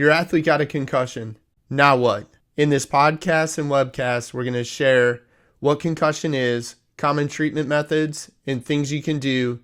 Your athlete got a concussion. Now what? In this podcast and webcast, we're going to share what concussion is, common treatment methods, and things you can do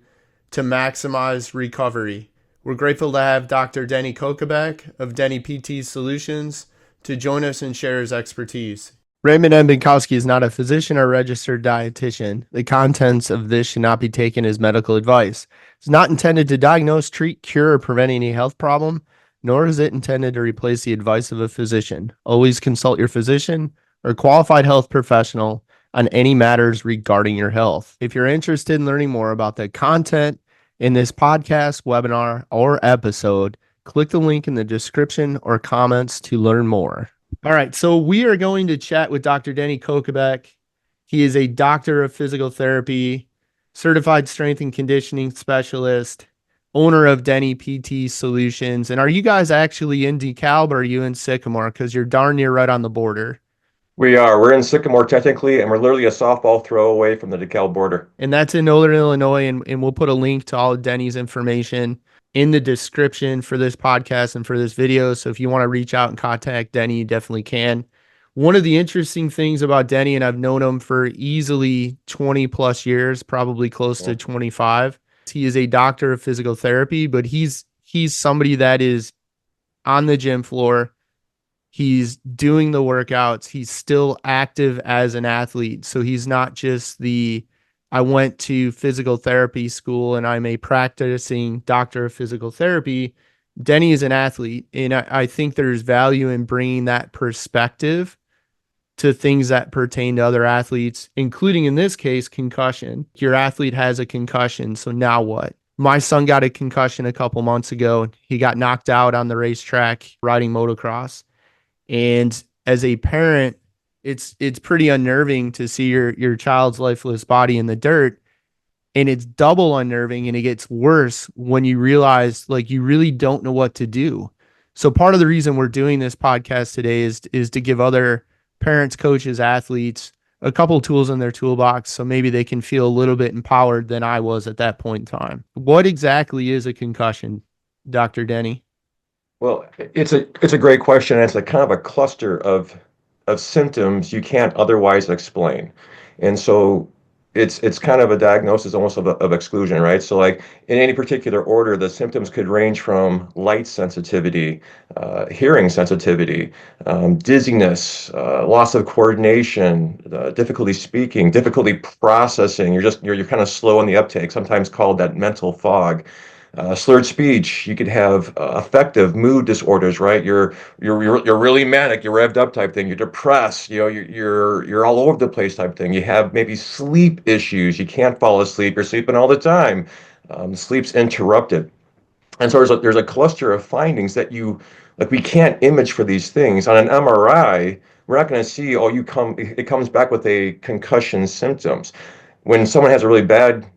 to maximize recovery. We're grateful to have Dr. Denny Kolkebeck of Denny PT Solutions to join us and share his expertise. Raymond M. Binkowski is not a physician or registered dietitian. The contents of this should not be taken as medical advice. It's not intended to diagnose, treat, cure, or prevent any health problem, nor is it intended to replace the advice of a physician. Always consult your physician or qualified health professional on any matters regarding your health. If you're interested in learning more about the content in this podcast, webinar, or episode, click the link in the description or comments to learn more. All right, so we are going to chat with Dr. Denny Kolkebeck. He is a doctor of physical therapy, certified strength and conditioning specialist, owner of Denny PT Solutions. And are you guys actually in DeKalb or are you in Sycamore? Because you're darn near right on the border. We are. We're in Sycamore technically, and we're literally a softball throw away from the DeKalb border. And that's in Northern Illinois, and we'll put a link to all of Denny's information in the description for this podcast and for this video. So if you want to reach out and contact Denny, you definitely can. One of the interesting things about Denny, and I've known him for easily 20 plus years, probably close to 25. He is a doctor of physical therapy, but he's somebody that is on the gym floor. He's doing the workouts. He's still active as an athlete. So he's not just I went to physical therapy school and I'm a practicing doctor of physical therapy. Denny is an athlete. And I think there's value in bringing that perspective to things that pertain to other athletes, including in this case, concussion. Your athlete has a concussion. So now what? My son got a concussion a couple months ago. He got knocked out on the racetrack riding motocross. And as a parent, it's pretty unnerving to see your child's lifeless body in the dirt. And it's double unnerving, and it gets worse when you realize like you really don't know what to do. So part of the reason we're doing this podcast today is to give other parents, coaches, athletes a couple tools in their toolbox so maybe they can feel a little bit empowered than I was at that point in time. What exactly is a concussion, Dr. Denny? Well, it's a great question, and it's a kind of a cluster of symptoms you can't otherwise explain. And so it's kind of a diagnosis almost of exclusion, right? So like in any particular order, the symptoms could range from light sensitivity, hearing sensitivity, dizziness, loss of coordination, difficulty speaking, difficulty processing. You're kind of slow on the uptake, sometimes called that mental fog. Slurred speech. You could have affective mood disorders, right? You're really manic, you're revved up type thing. You're depressed, you're all over the place type thing. You have maybe sleep issues. You can't fall asleep. You're sleeping all the time. Sleep's interrupted, and so there's a cluster of findings that we can't image for these things on an MRI. We're not going to see it comes back with a concussion symptoms. When someone has a really bad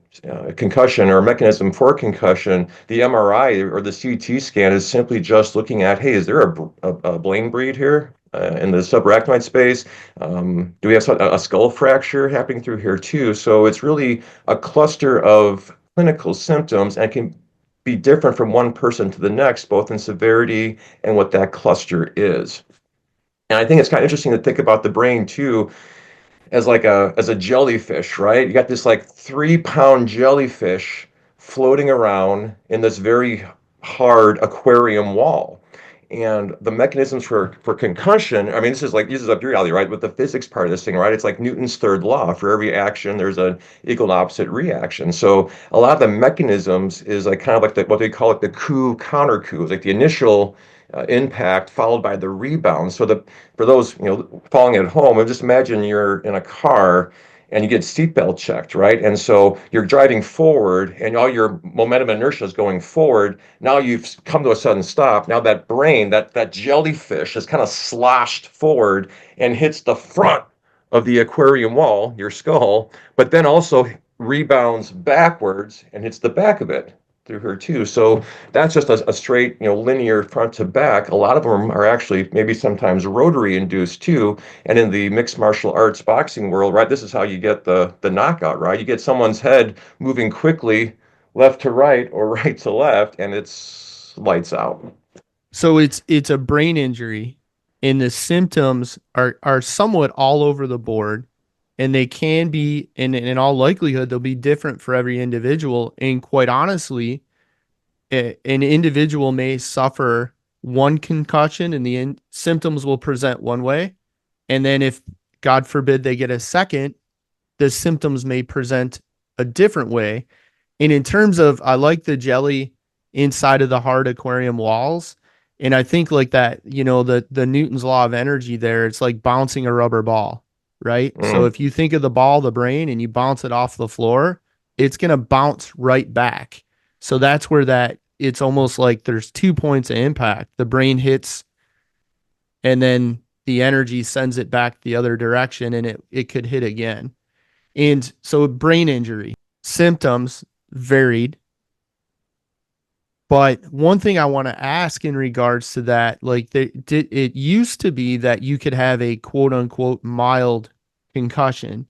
concussion or mechanism for concussion, the MRI or the CT scan is simply just looking at, hey, is there a brain bleed here in the subarachnoid space? Do we have a skull fracture happening through here too? So it's really a cluster of clinical symptoms and can be different from one person to the next, both in severity and what that cluster is. And I think it's kind of interesting to think about the brain too as a jellyfish, right? You got this like 3-pound jellyfish floating around in this very hard aquarium wall. And the mechanisms for concussion, I mean, this is a reality, right? With the physics part of this thing, right? It's like Newton's third law. For every action, there's an equal and opposite reaction. So a lot of the mechanisms is like kind of like what they call it, the coup counter coup. It's like the initial impact followed by the rebound. So for those falling at home, just imagine you're in a car and you get seatbelt checked, right? And so you're driving forward and all your momentum inertia is going forward. Now you've come to a sudden stop. Now that brain, that jellyfish is kind of sloshed forward and hits the front of the aquarium wall, your skull, but then also rebounds backwards and hits the back of it through her too. So that's just a straight, linear front to back. A lot of them are actually maybe sometimes rotary induced too. And in the mixed martial arts boxing world, right, this is how you get the knockout, right? You get someone's head moving quickly left to right or right to left, and it's lights out. So it's a brain injury, and the symptoms are somewhat all over the board, and they can be, in all likelihood, they'll be different for every individual. And quite honestly, an individual may suffer one concussion, and symptoms will present one way, and then if God forbid they get a second, the symptoms may present a different way. And in terms of, I like the jelly inside of the hard aquarium walls. And I think like that, the Newton's law of energy there, it's like bouncing a rubber ball, right? So Mm, if you think of the ball, the brain, and you bounce it off the floor, it's going to bounce right back. So that's where it's almost like there's 2 points of impact. The brain hits, and then the energy sends it back the other direction, and it could hit again. And so brain injury symptoms varied. But one thing I want to ask in regards to that, like it used to be that you could have a quote unquote mild concussion.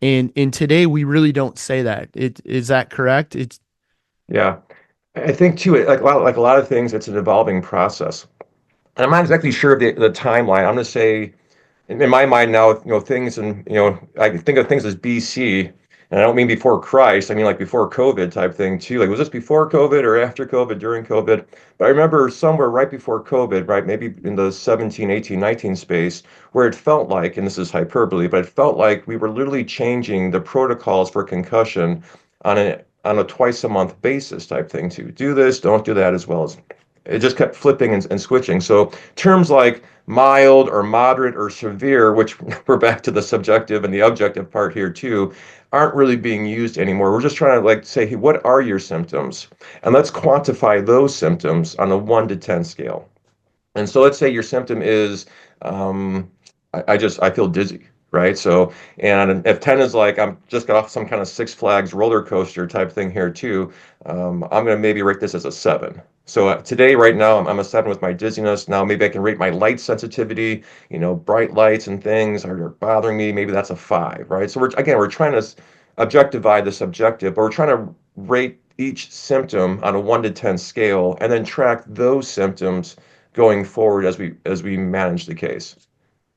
And today we really don't say that. Is that correct? It's yeah. I think too, like a lot of things, it's an evolving process. And I'm not exactly sure of the timeline. I'm going to say, in my mind now, things, and I think of things as BC, and I don't mean before Christ. I mean like before COVID type thing too. Like, was this before COVID or after COVID, during COVID? But I remember somewhere right before COVID, right, maybe in the 17, 18, 19 space, where it felt like, and this is hyperbole, but it felt like we were literally changing the protocols for concussion on a twice a month basis type thing too. Do this, don't do that, as well as it just kept flipping and switching. So terms like mild or moderate or severe, which we're back to the subjective and the objective part here too, aren't really being used anymore. We're just trying to like say, hey, what are your symptoms? And let's quantify those symptoms on a 1 to 10 scale. And so let's say your symptom is, um, I feel dizzy, right? So, and if 10 is like, I'm just got off some kind of Six Flags roller coaster type thing here too, I'm going to maybe rate this as a 7. So today, right now, I'm a 7 with my dizziness. Now maybe I can rate my light sensitivity, bright lights and things are bothering me. Maybe that's a 5, right? So we're trying to objectify the subjective, but we're trying to rate each symptom on a 1 to 10 scale and then track those symptoms going forward as we manage the case.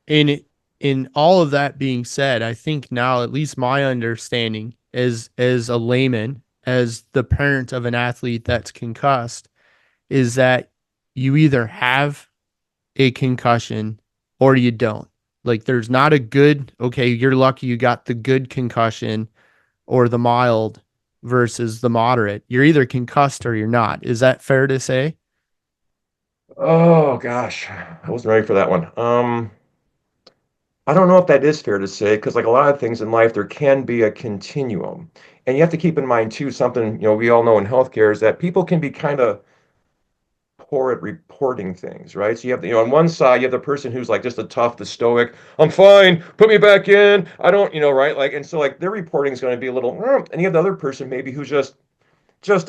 in in all of that being said, I think now, at least my understanding as a layman, as the parent of an athlete that's concussed, is that you either have a concussion or you don't. Like there's not a good, okay, you're lucky you got the good concussion or the mild versus the moderate. You're either concussed or you're not. Is that fair to say? Oh gosh, I wasn't ready for that one. I don't know if that is fair to say, because like a lot of things in life, there can be a continuum. And you have to keep in mind too, something, we all know in healthcare is that people can be kind of poor at reporting things, right? So you have, on one side, you have the person who's like just the stoic, I'm fine, put me back in. I don't, right? Like, and so like their reporting is going to be a little, and you have the other person maybe who's just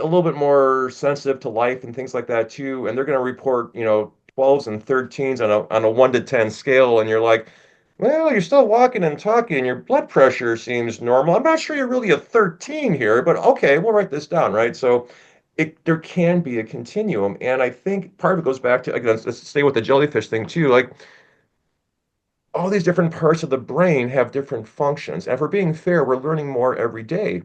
a little bit more sensitive to life and things like that too. And they're going to report, 12s and 13s on a 1 to 10 scale. And you're like, well, you're still walking and talking. Your blood pressure seems normal. I'm not sure you're really a 13 here, but okay, we'll write this down, right? So there can be a continuum. And I think part of it goes back to, again, let's stay with the jellyfish thing too. Like all these different parts of the brain have different functions. And for being fair, we're learning more every day.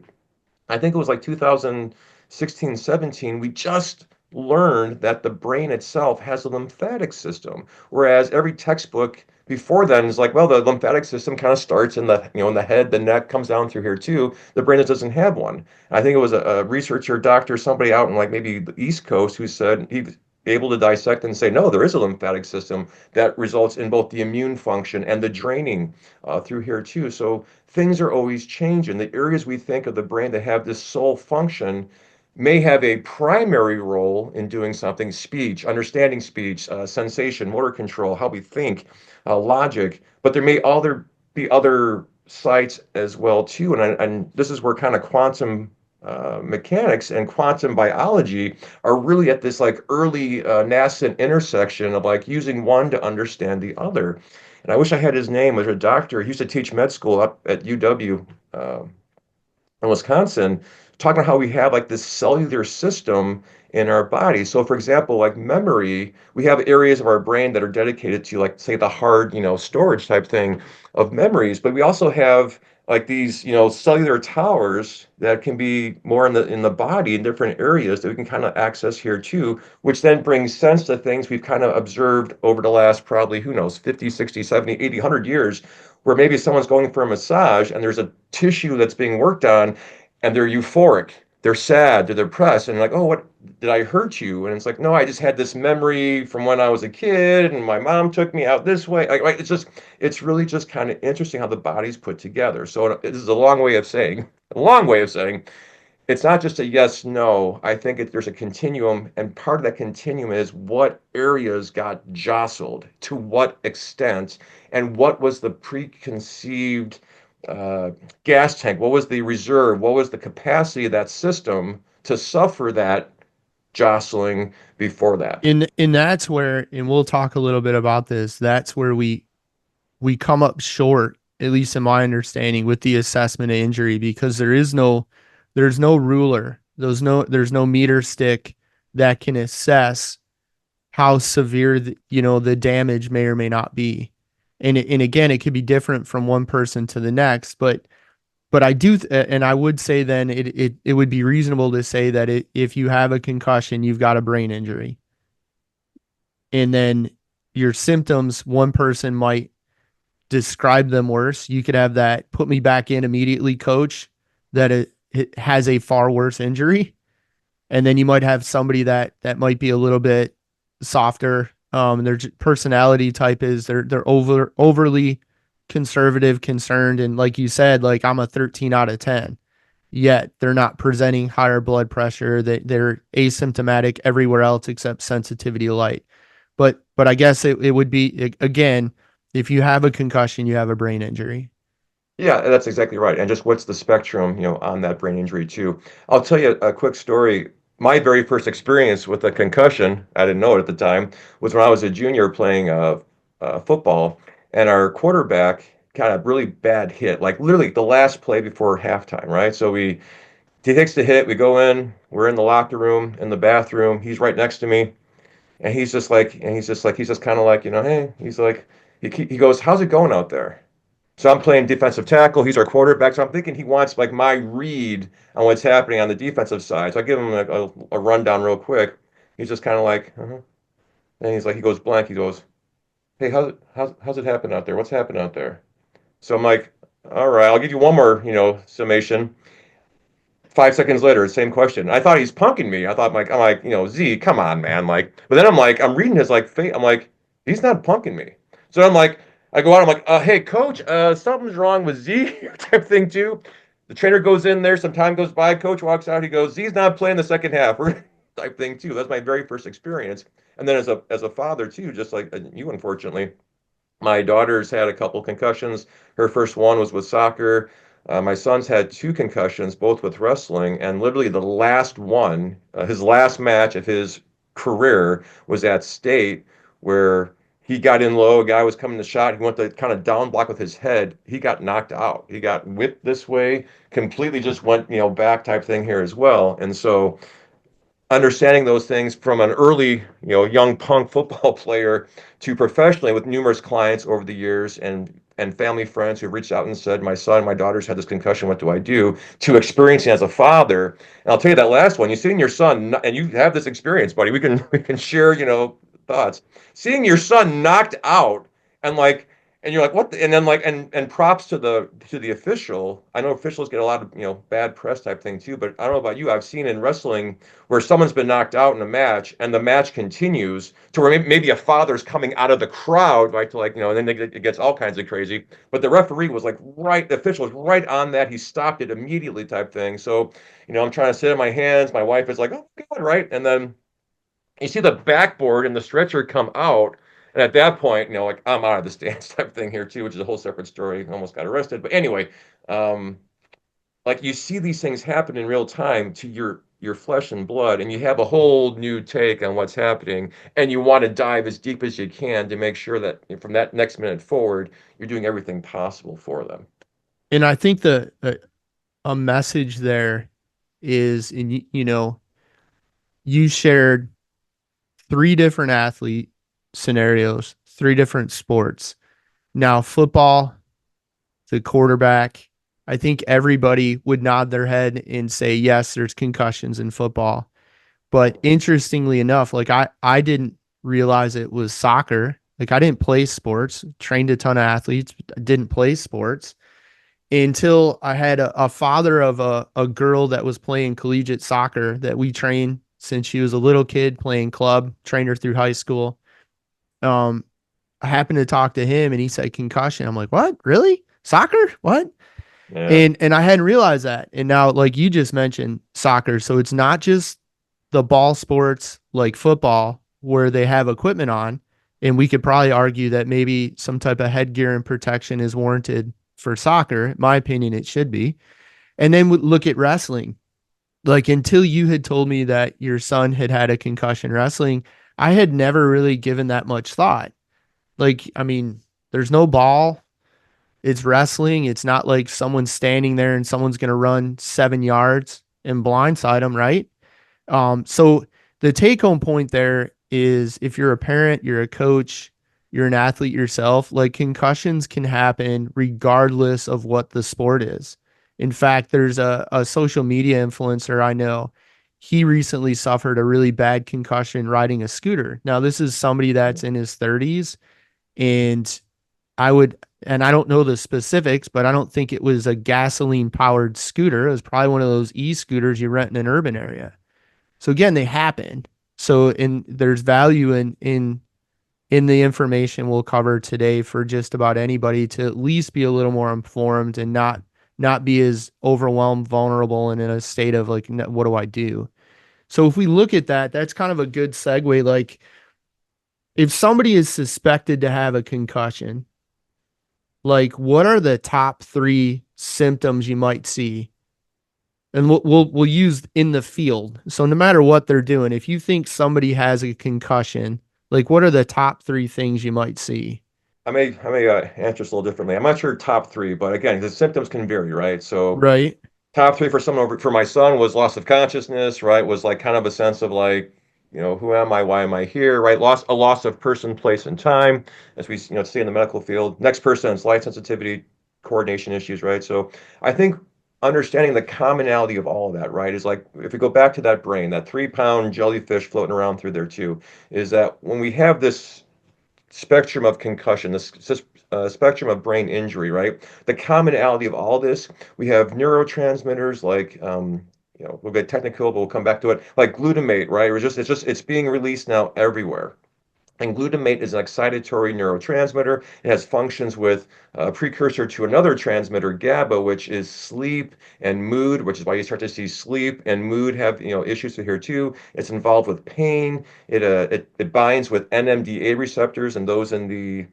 I think it was like 2016, 17, we just learned that the brain itself has a lymphatic system. Whereas every textbook before then is like, well, the lymphatic system kind of starts in the head, the neck comes down through here too. The brain just doesn't have one. I think it was a researcher, doctor, somebody out in like maybe the East Coast who said he was able to dissect and say, no, there is a lymphatic system that results in both the immune function and the draining through here too. So things are always changing. The areas we think of the brain that have this sole function may have a primary role in doing something: speech, understanding speech, sensation, motor control, how we think, logic, but there may be other sites as well too. And this is where kind of quantum mechanics and quantum biology are really at this like early nascent intersection of like using one to understand the other. And I wish I had his name. There's a doctor. He used to teach med school up at UW in Wisconsin. talking about how we have like this cellular system in our body. So for example, like memory, we have areas of our brain that are dedicated to like say the hard, storage type thing of memories, but we also have like these, cellular towers that can be more in the body in different areas that we can kind of access here too, which then brings sense to things we've kind of observed over the last probably, who knows, 50, 60, 70, 80, 100 years, where maybe someone's going for a massage and there's a tissue that's being worked on and they're euphoric, they're sad, they're depressed, and like, oh, what did I hurt you? And it's like, no, I just had this memory from when I was a kid, and my mom took me out this way. Like it's really just kind of interesting how the body's put together. So this is a long way of saying, it's not just a yes, no. I think there's a continuum, and part of that continuum is what areas got jostled, to what extent, and what was the preconceived uh, gas tank, what was the reserve, what was the capacity of that system to suffer that jostling before that. And that's where, and we'll talk a little bit about this, that's where we come up short, at least in my understanding, with the assessment of injury, because there's no ruler. There's no meter stick that can assess how severe the damage may or may not be. And again, it could be different from one person to the next, but I do, and I would say then it would be reasonable to say that if you have a concussion, you've got a brain injury. And then your symptoms, one person might describe them worse. You could have that put me back in immediately coach that it has a far worse injury. And then you might have somebody that might be a little bit softer. Their personality type is they're overly conservative, concerned, and like you said, like I'm a 13 out of 10. Yet they're not presenting higher blood pressure. They're asymptomatic everywhere else except sensitivity to light. But I guess it would be again, if you have a concussion, you have a brain injury. Yeah, that's exactly right. And just what's the spectrum, on that brain injury too. I'll tell you a quick story. My very first experience with a concussion, I didn't know it at the time, was when I was a junior playing football, and our quarterback got a really bad hit, like literally the last play before halftime, right? So he takes the hit, we go in, we're in the locker room, in the bathroom, he's right next to me, and he's just kind of like, hey, he's like, he goes, how's it going out there? So I'm playing defensive tackle. He's our quarterback. So I'm thinking he wants like my read on what's happening on the defensive side. So I give him a rundown real quick. He's just kind of like, and he's like, he goes blank. He goes, hey, how's it happen out there? What's happening out there? So I'm like, all right, I'll give you one more, summation. 5 seconds later, same question. I thought he's punking me. I'm like, Z, come on, man. Like, but then I'm like, I'm reading his like face. I'm like, he's not punking me. So I'm like, I go out. I'm like, hey, coach, something's wrong with Z type thing too. The trainer goes in there. Some time goes by. Coach walks out. He goes, Z's not playing the second half. Type thing too. That's my very first experience. And then as a father too, just like you, unfortunately, my daughter's had a couple concussions. Her first one was with soccer. My son's had two concussions, both with wrestling, and literally the last one, his last match of his career was at state, where he got in low. A guy was coming to shot. He went to kind of down block with his head. He got knocked out. He got whipped this way, completely just went, back type thing here as well. And so understanding those things from an early, young punk football player to professionally with numerous clients over the years and family friends who reached out and said, my daughter's had this concussion, what do I do? To experiencing as a father. And I'll tell you that last one, you seeing your son, and you have this experience, buddy, we can share, thoughts. Seeing your son knocked out and like, and you're like, what? And then like, and props to the official. I know officials get a lot of, bad press type thing too, but I don't know about you. I've seen in wrestling where someone's been knocked out in a match and the match continues to where maybe a father's coming out of the crowd, right? To like, and then it gets all kinds of crazy. But the referee was like the official was right on that. He stopped it immediately type thing. So, I'm trying to sit in my hands. My wife is like, oh, God, right. And then you see the backboard and the stretcher come out. And at that point, like I'm out of the stands type thing here too, which is a whole separate story. Almost got arrested. But anyway, um, like you see these things happen in real time to your flesh and blood, and you have a whole new take on what's happening, and you want to dive as deep as you can to make sure that from that next minute forward, you're doing everything possible for them. And I think a message there is, and you shared three different athlete scenarios, three different sports. Now, football, the quarterback, I think everybody would nod their head and say, yes, there's concussions in football. But interestingly enough, like I didn't realize it was soccer. Like I didn't play sports, trained a ton of athletes, didn't play sports until I had a father of a girl that was playing collegiate soccer that we trained since she was a little kid playing club, trained her through high school. Um, I happened to talk to him and he said concussion. I'm like, what? Really? Soccer? What? Yeah. And I hadn't realized that. And now, like you just mentioned, soccer. So it's not just the ball sports like football where they have equipment on. And we could probably argue that maybe some type of headgear and protection is warranted for soccer. In my opinion, it should be. And then we look at wrestling. Like until you had told me that your son had had a concussion wrestling, I had never really given that much thought. Like, I mean, there's no ball. It's wrestling. It's not like someone's standing there and someone's going to run 7 yards and blindside them, right? So the take home point there is if you're a parent, you're a coach, you're an athlete yourself, like concussions can happen regardless of what the sport is. In fact, there's a social media influencer I know. He recently suffered a really bad concussion riding a scooter. Now, this is somebody that's in his 30s, and I would, and I don't know the specifics, but I don't think it was a gasoline powered scooter. It was probably one of those e-scooters you rent in an urban area. So again, they happen. So there's value in the information we'll cover today for just about anybody to at least be a little more informed and not be as overwhelmed, vulnerable, and in a state of like, what do I do? So if we look at that, that's kind of a good segue. Like if somebody is suspected to have a concussion, like what are the top three symptoms you might see? And we'll use in the field. So no matter what they're doing, if you think somebody has a concussion, like what are the top three things you might see? I may answer this a little differently. I'm not sure top three, but again, the symptoms can vary, right? So Right. top three for someone for my son was loss of consciousness, right? Was like kind of a sense of like, who am I? Why am I here? Right? A loss of person, place, and time, as we see in the medical field. Next person is light sensitivity, coordination issues, right? So I think understanding the commonality of all of that, right, is like if we go back to that brain, that 3 pound jellyfish floating around through there too, is that when we have this spectrum of concussion, this spectrum of brain injury, right? The commonality of all this, we have neurotransmitters like, we'll get technical, but we'll come back to it, like glutamate, right? It's being released now everywhere. And glutamate is an excitatory neurotransmitter. It has functions with a precursor to another transmitter, GABA, which is sleep and mood, which is why you start to see sleep and mood have issues here too. It's involved with pain. It binds with NMDA receptors, and those in the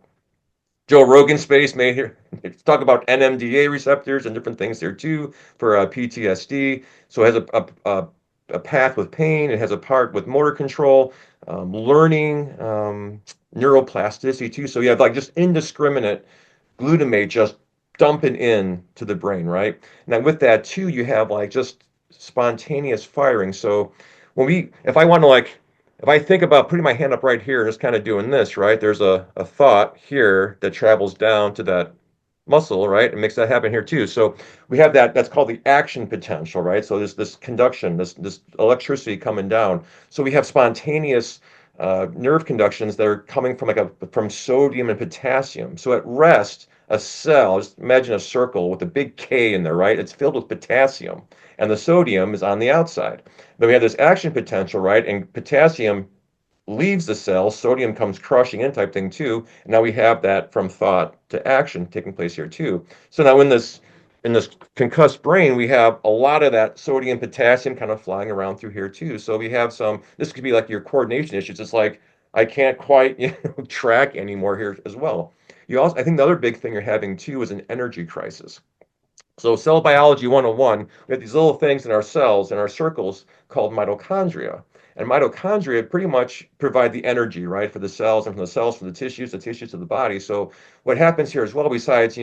Joe Rogan space may hear talk about NMDA receptors and different things there too for PTSD. So it has a path with pain. It has a part with motor control, learning, neuroplasticity too. So you have like just indiscriminate glutamate just dumping in to the brain, right? Now with that too, you have like just spontaneous firing. So if I want to like, if I think about putting my hand up right here and just kind of doing this, right? There's a thought here that travels down to that muscle, right? It makes that happen here too. So we have that's called the action potential, right? So there's this conduction, this electricity coming down. So we have spontaneous nerve conductions that are coming from sodium and potassium. So at rest, a cell, just imagine a circle with a big K in there, right? It's filled with potassium, and the sodium is on the outside. Then we have this action potential, right? And potassium leaves the cell, sodium comes crushing in type thing too. And now we have that from thought to action taking place here too. So now in this concussed brain, we have a lot of that sodium, potassium kind of flying around through here too. So we have this could be like your coordination issues. It's like, I can't quite, track anymore here as well. I think the other big thing you're having too is an energy crisis. So cell biology 101, we have these little things in our cells, in our circles called mitochondria. And mitochondria pretty much provide the energy, right, for the cells, and from the cells for the tissues to the body. So what happens here as well, besides,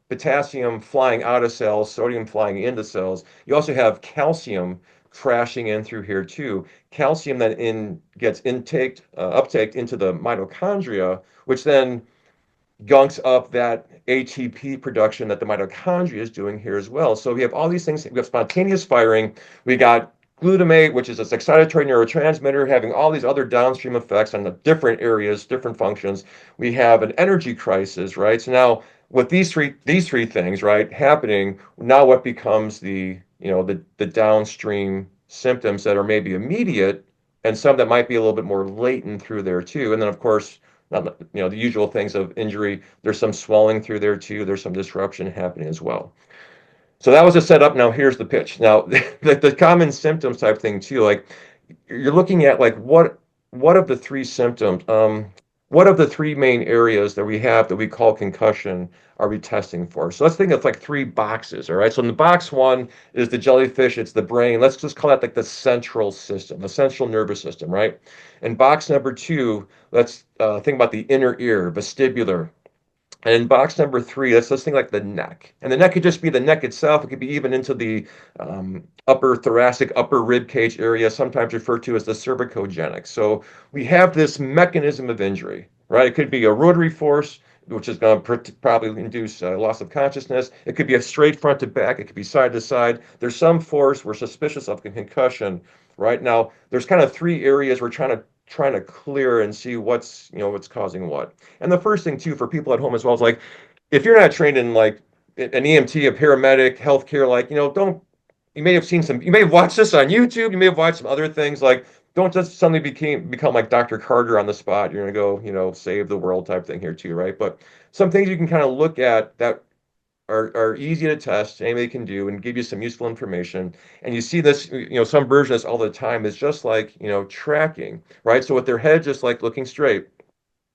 potassium flying out of cells, sodium flying into cells, you also have calcium crashing in through here too. Calcium then gets uptaked into the mitochondria, which then gunks up that ATP production that the mitochondria is doing here as well. So we have all these things. We have spontaneous firing. We got glutamate, which is a excitatory neurotransmitter, having all these other downstream effects on the different areas, different functions. We have an energy crisis, right? So now with these three things, right, happening, now what becomes the downstream symptoms that are maybe immediate and some that might be a little bit more latent through there too. And then of course, not, the usual things of injury. There's some swelling through there too. There's some disruption happening as well. So that was a setup. Now here's the pitch. Now the common symptoms type thing too, like you're looking at like what of the three symptoms, what of the three main areas that we have that we call concussion are we testing for? So let's think of like three boxes, all right? So in the box one is the jellyfish, it's the brain. Let's just call that like the central system, the central nervous system, right? In box number two, let's think about the inner ear, vestibular. And in box number three, let's think like the neck. And the neck could just be the neck itself. It could be even into the upper thoracic, upper rib cage area, sometimes referred to as the cervicogenic. So we have this mechanism of injury, right? It could be a rotary force, which is going to probably induce loss of consciousness. It could be a straight front to back. It could be side to side. There's some force. We're suspicious of concussion. Right now, there's kind of three areas we're trying to clear and see what's causing what. And the first thing too for people at home as well is like if you're not trained in like an EMT, a paramedic, healthcare, like don't you may have watched this on YouTube, you may have watched some other things, like don't just suddenly become like Dr. Carter on the spot. You're gonna go, save the world type thing here too, right? But some things you can kind of look at that are easy to test, anybody can do, and give you some useful information. And you see this, some version of this all the time is just like, tracking, right? So with their head just like looking straight,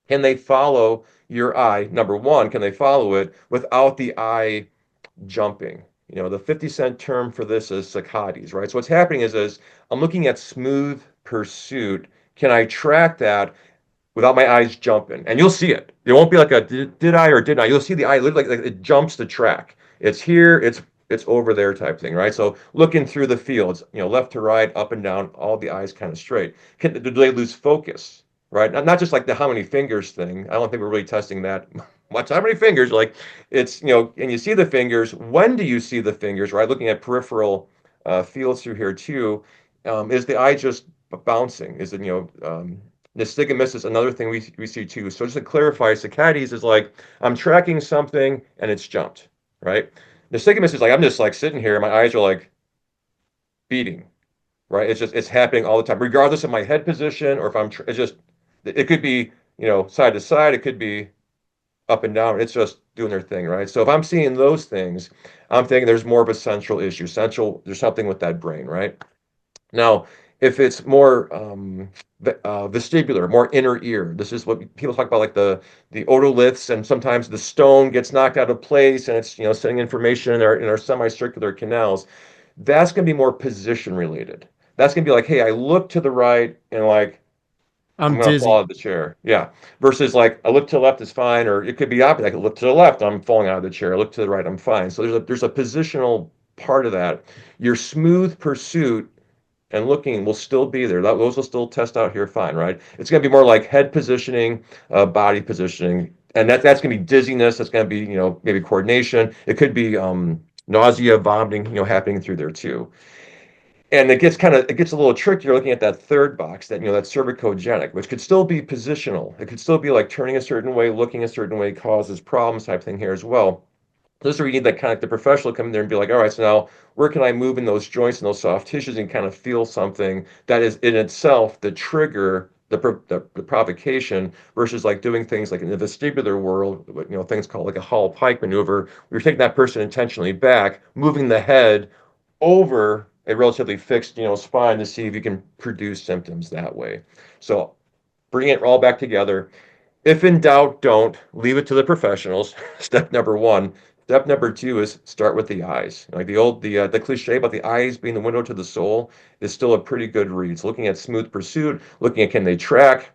can they follow your eye? Number one, can they follow it without the eye jumping? The 50-cent term for this is saccades, right? So what's happening is I'm looking at smooth pursuit. Can I track that without my eyes jumping? And you'll see it. It won't be like a did I or didn't I? You'll see the eye literally like it jumps the track. It's here, it's over there type thing, right? So looking through the fields, left to right, up and down, all the eyes kind of straight. Do they lose focus? Right? Not just like the how many fingers thing. I don't think we're really testing that much. How many fingers? Like it's, and you see the fingers. When do you see the fingers, right? Looking at peripheral fields through here too. Is the eye just bouncing? Is it, nystagmus is another thing we see too. So just to clarify, saccades is like I'm tracking something and it's jumped, right? Nystagmus is like I'm just like sitting here, my eyes are like beating, right? It's happening all the time, regardless of my head position or if it's just it could be side to side, it could be up and down. It's just doing their thing, right? So if I'm seeing those things, I'm thinking there's more of a central issue. There's something with that brain, right? Now, if it's more vestibular, more inner ear, this is what people talk about, like the otoliths, and sometimes the stone gets knocked out of place, and it's sending information in our semicircular canals. That's going to be more position related. That's going to be like, hey, I look to the right and like I'm I'm gonna fall out dizzy. of the chair. Yeah. Versus like I look to the left is fine, or it could be opposite. I could look to the left, I'm falling out of the chair. I look to the right, I'm fine. So there's a positional part of that. Your smooth pursuit and looking will still be there. Those will still test out here fine, right? It's going to be more like head positioning, body positioning, and that's going to be dizziness. That's going to be maybe coordination. It could be nausea, vomiting, happening through there too. And it gets a little trickier looking at that third box, that cervicogenic, which could still be positional. It could still be like turning a certain way, looking a certain way causes problems type thing here as well. This is where you need that kind of the professional come in there and be like, all right, so now where can I move in those joints and those soft tissues and kind of feel something that is in itself the trigger, the provocation, versus like doing things like in the vestibular world, things called like a Hall-Pike maneuver. We're taking that person intentionally back, moving the head over a relatively fixed, spine to see if you can produce symptoms that way. So bring it all back together. If in doubt, don't leave it to the professionals. Step number one, Step number two is start with the eyes. Like the cliche about the eyes being the window to the soul is still a pretty good read. So looking at smooth pursuit, looking at can they track,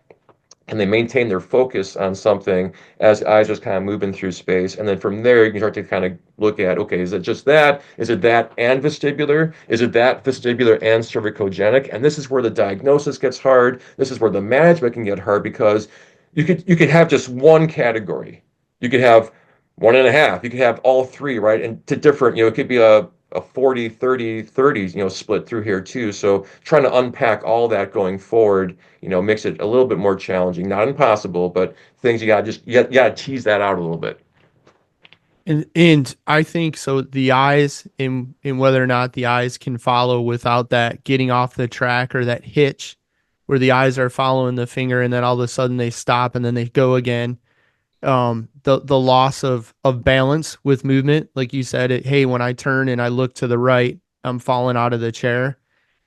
can they maintain their focus on something as eyes just kind of moving through space? And then from there, you can start to kind of look at, okay, is it just that? Is it that and vestibular? Is it that vestibular and cervicogenic? And this is where the diagnosis gets hard. This is where the management can get hard because you could have just one category. You could have one and a half. You could have all three, right? And to different, it could be a 40, 30, 30, split through here too. So trying to unpack all that going forward, makes it a little bit more challenging. Not impossible, but things you gotta tease that out a little bit. And I think so the eyes in whether or not the eyes can follow without that getting off the track or that hitch where the eyes are following the finger and then all of a sudden they stop and then they go again. The loss of balance with movement, like you said, hey, when I turn and I look to the right, I'm falling out of the chair.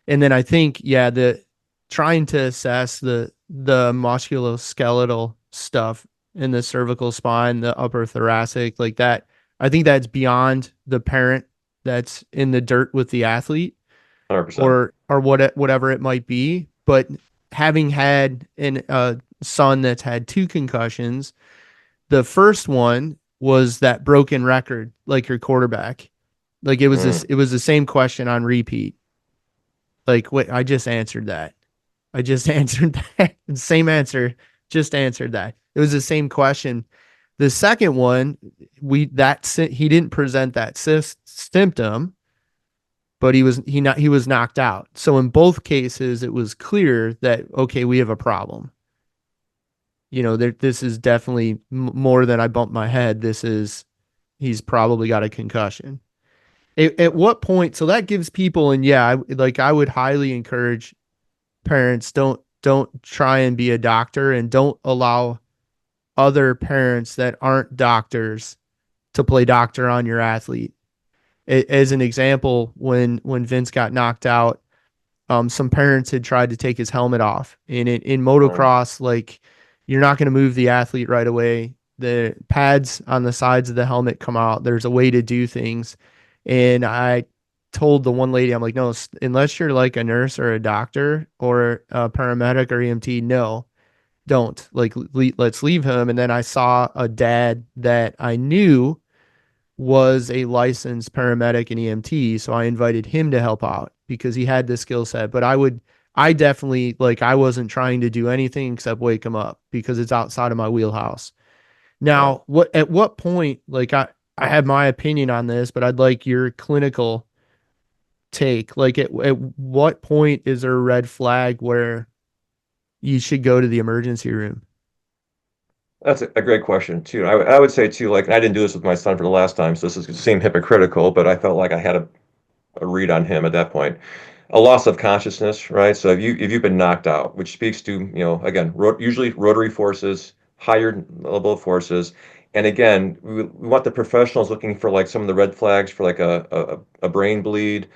And then I think, yeah, the trying to assess the musculoskeletal stuff in the cervical spine, the upper thoracic, like that. I think that's beyond the parent that's in the dirt with the athlete 100%. or whatever it might be. But having had a son that's had two concussions, the first one was that broken record, like your quarterback. Like Mm. it was the same question on repeat. Like, wait, I just answered that. I just answered that. Same answer. Just answered that. It was the same question. The second one, he didn't present that symptom, but he was knocked out. So in both cases, it was clear that okay, we have a problem. This is definitely more than I bumped my head. He's probably got a concussion. At what point? So that gives people, and yeah, I would highly encourage parents don't try and be a doctor and don't allow other parents that aren't doctors to play doctor on your athlete. As an example, when Vince got knocked out, some parents had tried to take his helmet off. And in Mm. motocross, like you're not going to move the athlete right away. The pads on the sides of the helmet come out. There's a way to do things. And I told the one lady, I'm like, no, unless you're like a nurse or a doctor or a paramedic or EMT, no, don't. Like, let's leave him. And then I saw a dad that I knew was a licensed paramedic and EMT. So I invited him to help out because he had the skill set. But I definitely, like, I wasn't trying to do anything except wake him up because it's outside of my wheelhouse. Right. Now, at what point, like, I have my opinion on this, but I'd like your clinical take. Like, at what point is there a red flag where you should go to the emergency room? That's a great question too. I would say too, like, and I didn't do this with my son for the last time, so this is seem hypocritical, but I felt like I had a read on him at that point. A loss of consciousness, right? So if you've been knocked out, which speaks to, again, usually rotary forces, higher level of forces. And again, we want the professionals looking for like some of the red flags for like a brain bleed,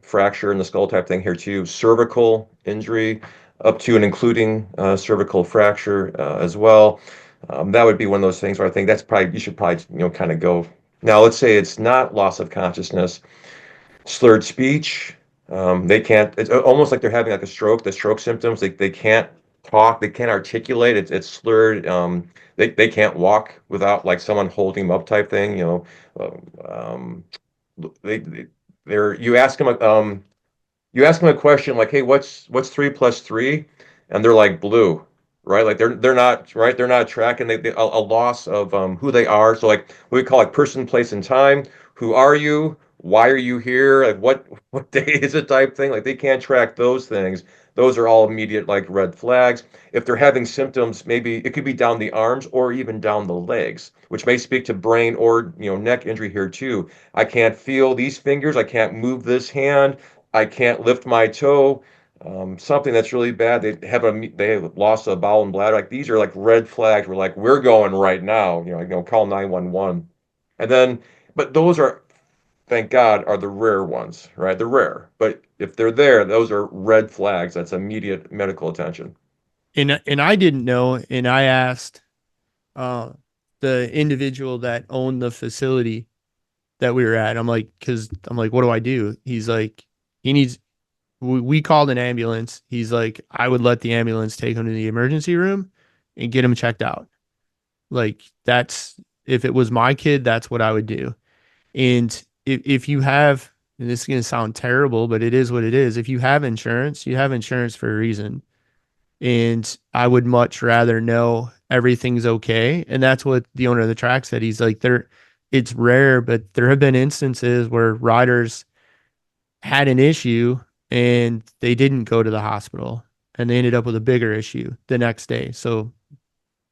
fracture in the skull type thing here too, cervical injury up to and including cervical fracture as well. That would be one of those things where I think that's probably, you should probably, kind of go. Now, let's say it's not loss of consciousness, slurred speech. They can't. It's almost like they're having like a stroke. The stroke symptoms. They can't talk. They can't articulate. It's slurred. They can't walk without like someone holding them up type thing. Um, they they're you ask them a question like, "Hey, what's 3 plus 3?" And they're like blue, right? Like they're not right. They're not tracking a loss of who they are. So like we call it person, place, and time. Who are you? Why are you here? Like what day is it type thing? Like they can't track those things. Those are all immediate like red flags. If they're having symptoms, maybe it could be down the arms or even down the legs, which may speak to brain or neck injury here too. I can't feel these fingers. I can't move this hand. I can't lift my toe. Something that's really bad. They have lost a bowel and bladder. Like these are like red flags. We're like we're going right now. Call 911. And then, but those are, thank God, are the rare ones, right? They're rare. But if they're there, those are red flags. That's immediate medical attention. And I didn't know, and I asked. the individual that owned the facility that we were at. I'm like, because I'm like, what do I do? He's like, he needs. We called an ambulance. He's like, I would let the ambulance take him to the emergency room and get him checked out. Like that's if it was my kid, that's what I would do. And if you have, and this is going to sound terrible, but it is what it is. If you have insurance, you have insurance for a reason. And I would much rather know everything's okay. And that's what the owner of the track said. He's like, it's rare, but there have been instances where riders had an issue and they didn't go to the hospital and they ended up with a bigger issue the next day. So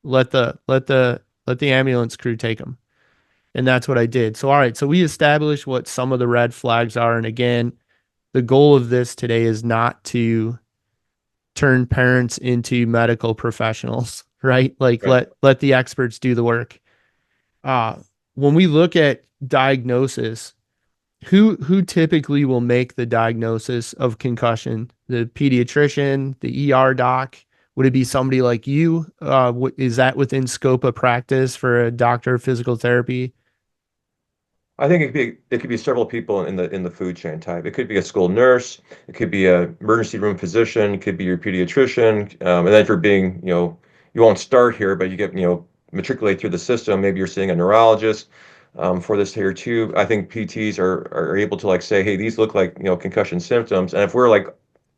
let the ambulance crew take them. And that's what I did. So all right, so we established what some of the red flags are. And again, the goal of this today is not to turn parents into medical professionals, right? Like Right. let the experts do the work. Uh when we look at diagnosis, who typically will make the diagnosis of concussion? The pediatrician, the ER doc? Would it be somebody like you? Is that within scope of practice for a doctor of physical therapy? I think it could be several people in the food chain type. It could be a school nurse, it could be a emergency room physician, it could be your pediatrician, and then if you're being, you won't start here, but you get, matriculate through the system. Maybe you're seeing a neurologist for this here too. I think PTs are able to like say, hey, these look like concussion symptoms, and if we're like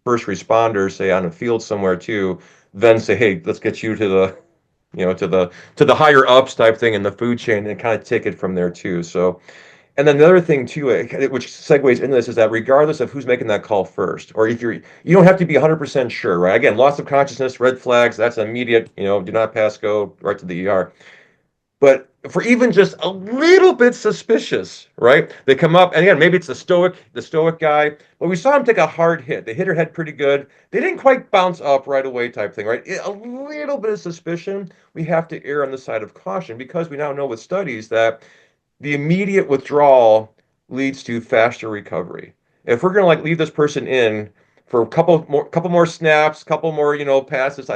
first responders, say on a field somewhere too, then say, hey, let's get you to the to the higher ups type thing in the food chain and kind of take it from there too. So. And then the other thing too, which segues into this, is that regardless of who's making that call first, or if you don't have to be 100% sure, right? Again, loss of consciousness, red flags, that's immediate, do not pass go, right to the ER. But for even just a little bit suspicious, right? They come up, and again, maybe it's the stoic guy, but we saw him take a hard hit. They hit her head pretty good. They didn't quite bounce up right away, type thing, right? A little bit of suspicion, we have to err on the side of caution because we now know with studies that the immediate withdrawal leads to faster recovery. If we're going to like leave this person in for a couple more snaps, couple more passes,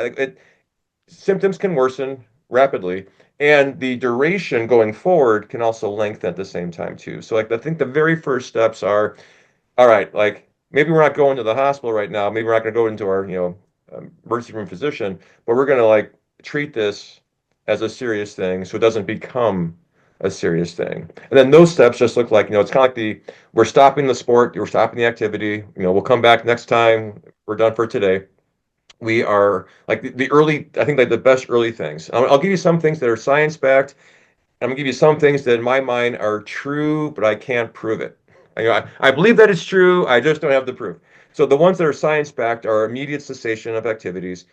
symptoms can worsen rapidly, and the duration going forward can also lengthen at the same time too. So like I think the very first steps are, all right, like maybe we're not going to the hospital right now. Maybe we're not going to go into our, emergency room physician, but we're going to like treat this as a serious thing so it doesn't become a serious thing. And then those steps just look like, it's kind of like we're stopping the sport, we're stopping the activity, we'll come back next time, we're done for today. We are like the early, I think like the best early things. I'll give you some things that are science backed. I'm gonna give you some things that in my mind are true, but I can't prove it. I believe that it's true. I just don't have the proof. So the ones that are science backed are immediate cessation of activities.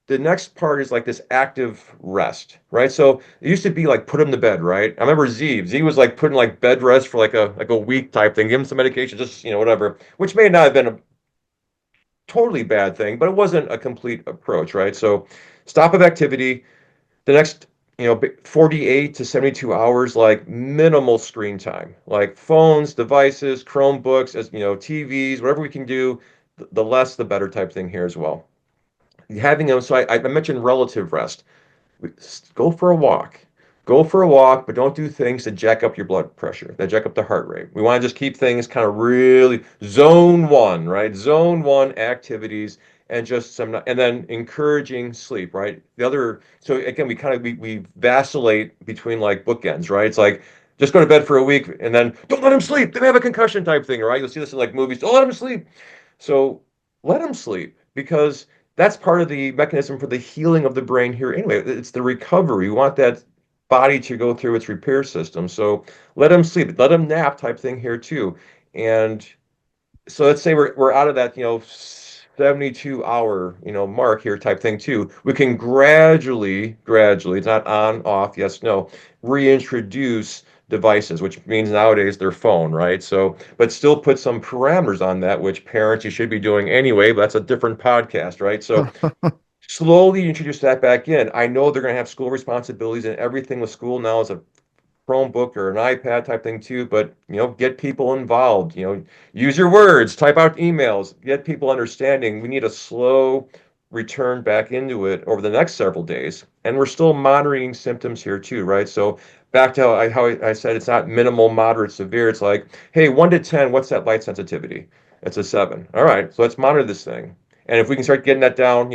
The next part is like this active rest, right? So it used to be like put him to bed, right? I remember Z. Z was like putting like bed rest for like a week type thing, give him some medication, just whatever, which may not have been a totally bad thing, but it wasn't a complete approach, right? So stop of activity, the next 48 to 72 hours, like minimal screen time, like phones, devices, Chromebooks, as TVs, whatever we can do, the less the better type thing here as well. Having them, so I mentioned relative rest. Go for a walk. Go for a walk, but don't do things that jack up your blood pressure, that jack up the heart rate. We want to just keep things kind of really zone one, right? Zone one activities and just some, and then encouraging sleep, right? So again, we vacillate between like bookends, right? It's like just go to bed for a week and then don't let him sleep. They may have a concussion type thing, right? You'll see this in like movies. Don't let him sleep. So let him sleep because that's part of the mechanism for the healing of the brain here anyway. It's the recovery. We want that body to go through its repair system. So let them sleep, let them nap type thing here too. And so let's say we're out of that, 72 hour, mark here type thing too. We can gradually, it's not on, off, yes, no, reintroduce devices, which means nowadays their phone, right? So, but still put some parameters on that, which parents you should be doing anyway, but that's a different podcast, right? So slowly introduce that back in. I know they're going to have school responsibilities and everything with school now is a Chromebook or an iPad type thing too, but get people involved, use your words, type out emails, get people understanding. We need a slow return back into it over the next several days. and we're still monitoring symptoms here too, right? So back to how I said it's not minimal, moderate, severe. It's like, hey, 1 to 10, what's that light sensitivity? It's a 7. All right, so let's monitor this thing. And if we can start getting that down,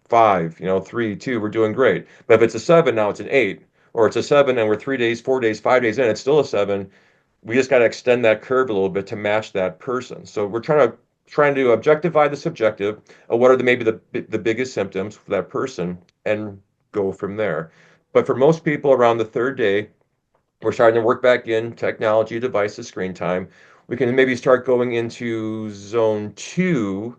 5, 3, 2, we're doing great. But if it's a 7, now it's an 8, or it's a 7 and we're 3 days, 4 days, 5 days in, it's still a 7. We just got to extend that curve a little bit to match that person. So we're trying to objectify the subjective of what are maybe the biggest symptoms for that person and go from there. But for most people around the third day, we're starting to work back in technology, devices, screen time. We can maybe start going into zone 2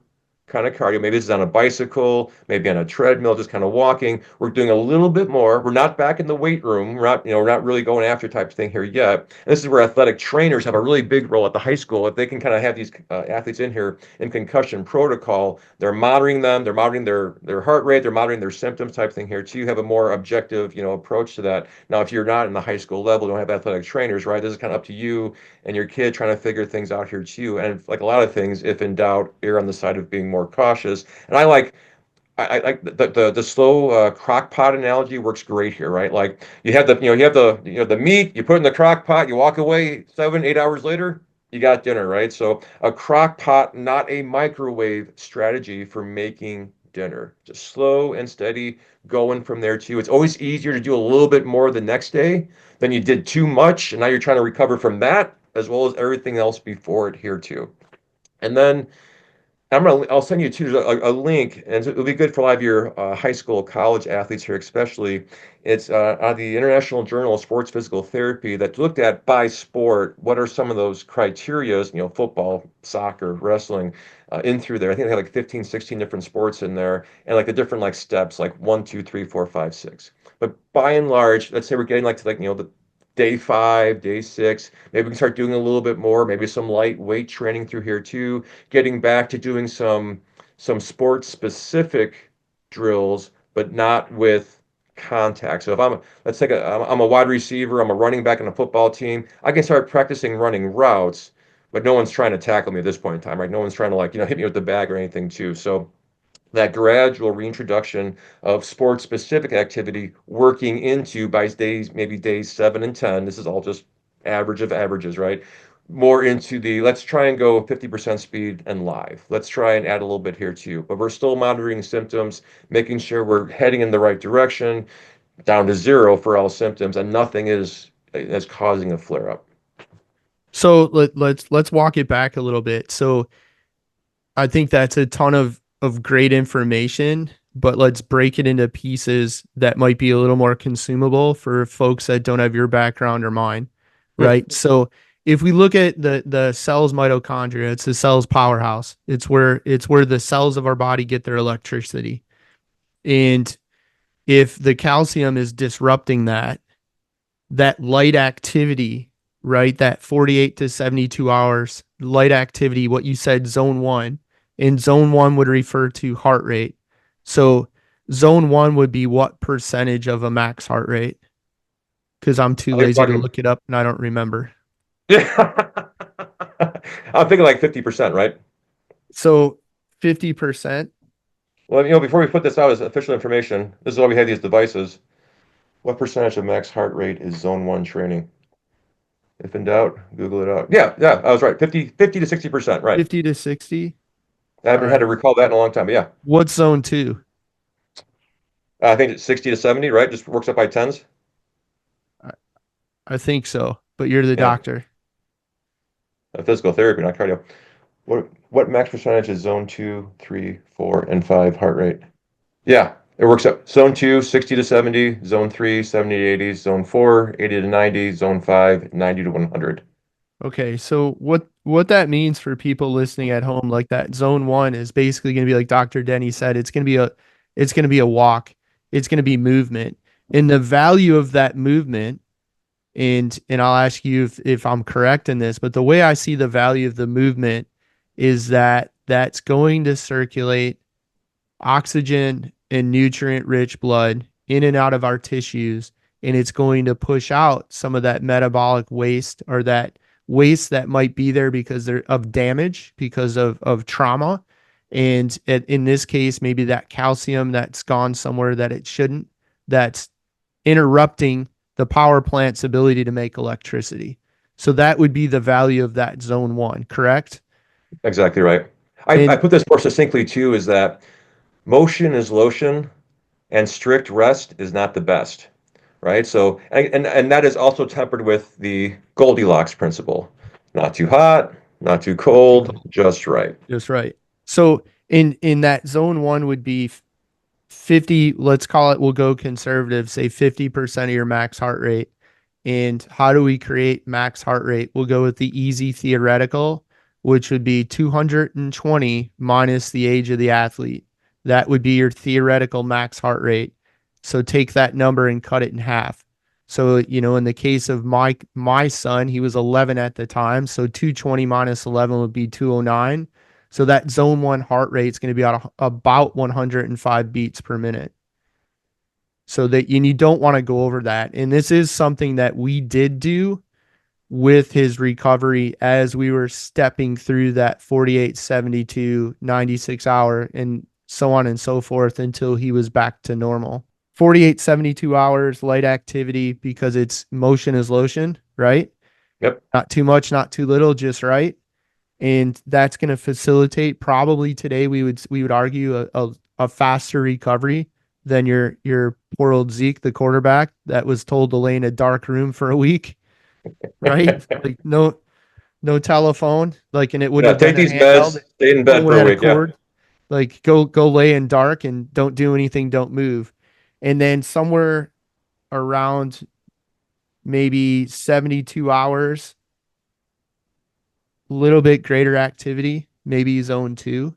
kind of cardio. Maybe this is on a bicycle, maybe on a treadmill, just kind of walking. We're doing a little bit more. We're not back in the weight room. We're not really going after type of thing here yet. And this is where athletic trainers have a really big role at the high school. If they can kind of have these athletes in here in concussion protocol, they're monitoring them, they're monitoring their heart rate, they're monitoring their symptoms type thing here too. You have a more objective, approach to that. Now, if you're not in the high school level, don't have athletic trainers, right? This is kind of up to you and your kid trying to figure things out here too. And like a lot of things, if in doubt, err on the side of being more cautious. And I like the slow crock pot analogy works great here, right? Like you have the meat, you put it in the crock pot, you walk away 7, 8 hours later, you got dinner, right? So a crock pot, not a microwave strategy for making dinner. Just slow and steady going from there too. It's always easier to do a little bit more the next day than you did too much, and now you're trying to recover from that as well as everything else before it here too. And then I'll send you too a link, and it'll be good for a lot of your high school, college athletes here, especially. It's on the International Journal of Sports Physical Therapy that looked at by sport. What are some of those criterias? Football, soccer, wrestling, in through there. I think they had like 15, 16 different sports in there, and like the different like steps, like 1, 2, 3, 4, 5, 6. But by and large, let's say we're getting like to the day 5, day 6. Maybe we can start doing a little bit more, maybe some lightweight training through here too, getting back to doing some sports specific drills, but not with contact. So if I'm a wide receiver, I'm a running back in a football team, I can start practicing running routes, but no one's trying to tackle me at this point in time, right? No one's trying to hit me with the bag or anything too. So that gradual reintroduction of sports specific activity working into by days, maybe days 7 and 10. This is all just average of averages, right? More into the let's try and go 50% speed and live. Let's try and add a little bit here too. But we're still monitoring symptoms, making sure we're heading in the right direction, down to 0 for all symptoms, and nothing is causing a flare up. So let's walk it back a little bit. So I think that's a ton of great information, but let's break it into pieces that might be a little more consumable for folks that don't have your background or mine, right? So if we look at the cell's mitochondria, it's the cell's powerhouse. It's where the cells of our body get their electricity. And if the calcium is disrupting that light activity, right? That 48 to 72 hours light activity, what you said, zone 1. And zone 1 would refer to heart rate. So zone 1 would be what percentage of a max heart rate? Because I'm too lazy to look it up and I don't remember. Yeah. I'm thinking like 50%, right? So 50%. Well, before we put this out as official information, this is why we have these devices. What percentage of max heart rate is zone 1 training? If in doubt, Google it out. Yeah, I was right. 50 to 60%, right. 50 to 60. I haven't had to recall that in a long time, but yeah. What's zone 2? I think it's 60 to 70, right? Just works up by tens. I think so, but you're the doctor. Physical therapy, not cardio. What max percentage is zone 2, 3, 4, and 5 heart rate? Yeah, it works up. Zone 2, 60 to 70. Zone 3, 70 to 80. Zone 4, 80 to 90. Zone 5, 90 to 100. Okay, so what that means for people listening at home, like that zone 1 is basically going to be like Dr. Denny said, it's going to be a walk, it's going to be movement, and the value of that movement, and I'll ask you if I'm correct in this, but the way I see the value of the movement is that that's going to circulate oxygen and nutrient rich blood in and out of our tissues, and it's going to push out some of that metabolic waste or that waste that might be there because of damage, because of trauma. And in this case, maybe that calcium that's gone somewhere that it shouldn't that's interrupting the power plant's ability to make electricity. So that would be the value of that zone 1, correct? Exactly right. I And put this more succinctly too, is that motion is lotion and strict rest is not the best, right? So, and that is also tempered with the Goldilocks principle. Not too hot, not too not too cold, cold. just right. Just right. So in that zone 1 would be 50, let's call it, we'll go conservative, say 50% of your max heart rate. And how do we create max heart rate? We'll go with the easy theoretical, which would be 220 minus the age of the athlete. That would be your theoretical max heart rate. So take that number and cut it in half. So, in the case of my son, he was 11 at the time. So 220 minus 11 would be 209. So that zone 1 heart rate is going to be about 105 beats per minute. So that you don't want to go over that. And this is something that we did do with his recovery as we were stepping through that 48, 72, 96 hour and so on and so forth until he was back to normal. 48, 72 hours, light activity, because it's motion is lotion, right? Yep. Not too much, not too little, just right. And that's going to facilitate, probably today we would argue, a faster recovery than your poor old Zeke, the quarterback that was told to lay in a dark room for a week, right? Like no telephone, like, and it wouldn't Yeah, have been take a these handheld. meds, stay in Phone bed would for have a had a week. Yeah. cord. Like go lay in dark and don't do anything, don't move. And then somewhere around maybe 72 hours, a little bit greater activity, maybe zone 2.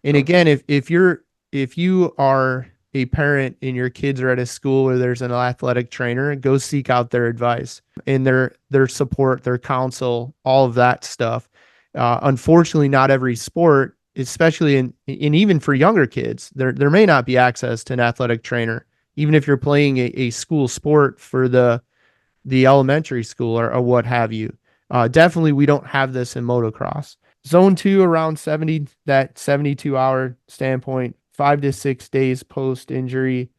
And Sure. again, if you are a parent and your kids are at a school where there's an athletic trainer, go seek out their advice and their support, their counsel, all of that stuff. Unfortunately, not every sport, especially in even for younger kids, there may not be access to an athletic trainer, even if you're playing a school sport for the elementary school or what have you. Definitely, we don't have this in motocross. Zone 2 around 70, that 72-hour standpoint, 5 to 6 days post injury,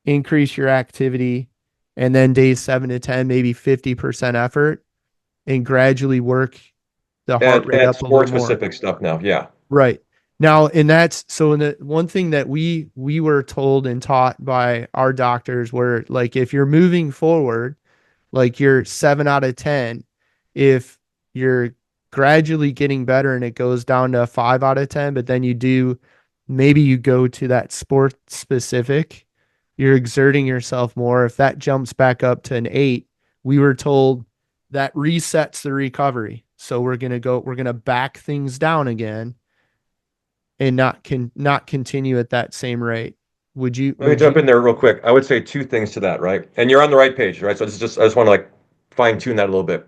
increase your activity, and then days 7 to 10, maybe 50% effort, and gradually work the heart rate Add up a little sport more. specific stuff now. Yeah. Right. Now, and that's so in the one thing that we were told and taught by our doctors were like, if you're moving forward, like you're 7 out of 10, if you're gradually getting better and it goes down to 5 out of 10, but then maybe you go to that sport specific, you're exerting yourself more. If that jumps back up to an 8, we were told that resets the recovery. So we're going to back things down again and not continue at that same rate. Would you, Let me would you, jump in there real quick. I would say two things to that, right? And you're on the right page, right? So this is just, I just want to like fine tune that a little bit.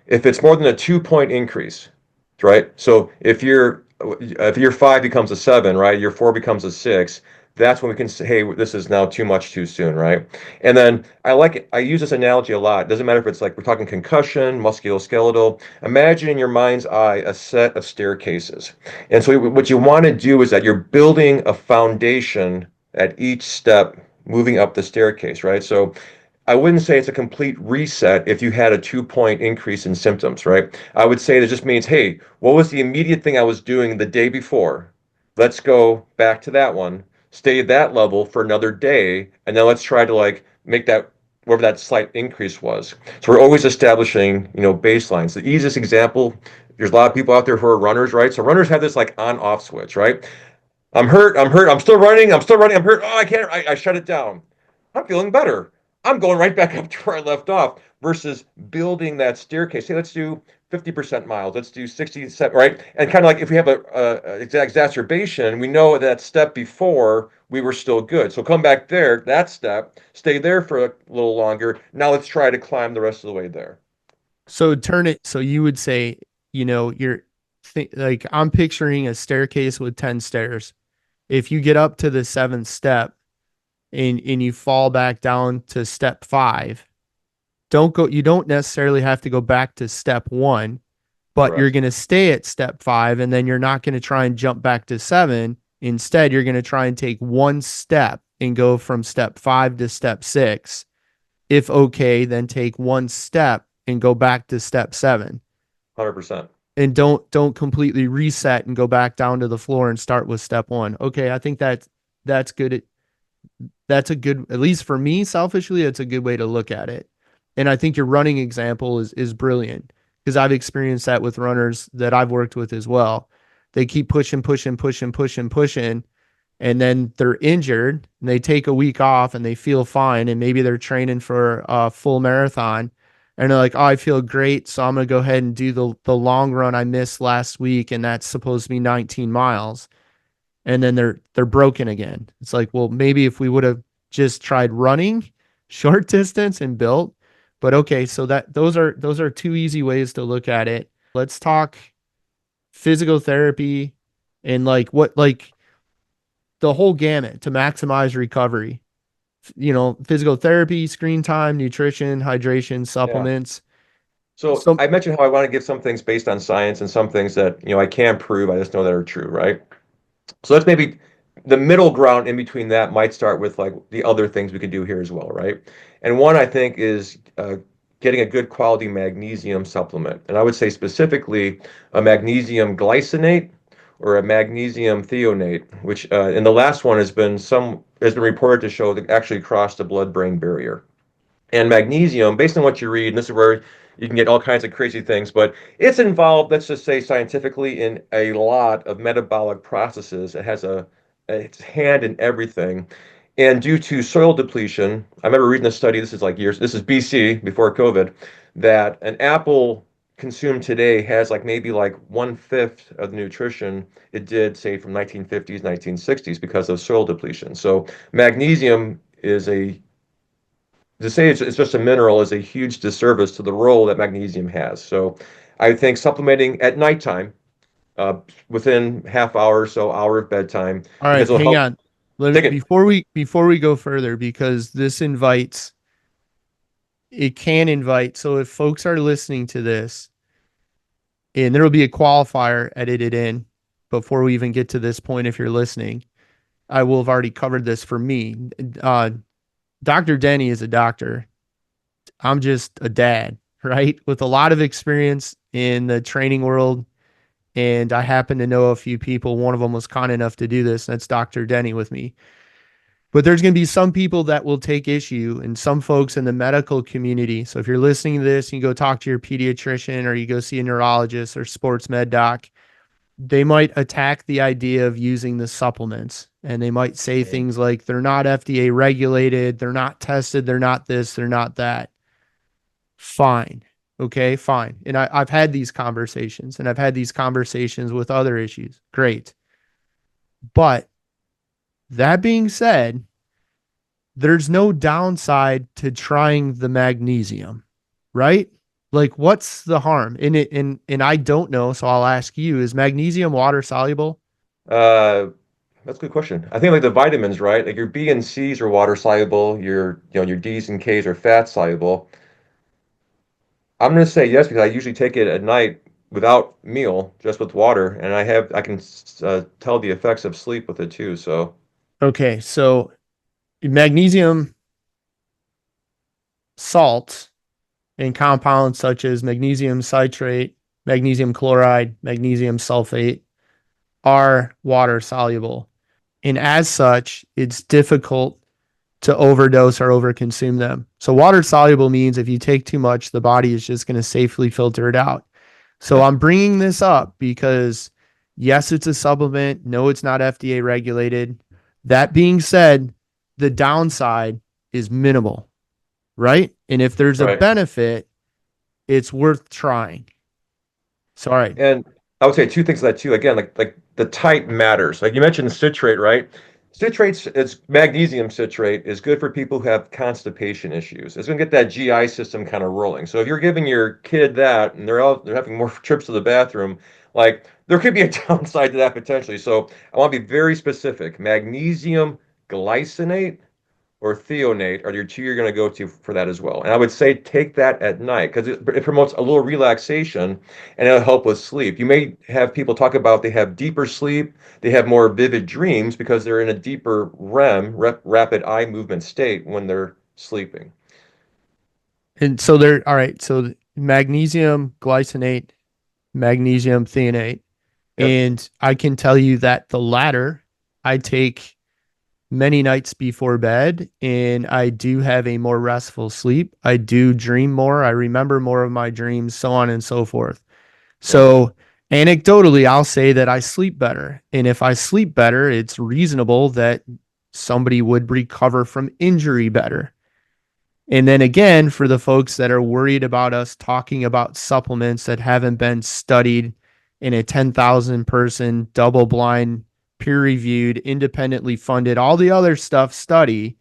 If it's more than a 2 point increase, right? So if your 5 becomes a 7, right? Your 4 becomes a 6. That's when we can say, hey, this is now too much too soon, right? And then I use this analogy a lot. It doesn't matter if it's like we're talking concussion, musculoskeletal. Imagine in your mind's eye a set of staircases. And so what you want to do is that you're building a foundation at each step moving up the staircase, right? So I wouldn't say it's a complete reset if you had a 2 point increase in symptoms, right? I would say that just means, hey, what was the immediate thing I was doing the day before? Let's go back to that one, stay at that level for another day, and then let's try to like make that whatever that slight increase was. So we're always establishing, baselines. The easiest example, there's a lot of people out there who are runners, right? So runners have this like on-off switch, right? I'm hurt, I'm still running, I'm hurt. Oh, I can't, I shut it down. I'm feeling better. I'm going right back up to where I left off versus building that staircase. Hey, let's do 50% miles. Let's do 60%, right? And kind of like if we have a exacerbation, we know that step before we were still good. So come back there, that step, stay there for a little longer. Now let's try to climb the rest of the way there. so turn it, so you would say, you're like, I'm picturing a staircase with 10 stairs. If you get up to the 7th step and you fall back down to step 5, you don't necessarily have to go back to step 1, but you're Correct. going to stay at step 5, and then you're not going to try and jump back to 7. Instead, you're going to try and take one step and go from step 5 to step 6. If okay, then take one step and go back to step 7. 100%. And don't completely reset and go back down to the floor and start with step 1. Okay, I think that's good. That's a good, at least for me selfishly, it's a good way to look at it. And I think your running example is brilliant because I've experienced that with runners that I've worked with as well. They keep pushing, pushing, pushing, pushing, pushing, and then they're injured and they take a week off and they feel fine and maybe they're training for a full marathon and they're like, oh, I feel great, so I'm gonna go ahead and do the long run I missed last week, and that's supposed to be 19 miles, and then they're broken again. It's like, well, maybe if we would have just tried running short distance and built. But okay, so that those are two easy ways to look at it. Let's talk physical therapy and like the whole gamut to maximize recovery. Physical therapy, screen time, nutrition, hydration, Yeah. supplements. So So, I mentioned how I want to give some things based on science and some things that, I can't prove. I just know that are true, right? So that's maybe the middle ground in between that might start with like the other things we could do here as well, right? And one I think is getting a good quality magnesium supplement. And I would say specifically a magnesium glycinate or a magnesium threonate, which and the last one has been reported to show that actually crossed the blood-brain barrier. And magnesium, based on what you read, and this is where you can get all kinds of crazy things, but it's involved, let's just say scientifically, in a lot of metabolic processes. It has its hand in everything. And due to soil depletion, I remember reading a study, this is like years, this is BC, before COVID, that an apple consumed today has like maybe like 1/5 of the nutrition it did, say, from 1950s, 1960s because of soil depletion. So magnesium is to say it's just a mineral is a huge disservice to the role that magnesium has. So I think supplementing at nighttime, within half hour or so, hour of bedtime, all because right, it'll hang help. on. Let me Take it. before we go further, because this invites it can invite. So if folks are listening to this, and there will be a qualifier edited in before we even get to this point, if you're listening, I will have already covered this for me. Uh, Dr. Denny is a doctor. I'm just a dad, right? With a lot of experience in the training world. And I happen to know a few people. One of them was kind enough to do this. And that's Dr. Denny with me. But there's going to be some people that will take issue and some folks in the medical community. So if you're listening to this, you go talk to your pediatrician or you go see a neurologist or sports med doc, they might attack the idea of using the supplements. And they might say Mhm. things like they're not FDA regulated, they're not tested, they're not this, they're not that. Fine. Okay, fine. And I've had these conversations and I've had these conversations with other issues. Great. But that being said, there's no downside to trying the magnesium, right? Like what's the harm in it? And I don't know, so I'll ask you, is magnesium water soluble? Uh, that's a good question. I think like the vitamins, right? Like your B and C's are water soluble. Your D's and K's are fat soluble. I'm going to say yes because I usually take it at night without meal, just with water, and I can tell the effects of sleep with it too. So Okay, so magnesium salts and compounds such as magnesium citrate, magnesium chloride, magnesium sulfate are water soluble. And as such, it's difficult to overdose or overconsume them. So water soluble means if you take too much, the body is just going to safely filter it out. So yep, I'm bringing this up because yes, it's a supplement. No, it's not FDA regulated. That being said, the downside is minimal, right? And if there's a right. benefit, it's worth trying. So, all right. And I would say two things to that too. Again, like the type matters. Like you mentioned citrate, right? Citrates, it's magnesium citrate is good for people who have constipation issues. It's going to get that GI system kind of rolling. So if you're giving your kid that and they're having more trips to the bathroom, like there could be a downside to that potentially. So I want to be very specific. Magnesium glycinate or thionate are your two you're going to go to for that as well. And I would say take that at night because it promotes a little relaxation and it'll help with sleep. You may have people talk about they have deeper sleep, they have more vivid dreams because they're in a deeper REM, rapid eye movement state when they're sleeping. And so they're all right. So magnesium glycinate, magnesium threonate. Yep. And I can tell you that the latter I take many nights before bed, and I do have a more restful sleep. I do dream more. I remember more of my dreams, so on and so forth. Yep. So, anecdotally, I'll say that I sleep better. And if I sleep better, it's reasonable that somebody would recover from injury better. And then again, for the folks that are worried about us talking about supplements that haven't been studied in a 10,000 person, double blind, peer reviewed, independently funded, all the other stuff study,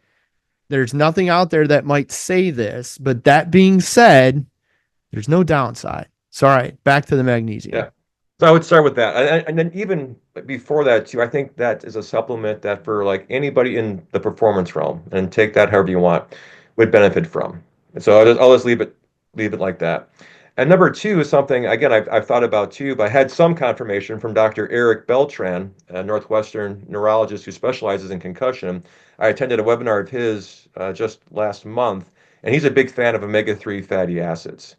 there's nothing out there that might say this. But that being said, there's no downside. So, all right, back to the magnesium. Yeah. So I would start with that. And then even before that too, I think that is a supplement that for like anybody in the performance realm, and take that however you want, would benefit from. And so I'll just leave it like that. And number two is something again I've thought about too, but I had some confirmation from Dr. Eric Beltran, a Northwestern neurologist who specializes in concussion. I attended a webinar of his just last month, and he's a big fan of omega-3 fatty acids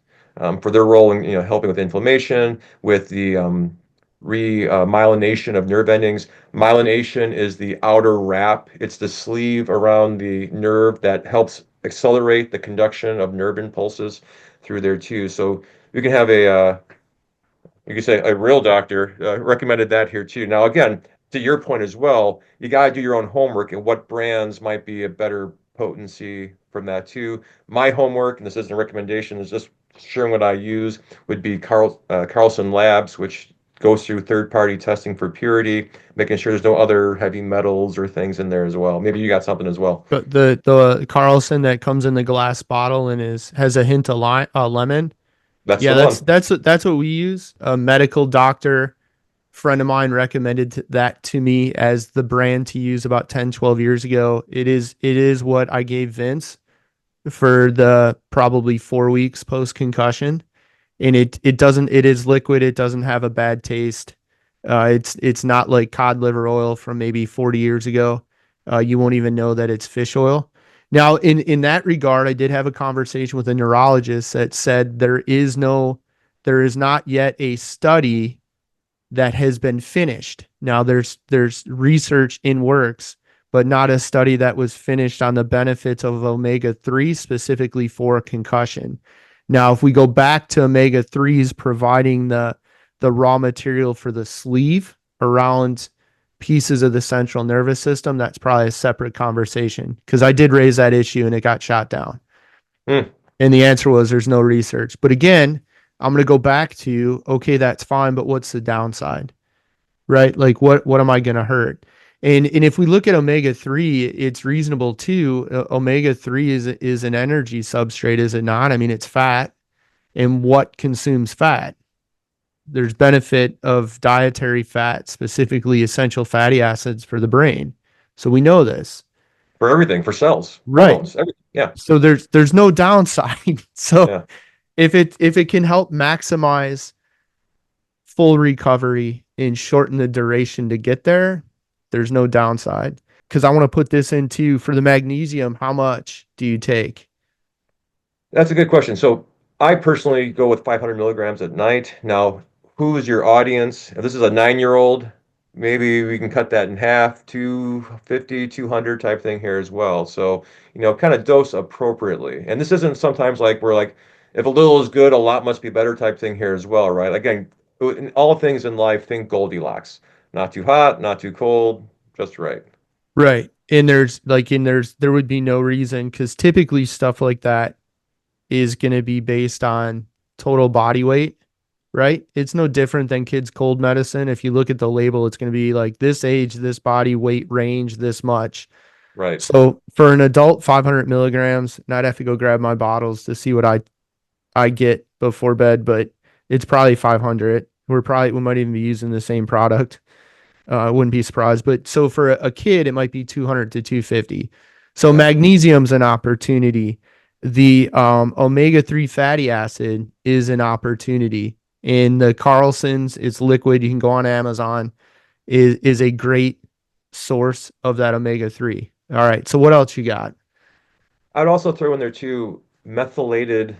for their role in helping with inflammation, with the remyelination of nerve endings. Myelination is the outer wrap. It's the sleeve around the nerve that helps accelerate the conduction of nerve impulses through there too. So you can have you could say a real doctor recommended that here too. Now, again, to your point as well, you got to do your own homework and what brands might be a better potency from that too. My homework, and this isn't a recommendation, is just sharing what I use, would be Carlson Labs, which goes through third-party testing for purity, making sure there's no other heavy metals or things in there as well. Maybe you got something as well. But the Carlson that comes in the glass bottle and has a hint of lemon. That's Yeah, the that's one. that's that's what we use. A medical doctor friend of mine recommended that to me as the brand to use about 10, 12 years ago. It is what I gave Vince for the probably 4 weeks post concussion. And it is liquid. It doesn't have a bad taste. It's not like cod liver oil from maybe 40 years ago. You won't even know that it's fish oil. Now, in that regard, I did have a conversation with a neurologist that said there is not yet a study that has been finished. Now there's research in works, but not a study that was finished on the benefits of omega-3 specifically for concussion. Now, if we go back to omega-3s providing the raw material for the sleeve around pieces of the central nervous system, that's probably a separate conversation because I did raise that issue and it got shot down. Hmm. And the answer was there's no research. But again, I'm going to go back to, okay, that's fine, but what's the downside? Right? Like what am I going to hurt? And if we look at omega-3, it's reasonable too. Omega-3 is an energy substrate, is it not? I mean, it's fat. And what consumes fat? There's benefit of dietary fat, specifically essential fatty acids for the brain. So we know this. For everything, for cells, Right. hormones, everything. Yeah. So there's no downside. So Yeah. if it can help maximize full recovery and shorten the duration to get there, there's no downside. Because I want to put this into for the magnesium, how much do you take? That's a good question. So I personally go with 500 milligrams at night. Now, who is your audience? If this is a 9-year-old, maybe we can cut that in half, 250, 200 type thing here as well. So, kind of dose appropriately. And this isn't sometimes like we're like, if a little is good, a lot must be better type thing here as well, right? Again, in all things in life, think Goldilocks. Not too hot, not too cold, just right. Right. There would be no reason because typically stuff like that is going to be based on total body weight, right? It's no different than kids' cold medicine. If you look at the label, it's going to be like this age, this body weight range, this much. Right. So for an adult, 500 milligrams, and I'd have to go grab my bottles to see what I get before bed, but it's probably 500. We might even be using the same product. I wouldn't be surprised. But so for a kid, it might be 200 to 250. So Yeah. magnesium's an opportunity. The omega-3 fatty acid is an opportunity. In the Carlson's, it's liquid. You can go on Amazon. Is a great source of that omega-3. All right. So what else you got? I'd also throw in there too methylated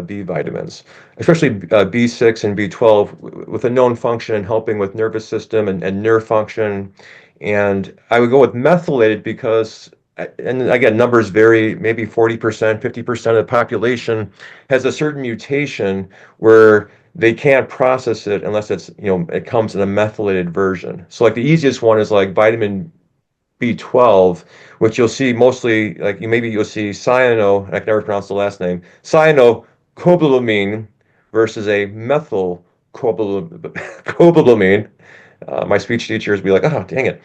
B vitamins, especially B6 and B12, with a known function in helping with nervous system and nerve function. And I would go with methylated because, and again, numbers vary, maybe 40%, 50% of the population has a certain mutation where they can't process it unless it comes in a methylated version. So like the easiest one is like vitamin B12, which you'll see mostly, like you'll see I can never pronounce the last name, cyanocobalamin versus a cobalamin. My speech teachers be like, oh, dang it.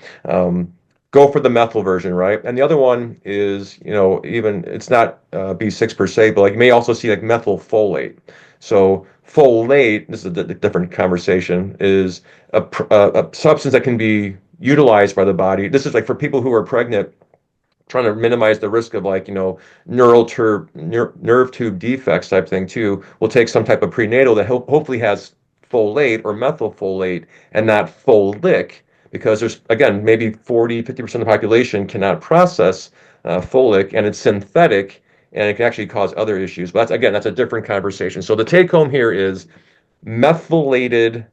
Go for the methyl version, right? And the other one is, even it's not B6 per se, but like you may also see like methylfolate. So folate, this is a different conversation, is a substance that can be utilized by the body. This is like for people who are pregnant, trying to minimize the risk of like, nerve tube defects type thing too. We'll take some type of prenatal that hopefully has folate or methylfolate and not folic, because there's, again, maybe 40, 50% of the population cannot process folic, and it's synthetic, and it can actually cause other issues. But that's a different conversation. So the take home here is methylated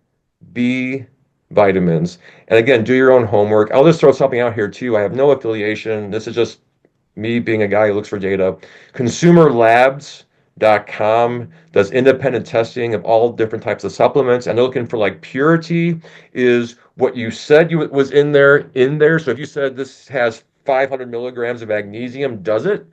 B vitamins. And again, do your own homework. I'll just throw something out here too. I have no affiliation. This is just me being a guy who looks for data. Consumerlabs.com does independent testing of all different types of supplements, and they're looking for like purity is what you said was in there. So if you said this has 500 milligrams of magnesium, does it?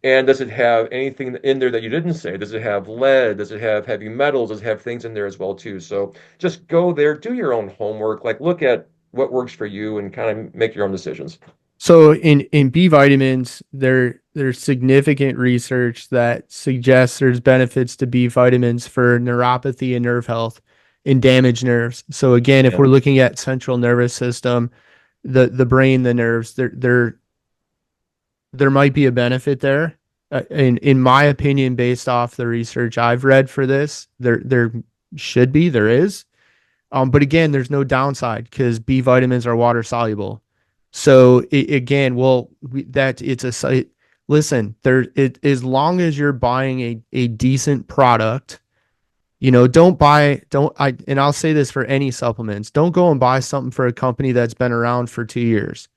And does it have anything in there that you didn't say? Does it have lead? Does it have heavy metals? Does it have things in there as well too? So just go there, do your own homework, like look at what works for you and kind of make your own decisions. So in B vitamins, there's significant research that suggests there's benefits to B vitamins for neuropathy and nerve health in damaged nerves. So again, if Yeah. we're looking at central nervous system, the brain, the nerves, there might be a benefit there. In my opinion, based off the research I've read for this, there should be, there is. But again, there's no downside because B vitamins are water soluble. So again, well, that it's a site. Listen, as long as you're buying a decent product, and I'll say this for any supplements, don't go and buy something for a company that's been around for 2 years.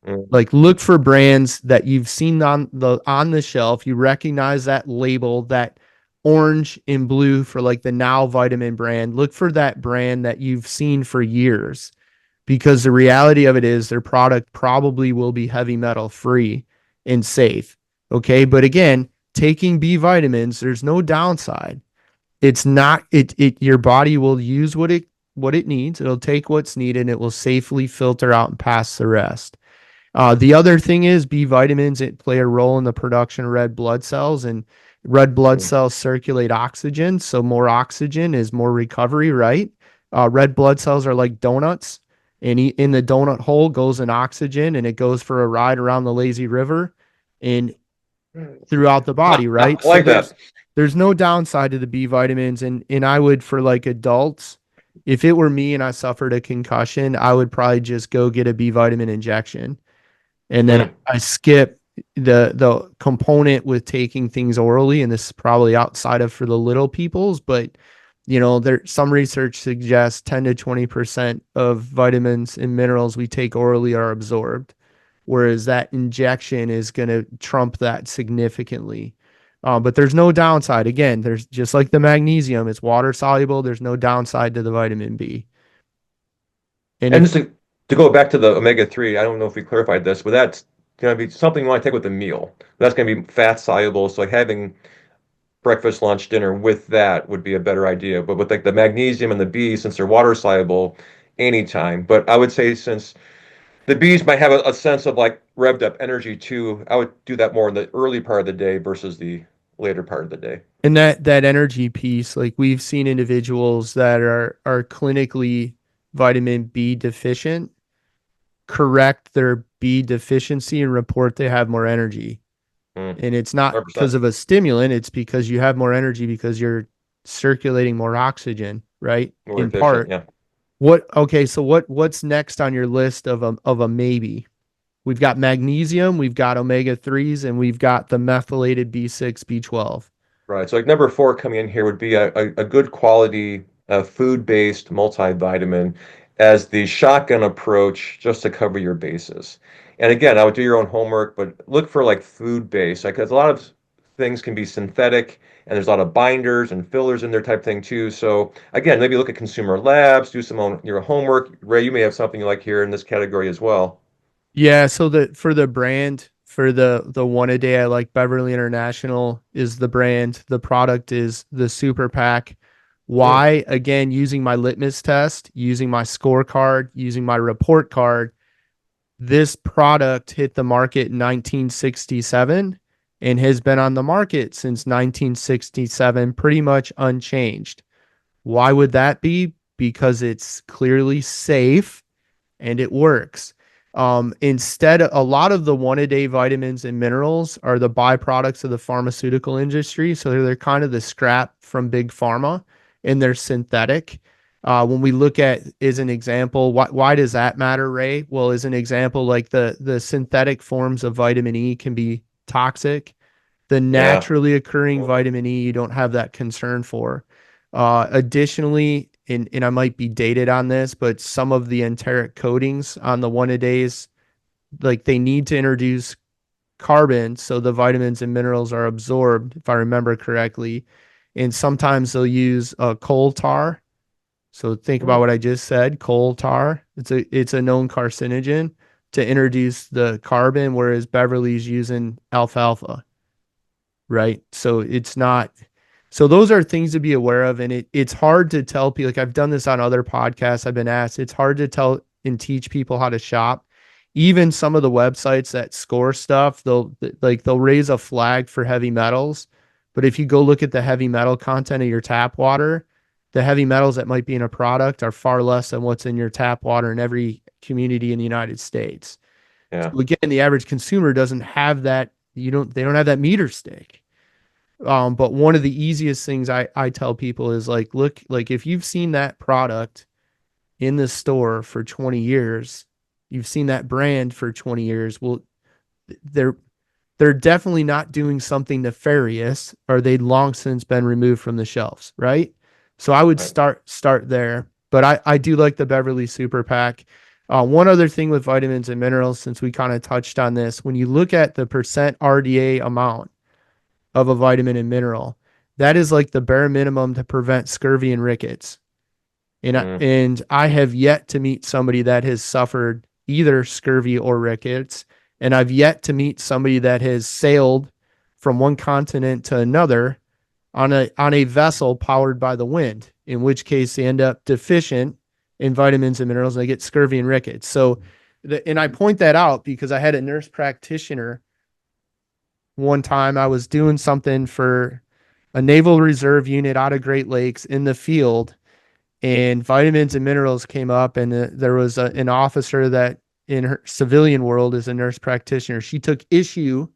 Mm. Like look for brands that you've seen on the shelf. You recognize that label, that orange and blue for like the Now Vitamin brand. Look for that brand that you've seen for years, because the reality of it is their product probably will be heavy metal free and safe. Okay. But again, taking B vitamins, there's no downside. It's not, your body will use what it needs. It'll take what's needed and it will safely filter out and pass the rest. The other thing is B vitamins, it play a role in the production of red blood cells, and red blood Mm. cells circulate oxygen. So more oxygen is more recovery, right? Red blood cells are like donuts, and in the donut hole goes an oxygen, and it goes for a ride around the lazy river and throughout the body, I right? So like that. there's no downside to the B vitamins, and I would, for like adults, if it were me and I suffered a concussion, I would probably just go get a B vitamin injection, and then Mm. I skip the component with taking things orally, and this is probably outside of for the little peoples, but there some research suggests 10 to 20% of vitamins and minerals we take orally are absorbed, whereas that injection is going to trump that significantly. But there's no downside. Again, there's just like the magnesium, it's water soluble. There's no downside to the vitamin B. And And if just to go back to the omega-3, I don't know if we clarified this, but that's going to be something you want to take with a meal. That's going to be fat soluble. So like having breakfast, lunch, dinner with that would be a better idea. But with like the magnesium and the B, since they're water soluble, anytime. But I would say since the bees might have a sense of like revved up energy too, I would do that more in the early part of the day versus the later part of the day. And that energy piece, like we've seen individuals that are clinically vitamin B deficient correct B deficiency and report they have more energy. Mm, And it's not 100%. because of a stimulant, it's because you have more energy because you're circulating more oxygen, right? More In efficient. part. Yeah. What's next on your list of a maybe? We've got magnesium, we've got omega 3s, and we've got the methylated B6, B12. Right. So like number four coming in here would be a good quality food-based multivitamin as the shotgun approach just to cover your bases. And again, I would do your own homework, but look for like food-based, like 'cause a lot of things can be synthetic and there's a lot of binders and fillers in there type thing too. So again, maybe look at consumer labs, do some own your homework. Ray, you may have something you like here in this category as well. Yeah, so the brand for the one a day, I like Beverly International is the brand. The product is the Super Pack. Mm, Why? Again, using my litmus test, using my scorecard, using my report card, this product hit the market in 1967 and has been on the market since 1967, pretty much unchanged. Why would that be? Because it's clearly safe and it works. Instead, a lot of the one a day vitamins and minerals are the byproducts of the pharmaceutical industry. So they're kind of the scrap from big pharma and they're synthetic. When we look at, as an example, why does that matter, Ray? Well, as an example, like the synthetic forms of vitamin E can be toxic. The yeah. naturally occurring vitamin E, you don't have that concern for. Additionally, and I might be dated on this, but some of the enteric coatings on the one a days, like they need to introduce carbon so the vitamins and minerals are absorbed, if I remember correctly. And sometimes they'll use coal tar. So think about Mm, what I just said, coal tar. It's a known carcinogen to introduce the carbon, whereas Beverly's using alfalfa, right? So it's not. So those are things to be aware of, and it's hard to tell people. Like I've done this on other podcasts. I've been asked. It's hard to tell and teach people how to shop. Even some of the websites that score stuff, they'll raise a flag for heavy metals, but if you go look at the heavy metal content of your tap water, the heavy metals that might be in a product are far less than what's in your tap water in every community in the United States. yeah. So again, the average consumer doesn't have that. They don't have that meter stick. But one of the easiest things I tell people is like, look, like if you've seen that product in the store for 20 years, you've seen that brand for 20 years. Well, they're they're definitely not doing something nefarious, or they'd long since been removed from the shelves, right? So I would Right. start there. But I do like the Beverly Super Pack. One other thing with vitamins and minerals, since we kind of touched on this, when you look at the percent RDA amount of a vitamin and mineral, that is like the bare minimum to prevent scurvy and rickets. Mm, And I have yet to meet somebody that has suffered either scurvy or rickets. And I've yet to meet somebody that has sailed from one continent to another on a vessel powered by the wind, in which case they end up deficient in vitamins and minerals and they get scurvy and rickets. So, and I point that out because I had a nurse practitioner one time. I was doing something for a Naval Reserve unit out of Great Lakes in the field, and vitamins and minerals came up, and there was an officer that in her civilian world is a nurse practitioner. She took issue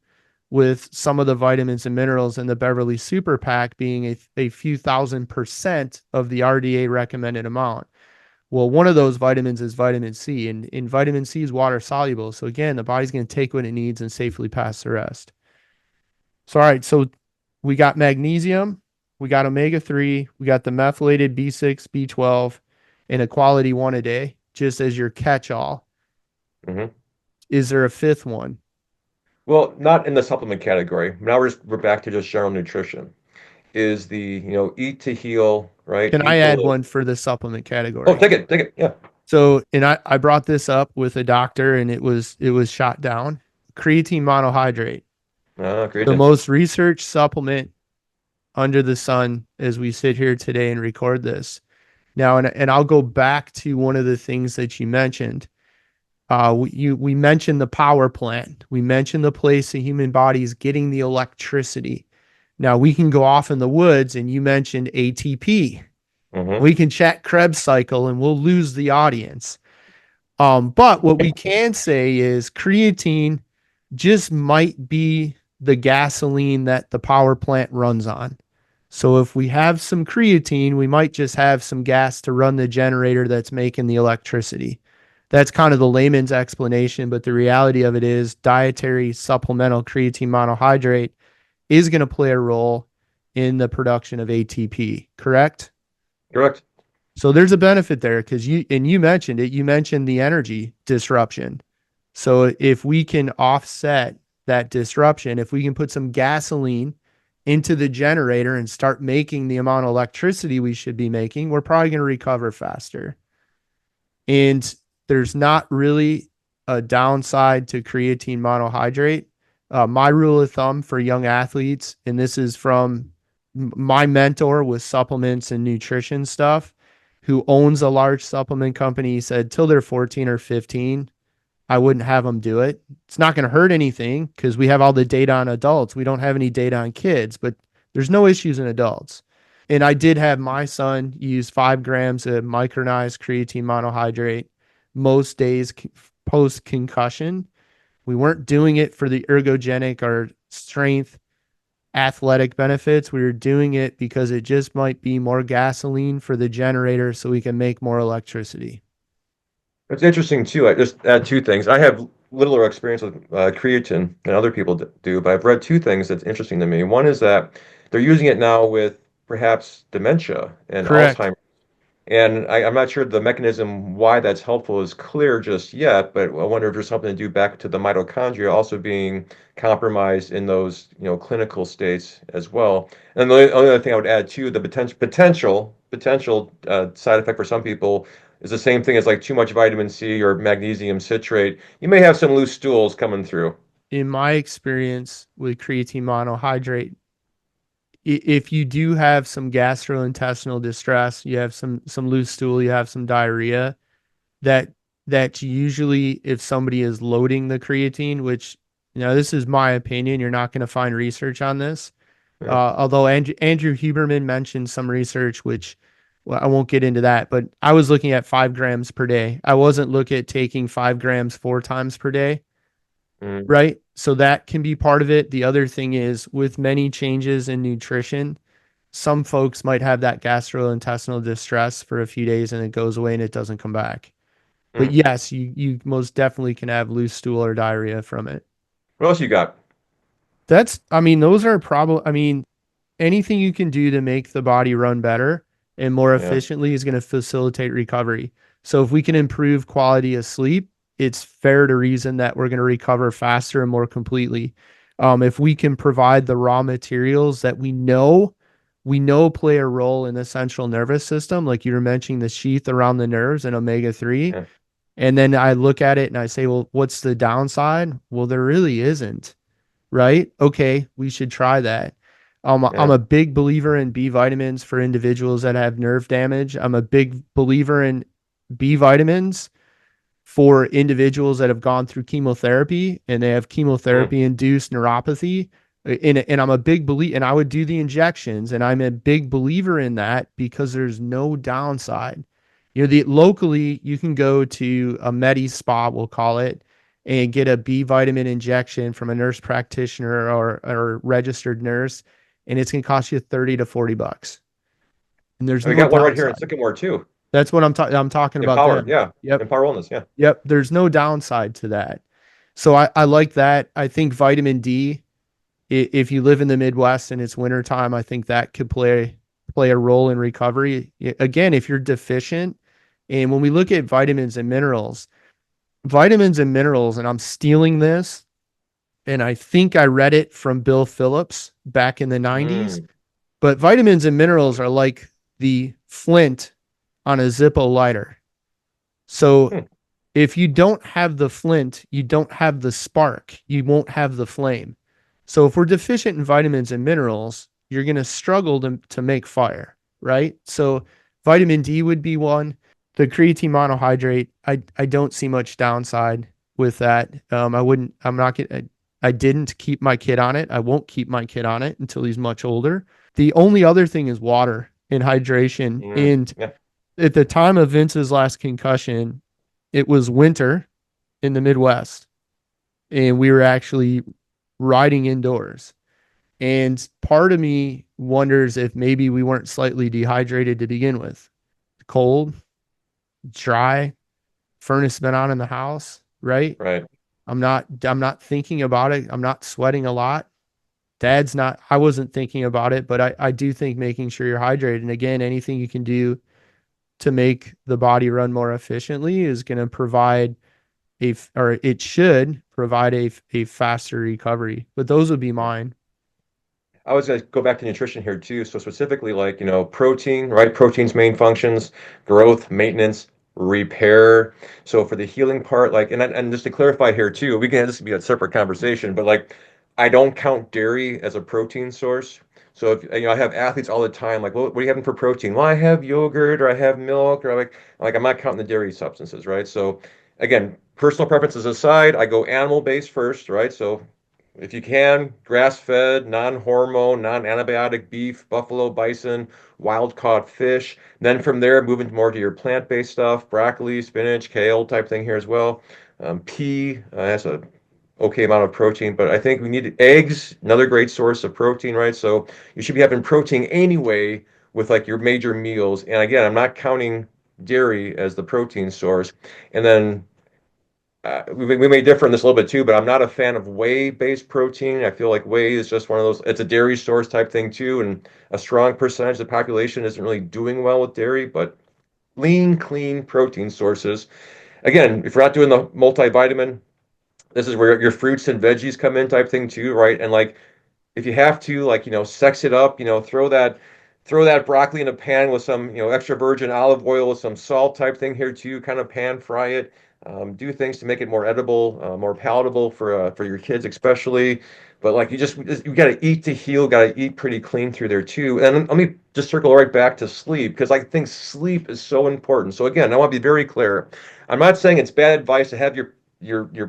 with some of the vitamins and minerals in the Beverly Super Pack being a few thousand% of the RDA recommended amount. Well, one of those vitamins is vitamin C, and vitamin C is water soluble. So again, the body's going to take what it needs and safely pass the rest. So, all right. So we got magnesium, we got omega 3, we got the methylated B6, B12, and a quality one a day, just as your catch all. hmm Is there a fifth one? Well, not in the supplement category. Now we're back to just general nutrition. Is the, eat to heal, right? Can I Eat to add live. one for the supplement Oh, category? take it, take it. Yeah. So, and I brought this up with a doctor and it was shot down. Creatine monohydrate, the Creatine. most researched supplement under the sun as we sit here today and record this. Now, and I'll go back to one of the things that you mentioned. We mentioned the power plant. We mentioned the place the human body is getting the electricity. Now we can go off in the woods, and you mentioned ATP. hmm We can chat Krebs cycle, and we'll lose the audience. But what we can say is creatine just might be the gasoline that the power plant runs on. So if we have some creatine, we might just have some gas to run the generator that's making the electricity. That's kind of the layman's explanation, but the reality of it is dietary supplemental creatine monohydrate is going to play a role in the production of ATP, correct? Correct. So there's a benefit there because you mentioned it, you mentioned the energy disruption. So if we can offset that disruption, if we can put some gasoline into the generator and start making the amount of electricity we should be making, we're probably going to recover faster. And there's not really a downside to creatine monohydrate. My rule of thumb for young athletes, and this is from my mentor with supplements and nutrition stuff, who owns a large supplement company, said till they're 14 or 15, I wouldn't have them do it. It's not going to hurt anything because we have all the data on adults. We don't have any data on kids, but there's no issues in adults. And I did have my son use 5 grams of micronized creatine monohydrate most days post concussion. We weren't doing it for the ergogenic or strength athletic benefits. We were doing it because it just might be more gasoline for the generator so we can make more electricity. It's interesting too. I just add two things. I have littler experience with creatine than other people do, but I've read two things that's interesting to me. One is that they're using it now with perhaps dementia and Correct. Alzheimer's. And I'm not sure the mechanism why that's helpful is clear just yet, but I wonder if there's something to do back to the mitochondria also being compromised in those, clinical states as well. And the only other thing I would add too, the potential side effect for some people is the same thing as like too much vitamin C or magnesium citrate. You may have some loose stools coming through. In my experience with creatine monohydrate, if you do have some gastrointestinal distress, you have some loose stool, you have some diarrhea, that that's usually if somebody is loading the creatine, which this is my opinion. You're not going to find research on this. Yeah. Although Andrew Huberman mentioned some research, which well, I won't get into that, but I was looking at 5 grams per day. I wasn't looking at taking 5 grams 4 times per day. Mm. Right. So that can be part of it. The other thing is with many changes in nutrition, some folks might have that gastrointestinal distress for a few days and it goes away and it doesn't come back. But Mm. yes, you most definitely can have loose stool or diarrhea from it. What else you got? Those are probably, anything you can do to make the body run better and more Yeah. efficiently is going to facilitate recovery. So if we can improve quality of sleep, it's fair to reason that we're going to recover faster and more completely. If we can provide the raw materials that we know play a role in the central nervous system, like you were mentioning the sheath around the nerves and omega-3. Yeah. And then I look at it and I say, well, what's the downside? Well, there really isn't, right? Okay, we should try that. I'm Yeah. a big believer in B vitamins for individuals that have nerve damage. I'm a big believer in B vitamins for individuals that have gone through chemotherapy and they have Mm. chemotherapy induced neuropathy. And I'm a big believer, and I would do the injections, and I'm a big believer in that because there's no downside. Locally, you can go to a Medi Spa, we'll call it, and get a B vitamin injection from a nurse practitioner or registered nurse, and it's going to cost you 30 to 40 bucks. And there's And we no got one right here in downside. Sycamore too. That's what I'm talking about Empower, them. yeah. Yep. Empower Wellness, yeah. Yep. There's no downside to that. So I like that. I think vitamin D, if you live in the Midwest and it's wintertime, I think that could play a role in recovery. Again, if you're deficient, and when we look at vitamins and minerals, and I'm stealing this, and I think I read it from Bill Phillips back in the 90s, Mm. but vitamins and minerals are like the flint on a Zippo lighter. So Hmm. if you don't have the flint, you don't have the spark, you won't have the flame. So if we're deficient in vitamins and minerals, you're going to struggle to make fire, right? So vitamin D would be one. The creatine monohydrate, I don't see much downside with that. I'm not going I didn't keep my kid on it. I won't keep my kid on it until he's much older. The only other thing is water and hydration. Mm. And Yeah. at the time of Vince's last concussion, It was winter in the Midwest, and we were actually riding indoors. And part of me wonders if maybe we weren't slightly dehydrated to begin with. Cold, dry, furnace been on in the house, right? Right. I'm not thinking about it. I'm not sweating a lot. Dad's not I wasn't thinking about it, but I do think making sure you're hydrated. And again, anything you can do to make the body run more efficiently is going to provide or it should provide a faster recovery. But those would be mine. I was going to go back to nutrition here too. So specifically, like, protein, right? Protein's main functions: growth, maintenance, repair. So for the healing part, like, and just to clarify here too, we can have this be a separate conversation, but like, I don't count dairy as a protein source. So if I have athletes all the time, like, what are you having for protein? Well, I have yogurt or I have milk, or like I'm not counting the dairy substances, right? So again, personal preferences aside, I go animal based first, right? So if you can, grass-fed, non-hormone, non-antibiotic beef, buffalo, bison, wild-caught fish. Then from there, moving more to your plant-based stuff: broccoli, spinach, kale type thing here as well. Pea has a okay amount of protein, but I think we need eggs, another great source of protein, right? So you should be having protein anyway with like your major meals. And again, I'm not counting dairy as the protein source. And then we may differ in this a little bit too, but I'm not a fan of whey-based protein. I feel like whey is just one of those, it's a dairy source type thing too, and a strong percentage of the population isn't really doing well with dairy, but lean, clean protein sources. Again, if you're not doing the multivitamin, this is where your fruits and veggies come in type thing too, right? And like, if you have to, like, sex it up, throw that broccoli in a pan with some, extra virgin olive oil with some salt type thing here too, kind of pan fry it. Do things to make it more edible, more palatable for your kids especially. But like, you got to eat to heal, got to eat pretty clean through there too. And let me just circle right back to sleep, because I think sleep is so important. So again, I want to be very clear. I'm not saying it's bad advice to have your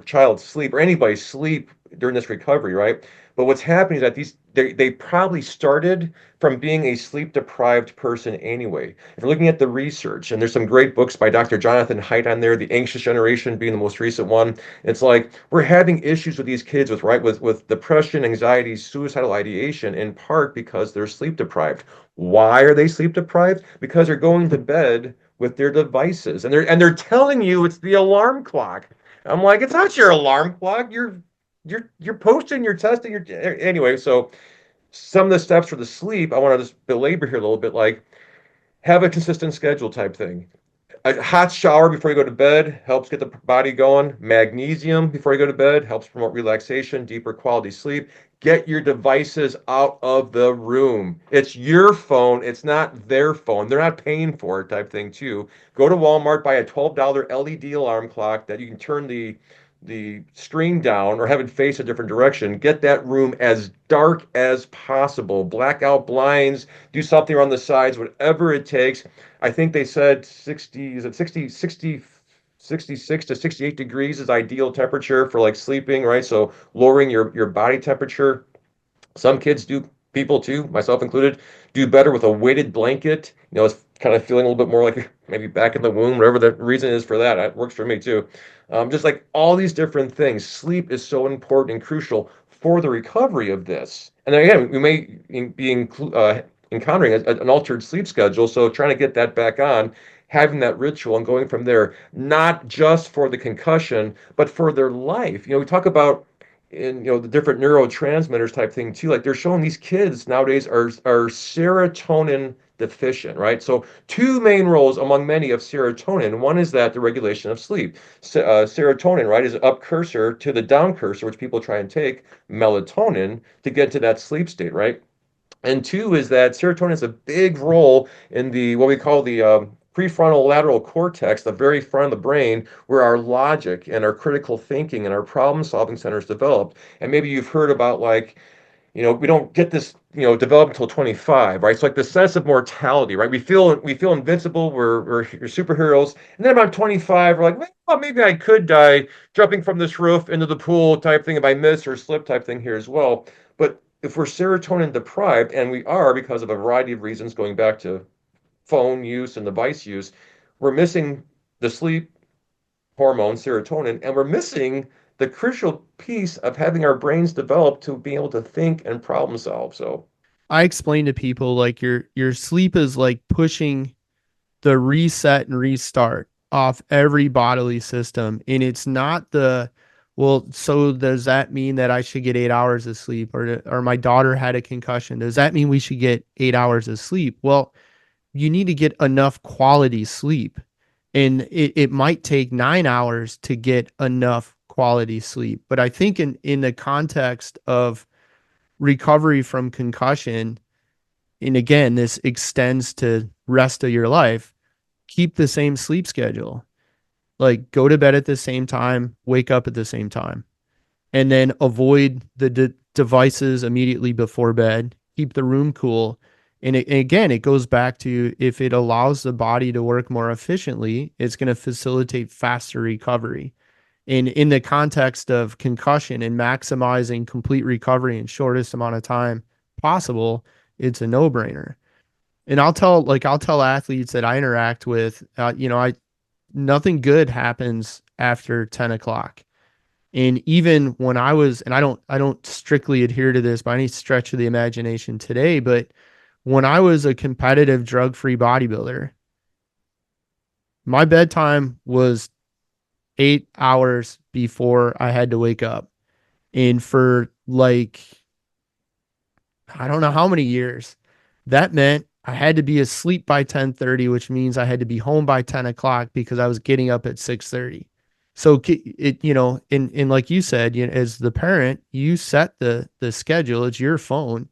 child sleep, or anybody sleep during this recovery, right? But what's happening is that they probably started from being a sleep deprived person anyway. If you're looking at the research, and there's some great books by Dr. Jonathan Haidt on there, The Anxious Generation being the most recent one. It's like we're having issues with these kids with depression, anxiety, suicidal ideation, in part because they're sleep deprived. Why are they sleep deprived? Because they're going to bed with their devices, and they're telling you it's the alarm clock. I'm like, it's not your alarm clock. You're posting, you're testing, anyway. So some of the steps for the sleep, I want to just belabor here a little bit, like have a consistent schedule type thing. A hot shower before you go to bed helps get the body going. Magnesium before you go to bed helps promote relaxation, deeper quality sleep. Get your devices out of the room. It's your phone, it's not their phone. They're not paying for it type thing too. Go to Walmart, buy a $12 LED alarm clock that you can turn the screen down or have it face a different direction. Get that room as dark as possible. Blackout blinds, do something on the sides, whatever it takes. I think they said 60, is it 66 to 68 degrees is ideal temperature for like sleeping, right? So lowering your body temperature. Some kids do, people too, myself included, do better with a weighted blanket. It's kind of feeling a little bit more like maybe back in the womb, whatever the reason is for that. It works for me too. Just like all these different things, sleep is so important and crucial for the recovery of this. And again, we may be encountering an altered sleep schedule, so trying to get that back on, having that ritual and going from there, not just for the concussion, but for their life. We talk about in the different neurotransmitters type thing too. Like, they're showing these kids nowadays are serotonin deficient, right? So two main roles among many of serotonin. One is that the regulation of sleep. Serotonin, right, is an up cursor to the down cursor, which people try and take melatonin to get to that sleep state, right? And two is that serotonin has a big role in the what we call the prefrontal lateral cortex, the very front of the brain, where our logic and our critical thinking and our problem solving centers develop. And maybe you've heard about, like, we don't get this, developed until 25, right? So like the sense of mortality, right? We feel invincible. We're superheroes. And then about 25, we're like, well, maybe I could die jumping from this roof into the pool type thing if I miss or slip type thing here as well. But if we're serotonin deprived, and we are because of a variety of reasons, going back to phone use and device use, we're missing the sleep hormone, serotonin, and we're missing the crucial piece of having our brains develop to be able to think and problem solve. So, I explain to people like your sleep is like pushing the reset and restart off every bodily system. And it's not the, well, so does that mean that I should get 8 hours of sleep? Or my daughter had a concussion. Does that mean we should get 8 hours of sleep? Well, you need to get enough quality sleep. And it might take 9 hours to get enough quality sleep. But I think in the context of recovery from concussion, and again, this extends to rest of your life, keep the same sleep schedule. Like go to bed at the same time, wake up at the same time, and then avoid the devices immediately before bed. Keep the room cool. And again, it goes back to if it allows the body to work more efficiently, it's going to facilitate faster recovery. And in the context of concussion and maximizing complete recovery in shortest amount of time possible, it's a no-brainer. And I'll tell athletes that I interact with, I nothing good happens after 10 o'clock. And even when I was, and I don't strictly adhere to this by any stretch of the imagination today, but when I was a competitive drug-free bodybuilder, my bedtime was 8 hours before I had to wake up. And for like, I don't know how many years, that meant I had to be asleep by 10:30, which means I had to be home by 10 o'clock because I was getting up at 6:30. So it, and like you said, as the parent, you set the schedule. It's your phone.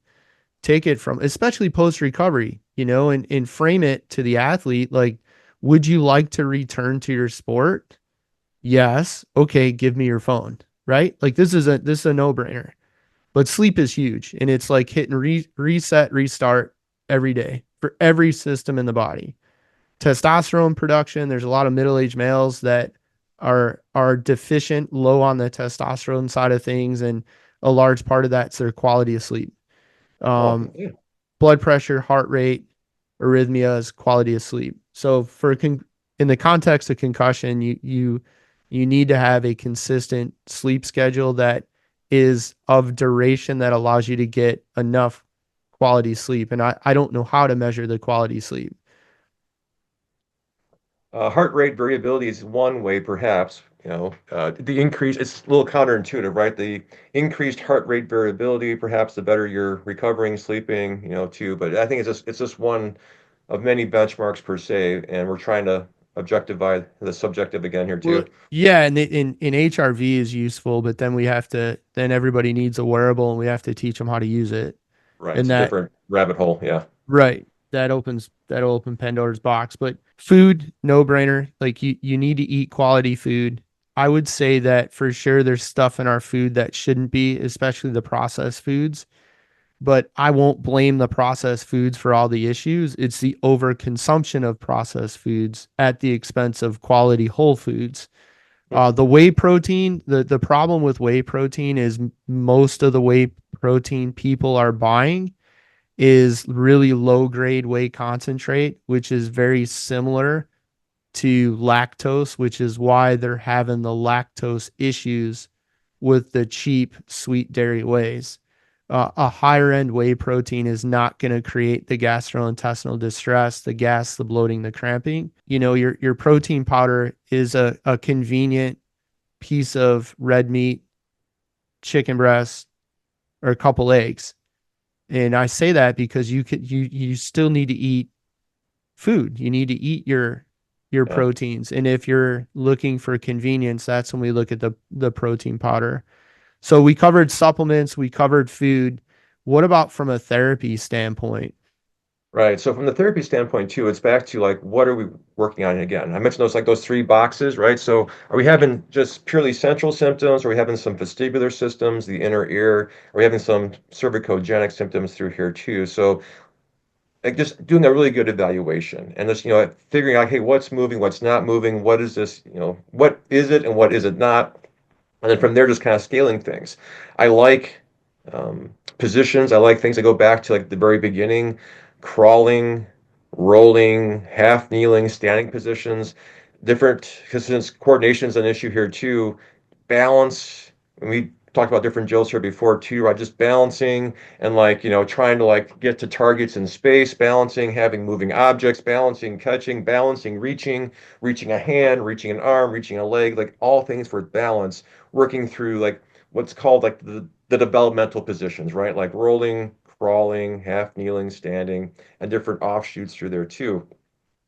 Take it from, especially post recovery, and frame it to the athlete. Like, would you like to return to your sport? Yes. Okay. Give me your phone. Right. Like this is a no brainer. But sleep is huge, and it's like hitting reset, restart every day for every system in the body. Testosterone production, there's a lot of middle-aged males that are deficient, low on the testosterone side of things, and a large part of that's their quality of sleep. oh, Um, yeah. Blood pressure, heart rate, arrhythmias, quality of sleep. So in the context of concussion, you need to have a consistent sleep schedule that is of duration that allows you to get enough quality sleep. And I don't know how to measure the quality sleep. Heart rate variability is one way, perhaps. The increase, it's a little counterintuitive, right? The increased heart rate variability, perhaps the better you're recovering, sleeping, too. But I think it's just one of many benchmarks per se, and we're trying to objectify the subjective again here Well, too. yeah, and in HRV is useful, but then everybody needs a wearable and we have to teach them how to use it. Right. And It's a different rabbit hole. Yeah. right, that'll open Pandora's box. But food, no brainer. Like you need to eat quality food. I would say that for sure there's stuff in our food that shouldn't be, especially the processed foods. But I won't blame the processed foods for all the issues. It's the overconsumption of processed foods at the expense of quality whole foods. The whey protein, the problem with whey protein is most of the whey protein people are buying is really low grade whey concentrate, which is very similar to lactose, which is why they're having the lactose issues with the cheap sweet dairy wheys. A higher end whey protein is not going to create the gastrointestinal distress, the gas, the bloating, the cramping. Your protein powder is a convenient piece of red meat, chicken breast, or a couple eggs. And I say that because you still need to eat food. You need to eat your Yeah. proteins. And if you're looking for convenience, that's when we look at the protein powder. So we covered supplements, we covered food. What about from a therapy standpoint? Right. So from the therapy standpoint too, it's back to like what are we working on again? I mentioned those three boxes, right? So are we having just purely central symptoms? Are we having some vestibular systems, the inner ear? Are we having some cervicogenic symptoms through here too? So like just doing a really good evaluation and just figuring out, hey, what's moving, what's not moving, what is this, what is it and what is it not? And then from there, just kind of scaling things. I like positions. I like things that go back to like the very beginning, crawling, rolling, half kneeling, standing positions. different, because since coordination is an issue here too, balance, and we talked about different drills here before too, right? Just balancing and like, trying to like get to targets in space, balancing, having moving objects, balancing, catching, balancing, reaching a hand, reaching an arm, reaching a leg, like all things for balance, working through like what's called like the developmental positions, right? Like rolling, crawling, half kneeling, standing, and different offshoots through there too.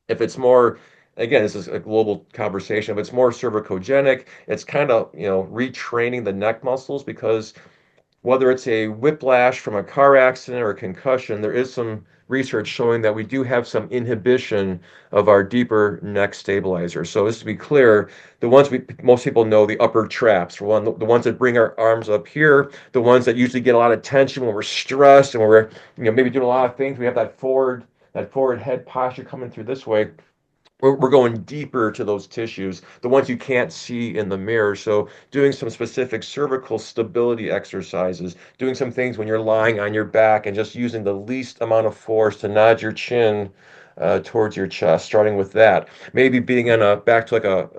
If it's more, again, this is a global conversation, if it's more cervicogenic, it's kind of, retraining the neck muscles because whether it's a whiplash from a car accident or a concussion, there is some research showing that we do have some inhibition of our deeper neck stabilizer. So just to be clear, the ones most people know, the upper traps, the ones that bring our arms up here, the ones that usually get a lot of tension when we're stressed and when we're, maybe doing a lot of things. We have that forward head posture coming through this way. We're going deeper to those tissues, the ones you can't see in the mirror. So doing some specific cervical stability exercises, doing some things when you're lying on your back and just using the least amount of force to nod your chin towards your chest, starting with that. Maybe being in back to like a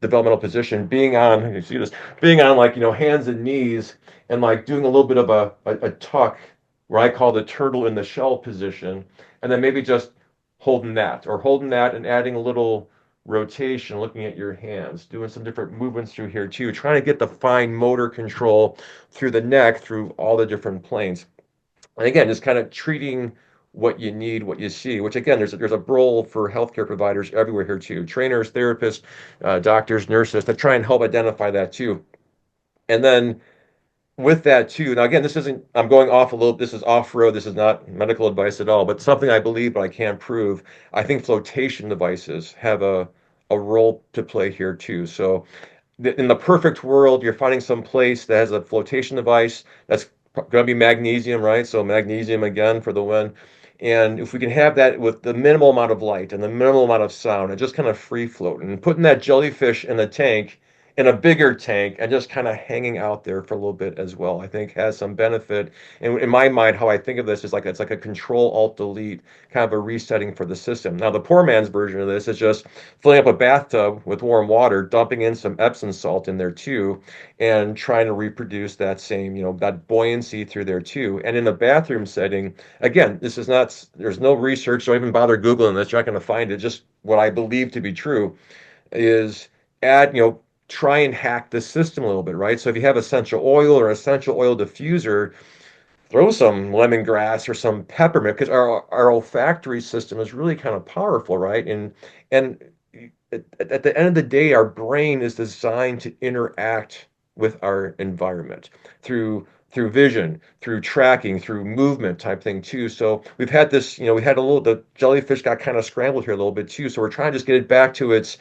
developmental position, you see this, being on like, hands and knees and like doing a little bit of a tuck where I call the turtle in the shell position. And then maybe just holding that and adding a little rotation, looking at your hands, doing some different movements through here too, trying to get the fine motor control through the neck, through all the different planes. And again, just kind of treating what you need, what you see, which again, there's a role for healthcare providers everywhere here too, trainers, therapists, doctors, nurses, to try and help identify that too. And then with that too, now again, I'm going off a little, this is off road, this is not medical advice at all, but something I believe, but I can't prove. I think flotation devices have a role to play here too. So in the perfect world, you're finding some place that has a flotation device that's going to be magnesium, right? So magnesium again for the win. And if we can have that with the minimal amount of light and the minimal amount of sound and just kind of free floating and putting that jellyfish in the tank, in a bigger tank, and just kind of hanging out there for a little bit as well, I think has some benefit. And in my mind, how I think of this is like it's like a control alt delete, kind of a resetting for the system. Now, the poor man's version of this is just filling up a bathtub with warm water, dumping in some Epsom salt in there too, and trying to reproduce that same, that buoyancy through there too. And in a bathroom setting, again, this is not, there's no research, don't even bother Googling this, you're not going to find it. Just what I believe to be true is add, try and hack the system a little bit, right? So if you have essential oil or essential oil diffuser, throw some lemongrass or some peppermint because our olfactory system is really kind of powerful, right? And at the end of the day, our brain is designed to interact with our environment through vision, through tracking, through movement type thing too. So we've had this, we had the jellyfish got kind of scrambled here a little bit too. So we're trying to just get it back to its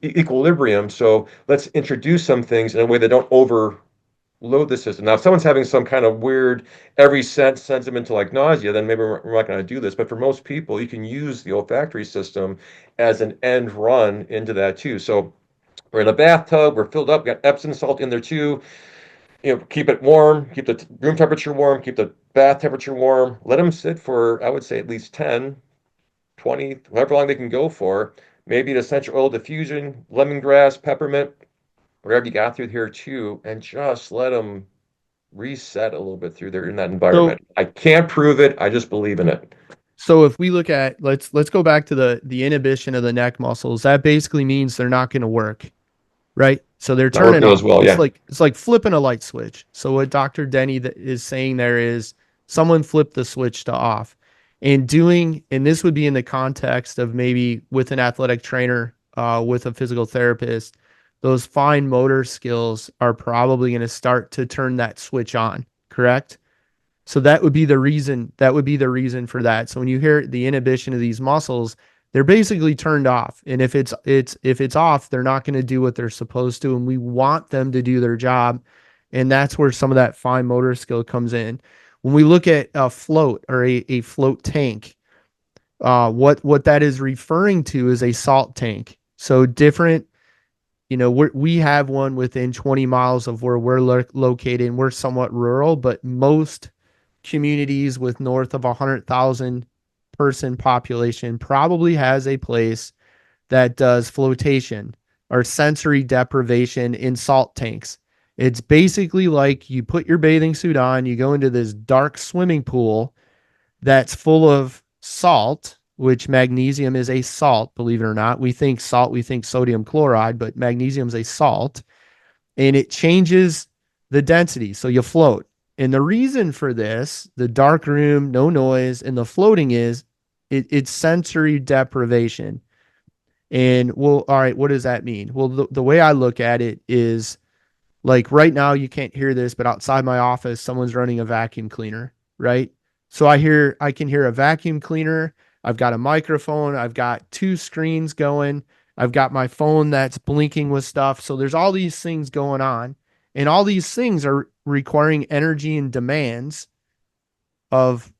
equilibrium. So let's introduce some things in a way that don't overload the system. Now, if someone's having some kind of weird, every sense sends them into like nausea, then maybe we're not going to do this. But for most people, you can use the olfactory system as an end run into that too. So we're in a bathtub, we're filled up, got Epsom salt in there too. Keep it warm, keep the room temperature warm, keep the bath temperature warm. Let them sit for, I would say, at least 10, 20, however long they can go for. Maybe an essential oil diffusion, lemongrass, peppermint, whatever you got through here too, and just let them reset a little bit through there in that So environment. I can't prove it. I just believe in it. so if we look at let's go back to the inhibition of the neck muscles, that basically means they're not going to work, right? So they're Not turning working as off. well. Yeah. It's like flipping a light switch. So what Dr. Denny is saying there is someone flipped the switch to off. And this would be in the context of maybe with an athletic trainer, with a physical therapist, those fine motor skills are probably going to start to turn that switch on, correct? So that would be the reason. That would be the reason for that. So when you hear the inhibition of these muscles, they're basically turned off. And if it's off, they're not going to do what they're supposed to. And we want them to do their job. And that's where some of that fine motor skill comes in. When we look at a float or a float tank, what that is referring to is a salt tank. So different, we have one within 20 miles of where we're located, and we're somewhat rural, but most communities with north of 100,000 person population probably has a place that does flotation or sensory deprivation in salt tanks. It's basically like you put your bathing suit on, you go into this dark swimming pool that's full of salt, which magnesium is a salt, believe it or not. We think salt, we think sodium chloride, but magnesium is a salt, and it changes the density. So you float. And the reason for this, the dark room, no noise, and the floating is it's sensory deprivation. And well, all right, what does that mean? Well, the way I look at it is like right now, you can't hear this, but outside my office, someone's running a vacuum cleaner, right? So I can hear a vacuum cleaner. I've got a microphone. I've got two screens going. I've got my phone that's blinking with stuff. So there's all these things going on. And all these things are requiring energy and demands of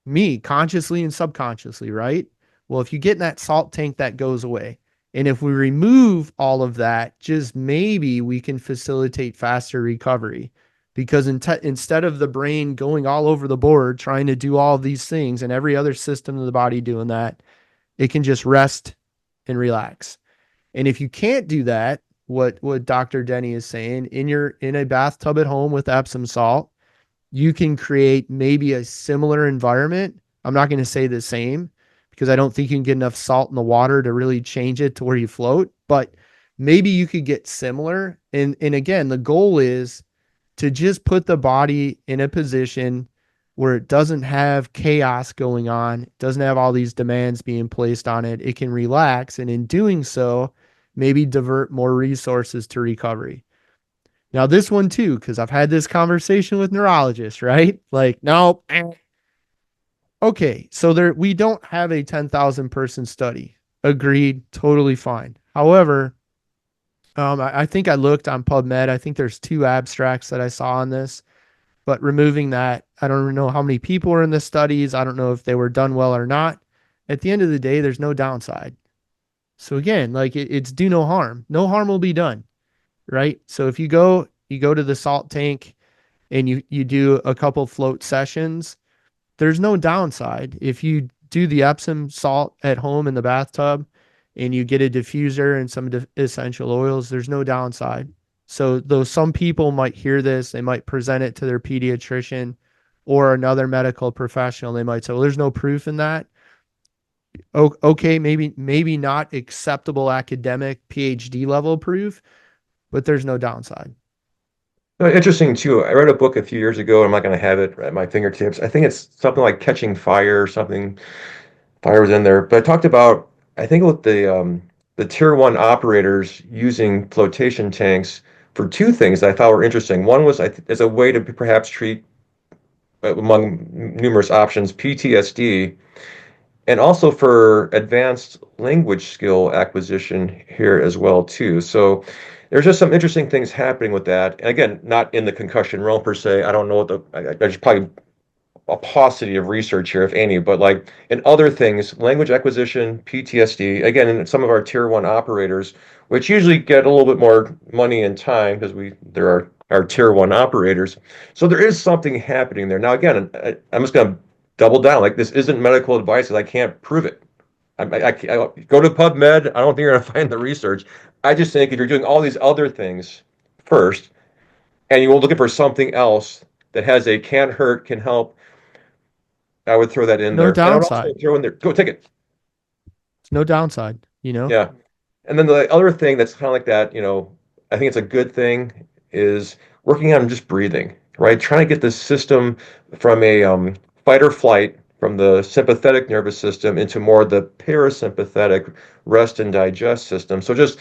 me consciously and subconsciously, right? Well, if you get in that salt tank, that goes away. And if we remove all of that, just maybe we can facilitate faster recovery. Because instead of the brain going all over the board trying to do all of these things and every other system of the body doing that, it can just rest and relax. And if you can't do that, what Dr. Denny is saying, in a bathtub at home with Epsom salt, you can create maybe a similar environment. I'm not going to say the same because I don't think you can get enough salt in the water to really change it to where you float, but maybe you could get similar. And again, the goal is to just put the body in a position where it doesn't have chaos going on, it doesn't have all these demands being placed on it. It can relax, and in doing so, maybe divert more resources to recovery. Now, this one too, because I've had this conversation with neurologists, right? Like, no, okay, so we don't have a 10,000 person study. Agreed, totally fine. However, I think I looked on PubMed. I think there's two abstracts that I saw on this, but removing that, I don't know how many people were in the studies. I don't know if they were done well or not. At the end of the day, there's no downside. So again, like it's do no harm. No harm will be done, right? So if you go to the salt tank and you do a couple float sessions, there's no downside. If you do the Epsom salt at home in the bathtub and you get a diffuser and some essential oils, there's no downside. So though some people might hear this, they might present it to their pediatrician or another medical professional. They might say, well, there's no proof in that. Okay, maybe not acceptable academic PhD level proof, but there's no downside. Interesting too. I read a book a few years ago. I'm not going to have it at my fingertips. I think it's something like Catching Fire or something. Fire was in there, but I talked about I think with the tier one operators using flotation tanks for two things that I thought were interesting. One was as a way to perhaps treat among numerous options PTSD, and also for advanced language skill acquisition here as well too. So there's just some interesting things happening with that. And again, not in the concussion realm per se. I don't know what I should probably a paucity of research here, if any, but like in other things, language acquisition, PTSD, again, in some of our tier one operators, which usually get a little bit more money and time because there are our tier one operators. So there is something happening there. Now, again, I'm just going to double down. Like this isn't medical advice because I can't prove it. I go to PubMed. I don't think you're going to find the research. I just think if you're doing all these other things first and you're looking for something else that has a can hurt, can help, I would throw that in No there. And I would also downside. throw in there, go take it. It's no downside, Yeah. And then the other thing that's kind of like that, I think it's a good thing is working on just breathing, right? Trying to get the system from a fight or flight from the sympathetic nervous system into more the parasympathetic rest and digest system. So just,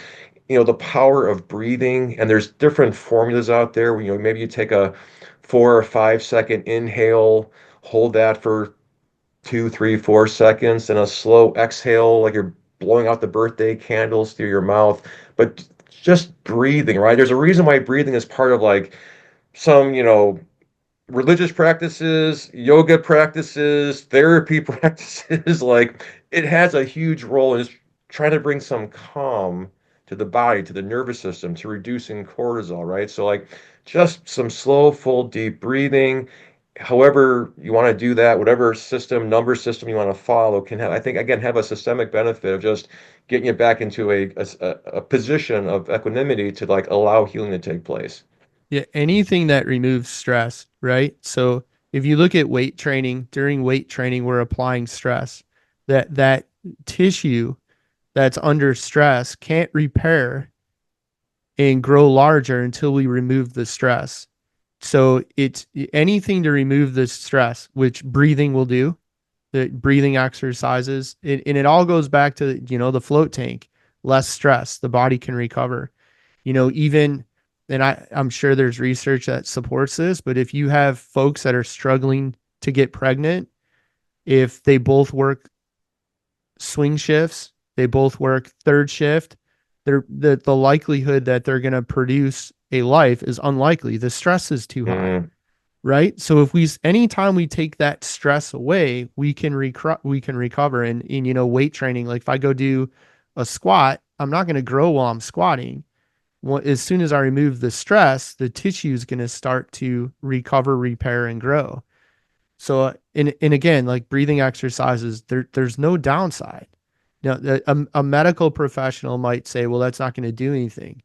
the power of breathing, and there's different formulas out there where, maybe you take a 4 or 5 second inhale, hold that for 2, 3, 4 seconds, and a slow exhale, like you're blowing out the birthday candles through your mouth. But just breathing, right? There's a reason why breathing is part of like some, religious practices, yoga practices, therapy practices. Like it has a huge role in just trying to bring some calm to the body, to the nervous system, to reducing cortisol, right? So like just some slow, full, deep breathing. however you want to do that, whatever system, number system you want to follow can have, I think, again, have a systemic benefit of just getting you back into a position of equanimity to like allow healing to take place. Yeah, anything that removes stress, right? So if you look at weight training, during weight training, we're applying stress. That tissue that's under stress can't repair and grow larger until we remove the stress. So it's anything to remove the stress, which breathing will do, the breathing exercises, and it all goes back to, the float tank, less stress, the body can recover. Even, and I'm sure there's research that supports this, but if you have folks that are struggling to get pregnant, if they both work swing shifts, they both work third shift, the likelihood that they're going to produce a life is unlikely. The stress is too high, Mm, right? So if anytime we take that stress away, we can recover. And in, weight training, like if I go do a squat, I'm not going to grow while I'm squatting. Well, as soon as I remove the stress, the tissue is going to start to recover, repair, and grow. So, and again, like breathing exercises, there's no downside. A medical professional might say, well, that's not going to do anything.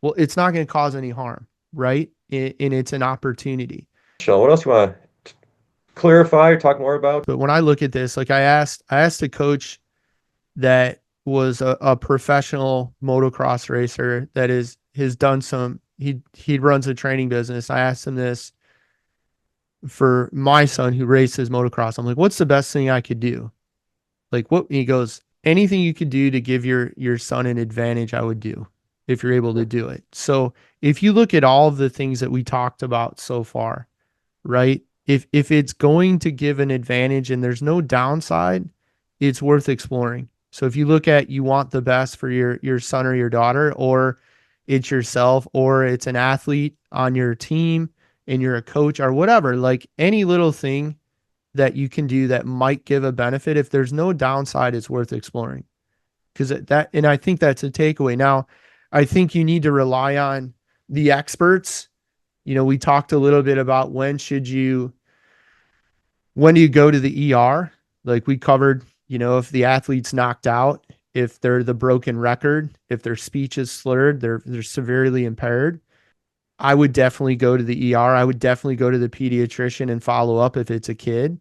Well, it's not going to cause any harm, right? And it's an opportunity. Michelle, what else you want to clarify or talk more about? But when I look at this, like I asked a coach that was a professional motocross racer that has done he runs a training business. I asked him this for my son who races motocross. I'm like, what's the best thing I could do? Like what? He goes, anything you could do to give your son an advantage, I would do if you're able to do it. So if you look at all of the things that we talked about so far, right? If it's going to give an advantage and there's no downside, it's worth exploring. So if you look at you want the best for your son or your daughter, or it's yourself, or it's an athlete on your team and you're a coach or whatever, like any little thing that you can do that might give a benefit, if there's no downside, it's worth exploring. Because and I think that's a takeaway. Now, I think you need to rely on the experts. We talked a little bit about when do you go to the ER? Like we covered, if the athlete's knocked out, if they're the broken record, if their speech is slurred, they're severely impaired. I would definitely go to the ER. I would definitely go to the pediatrician and follow up if it's a kid.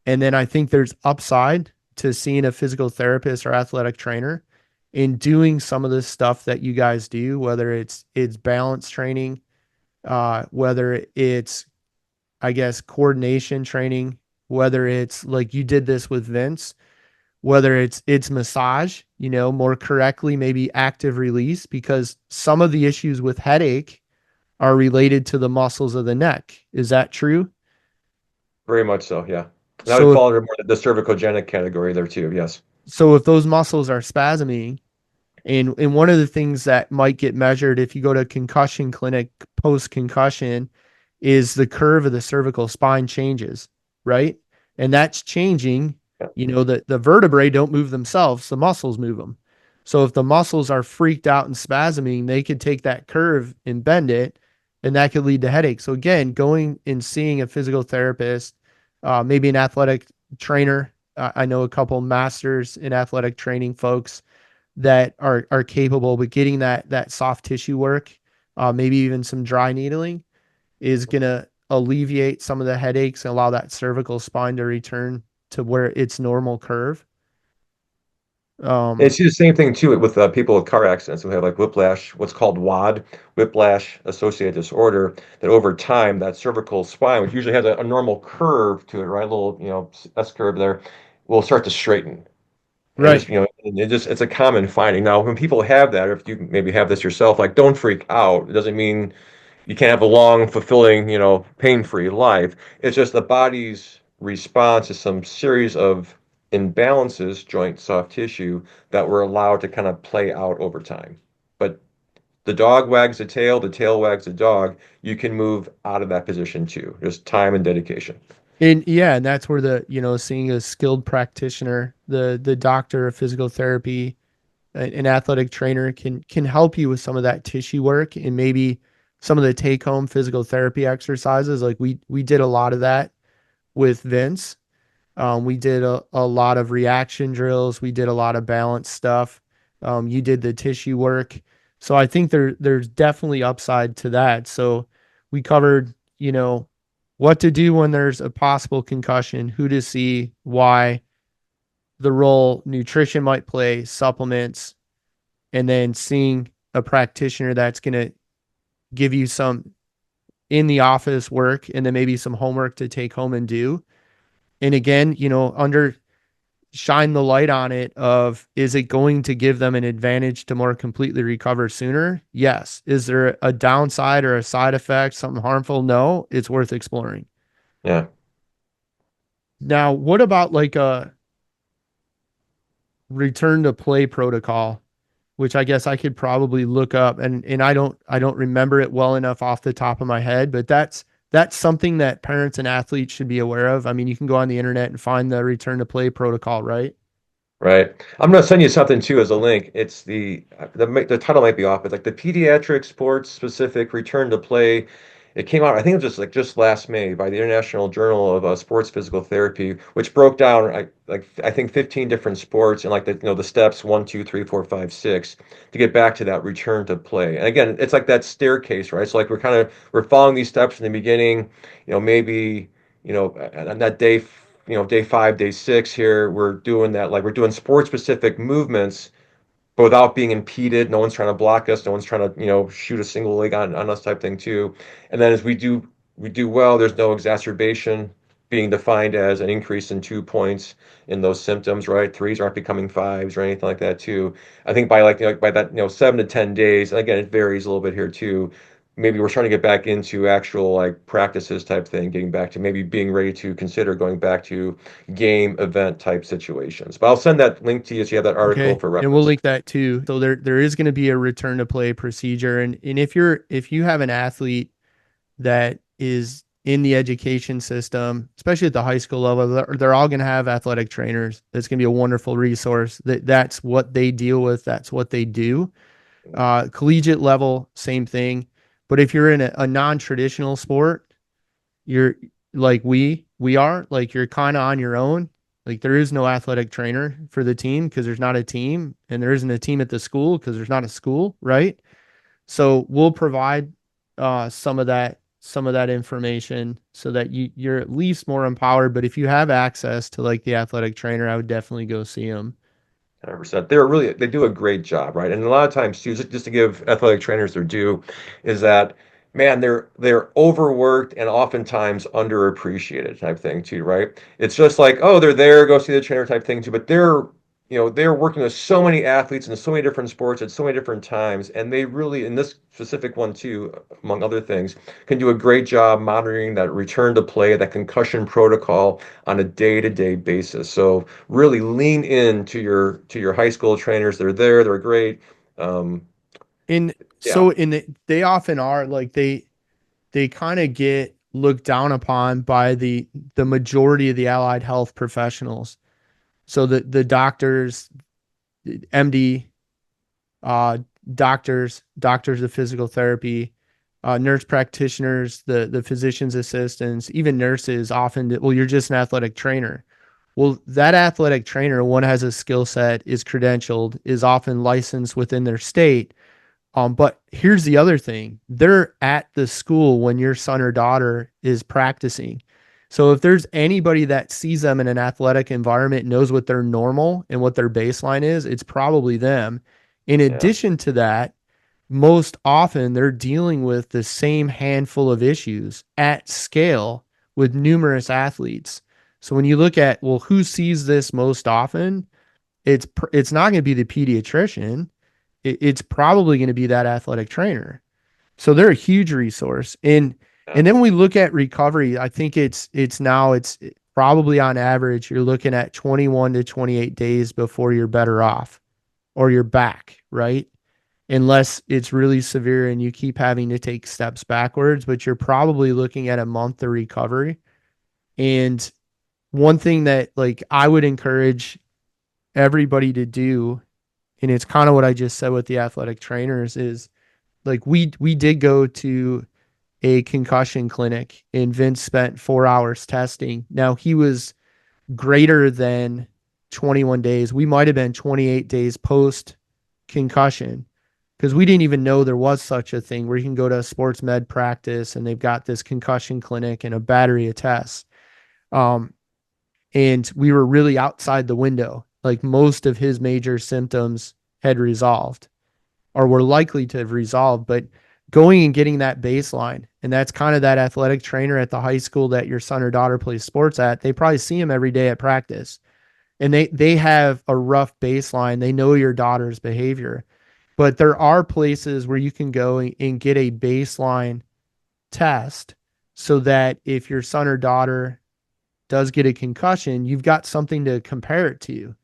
And then I think there's upside to seeing a physical therapist or athletic trainer in doing some of the stuff that you guys do, whether it's balance training, whether it's, I guess, coordination training, whether it's like you did this with Vince, whether it's massage, more correctly, maybe active release, because some of the issues with headache are related to the muscles of the neck. Is that true? Very much so, yeah. And I would So if fall under more the cervicogenic category there too, yes. so if those muscles are spasming, and one of the things that might get measured if you go to concussion clinic post concussion is the curve of the cervical spine changes, right? And that's changing. Yeah. The vertebrae don't move themselves, the muscles move them. So if the muscles are freaked out and spasming, they could take that curve and bend it, and that could lead to headache. So again, going and seeing a physical therapist, maybe an athletic trainer. I know a couple masters in athletic training folks that are capable, but getting that soft tissue work, maybe even some dry needling, is gonna alleviate some of the headaches and allow that cervical spine to return to where its normal curve. And Um, see the same thing too with people with car accidents who have like whiplash, what's called WAD, whiplash associated disorder, that over time that cervical spine, which usually has a normal curve to it, right, a little, S curve there, will start to straighten. And right. it's a common finding. Now, when people have that, or if you maybe have this yourself, like don't freak out. It doesn't mean you can't have a long, fulfilling, pain-free life. It's just the body's response to some series of imbalances, joint, soft tissue, that were allowed to kind of play out over time. But the dog wags the tail wags the dog. You can move out of that position too. Just time and dedication. And yeah, and that's where seeing a skilled practitioner, the doctor of physical therapy, an athletic trainer can help you with some of that tissue work and maybe some of the take home physical therapy exercises. Like we did a lot of that with Vince. We did a lot of reaction drills. We did a lot of balance stuff. You did the tissue work. So I think there's definitely upside to that. So we covered, what to do when there's a possible concussion, who to see, why, the role nutrition might play, supplements, and then seeing a practitioner that's going to give you some in the office work and then maybe some homework to take home and do. And again, under shine the light on it of, is it going to give them an advantage to more completely recover sooner? Yes. Is there a downside or a side effect, something harmful? No, it's worth exploring. Yeah. Now, what about like a return to play protocol, which I guess I could probably look up, and I don't remember it well enough off the top of my head, but that's something that parents and athletes should be aware of. I mean, you can go on the internet and find the return to play protocol, right? Right. I'm gonna send you something too as a link. It's the title might be off, but like the pediatric sports specific return to play. It came out, I think it was just last May by the International Journal of Sports Physical Therapy, which broke down I think 15 different sports and like the steps 1, 2, 3, 4, 5, 6 to get back to that return to play. And again, it's like that staircase, right? So like we're following these steps from the beginning, maybe on that day 5, day 6 here, we're doing that, like we're doing sport specific movements, but without being impeded. No one's trying to block us. No one's trying to, shoot a single leg on us type thing too. And then as we do well, there's no exacerbation being defined as an increase in 2 points in those symptoms, right? Threes aren't becoming fives or anything like that too. I think by by that, 7 to 10 days, and again, it varies a little bit here too. Maybe we're trying to get back into actual like practices type thing, getting back to maybe being ready to consider going back to game event type situations. But I'll send that link to you so you have that article Okay. for And we'll reference. link that too. So there is going to be a return to play procedure. And if you have an athlete that is in the education system, especially at the high school level, they're all going to have athletic trainers. That's going to be a wonderful resource. That's what they deal with. That's what they do. Collegiate level, same thing. But if you're in a non-traditional sport, you're like we are, like you're kind of on your own. Like there is no athletic trainer for the team because there's not a team, and there isn't a team at the school because there's not a school, right? So we'll provide some of that information so that you're at least more empowered. But if you have access to like the athletic trainer, I would definitely go see them. 100%. They do a great job, right? And a lot of times too, just to give athletic trainers their due, is that man, they're overworked and oftentimes underappreciated type thing too, right? It's just like, oh, they're there, go see the trainer type thing too, but they're working with so many athletes in so many different sports at so many different times, and they really, in this specific one too, among other things, can do a great job monitoring that return to play, that concussion protocol on a day-to-day basis. So really lean in to your high school trainers. They're there, they're great. Um, And yeah, so they often are like they kind of get looked down upon by the majority of the allied health professionals. So the doctors, MD, uh, doctors of physical therapy, nurse practitioners, the physician's assistants, even nurses often, well, you're just an athletic trainer. Well, that athletic trainer, one has a skill set, is credentialed, is often licensed within their state. But here's the other thing. They're at the school when your son or daughter is practicing. So if there's anybody that sees them in an athletic environment, knows what their normal and what their baseline is, it's probably them. In yeah, addition to that, most often they're dealing with the same handful of issues at scale with numerous athletes. So when you look at, well, who sees this most often, it's not going to be the pediatrician. It's probably going to be that athletic trainer. So they're a huge resource. And yeah. then when we look at recovery, I think it's probably on average you're looking at 21 to 28 days before you're better off or you're back, right? Unless it's really severe and you keep having to take steps backwards, but you're probably looking at a month of recovery. And one thing that like I would encourage everybody to do, and it's kind of what I just said with the athletic trainers, is like we did go to a concussion clinic and Vince spent 4 hours testing. Now he was greater than 21 days. We might have been 28 days post concussion because we didn't even know there was such a thing where you can go to a sports med practice and they've got this concussion clinic and a battery of tests. Um, and we were really outside the window. Like most of his major symptoms had resolved or were likely to have resolved, but going and getting that baseline, and that's kind of that athletic trainer at the high school that your son or daughter plays sports at, they probably see him every day at practice and they have a rough baseline. They know your daughter's behavior, but there are places where you can go and get a baseline test so that if your son or daughter does get a concussion, you've got something to compare it to.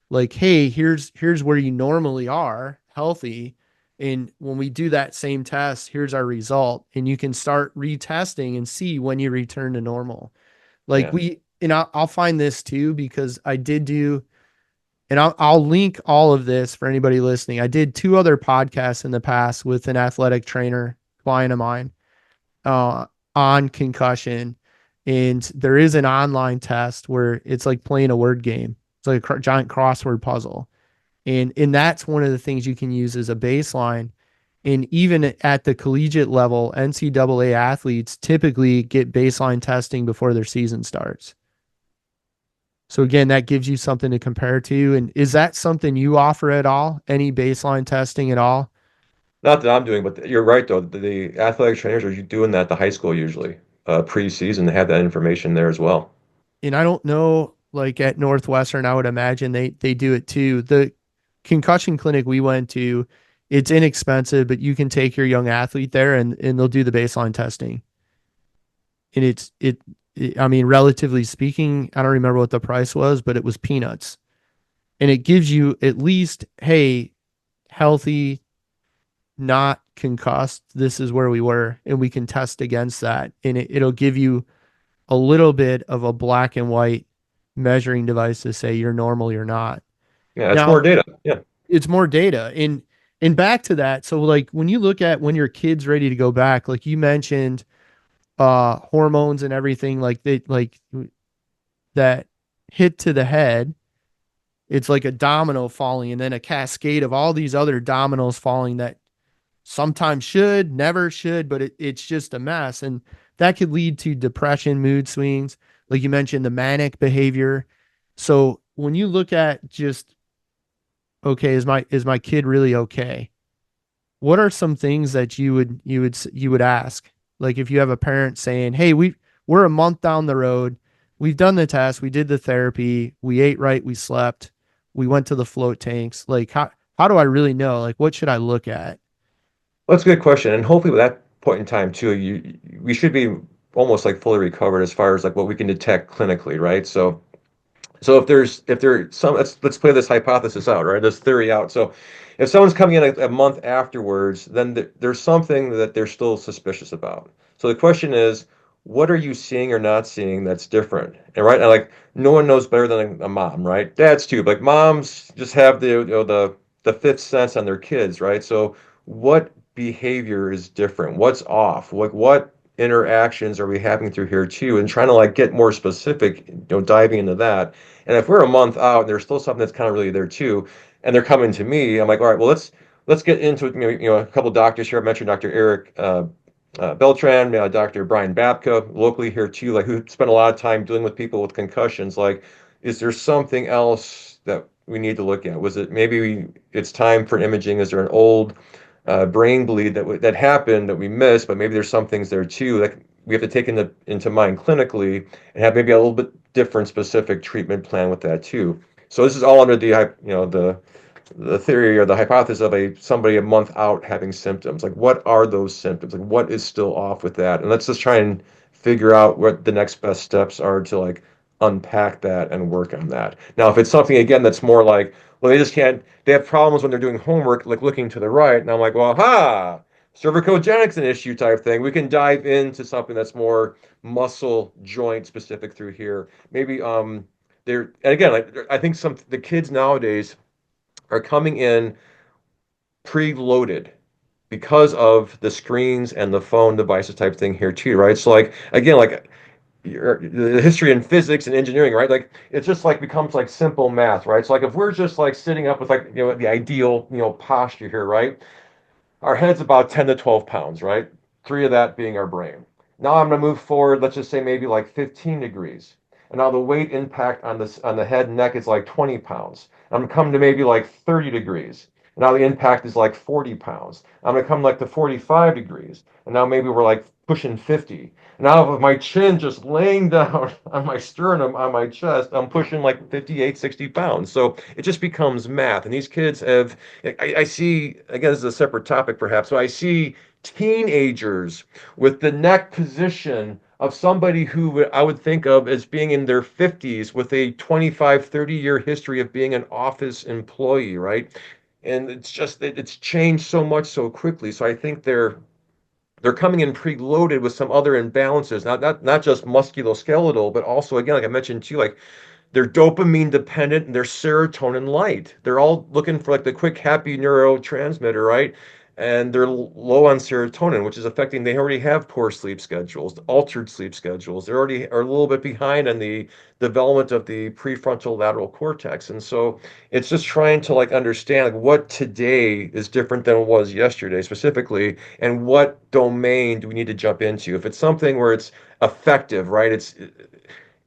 Like, hey, here's where you normally are healthy. And when we do that same test, here's our result. And you can start retesting and see when you return to normal. Like Yeah. we, and I'll find this too, because I did do, and I'll link all of this for anybody listening. I did two other podcasts in the past with an athletic trainer client of mine uh, on concussion. And there is an online test where it's like playing a word game. It's like a giant crossword puzzle. And that's one of the things you can use as a baseline. And even at the collegiate level, NCAA athletes typically get baseline testing before their season starts. So again, that gives you something to compare to. And is that something you offer at all? Any baseline testing at all? Not that I'm doing, but you're right though. The athletic trainers are doing that at the high school usually. Pre-season, they have that information there as well. And I don't know, like at Northwestern, I would imagine they do it too. The concussion clinic we went to, it's inexpensive, but you can take your young athlete there and they'll do the baseline testing. And I mean, relatively speaking, I don't remember what the price was, but it was peanuts. And it gives you at least, hey, healthy, not concussed. This is where we were, and we can test against that. And it'll give you a little bit of a black and white measuring device to say you're normal, you're not. Yeah, it's more Now, data. Yeah. it's more data. And back to that. So like when you look at when your kid's ready to go back, like you mentioned, hormones and everything like they like that hit to the head, it's like a domino falling and then a cascade of all these other dominoes falling that sometimes should, never should, but it's just a mess. And that could lead to depression, mood swings, like you mentioned, the manic behavior. So when you look at just, okay, is my kid really okay? What are some things that you would ask? Like if you have a parent saying, "Hey, we're a month down the road. We've done the test, we did the therapy, we ate right, we slept, we went to the float tanks. Like how do I really know? Like what should I look at?" Well, that's a good question. And hopefully, at that point in time too, we should be almost like fully recovered as far as like what we can detect clinically, right? So if there's some let's play this hypothesis out, right? This theory out. So if someone's coming in a month afterwards, then there's something that they're still suspicious about. So the question is, what are you seeing or not seeing that's different? And right, and like no one knows better than a mom, right? Dads too, like moms just have the fifth sense on their kids, right? So what behavior is different? What's off? Like what interactions are we having through here too? And trying to like get more specific, diving into that. And if we're a month out and there's still something that's kind of really there too, and they're coming to me, I'm like, all right, well, let's get into it. A couple of doctors here. I mentioned Dr. Eric Beltran, Dr. Brian Babka, locally here too, like who spent a lot of time dealing with people with concussions. Like, is there something else that we need to look at? Was it maybe it's time for imaging? Is there an old brain bleed that happened that we missed? But maybe there's some things there too that we have to take into mind clinically and have maybe a little bit different specific treatment plan with that too. So this is all under the theory or the hypothesis of somebody a month out having symptoms. Like what are those symptoms? Like what is still off with that? And let's just try and figure out what the next best steps are to like unpack that and work on that. Now, if it's something again that's more like, well, they have problems when they're doing homework, like looking to the right, and I'm like, well, cervicogenics an issue type thing. We can dive into something that's more muscle joint specific through here. Maybe there and again, like I think the kids nowadays are coming in preloaded because of the screens and the phone devices type thing here too, right? So like again, like the history in physics and engineering, right? Like it's just like becomes like simple math, right? So like if we're just like sitting up with like the ideal posture here, right? Our head's about 10 to 12 pounds, right? Three of that being our brain. Now I'm going to move forward, let's just say maybe like 15 degrees. And now the weight impact on the head and neck is like 20 pounds. I'm going to come to maybe like 30 degrees. And now the impact is like 40 pounds. I'm going to come like to 45 degrees. And now maybe we're like pushing 50. Now with my chin just laying down on my sternum, on my chest, I'm pushing like 58, 60 pounds. So it just becomes math. And these kids have I see, again, this is a separate topic perhaps, but I see teenagers with the neck position of somebody who I would think of as being in their 50s with a 25, 30-year history of being an office employee, right? And it's just, it's changed so much so quickly. So I think they're coming in preloaded with some other imbalances, not just musculoskeletal, but also, again, like I mentioned too, like they're dopamine dependent and they're serotonin light. They're all looking for like the quick, happy neurotransmitter, right? And they're low on serotonin, which is affecting, they already have poor sleep schedules, altered sleep schedules. They already are a little bit behind on the development of the prefrontal lateral cortex. And so it's just trying to like understand like what today is different than it was yesterday specifically, and what domain do we need to jump into? If it's something where it's effective, right?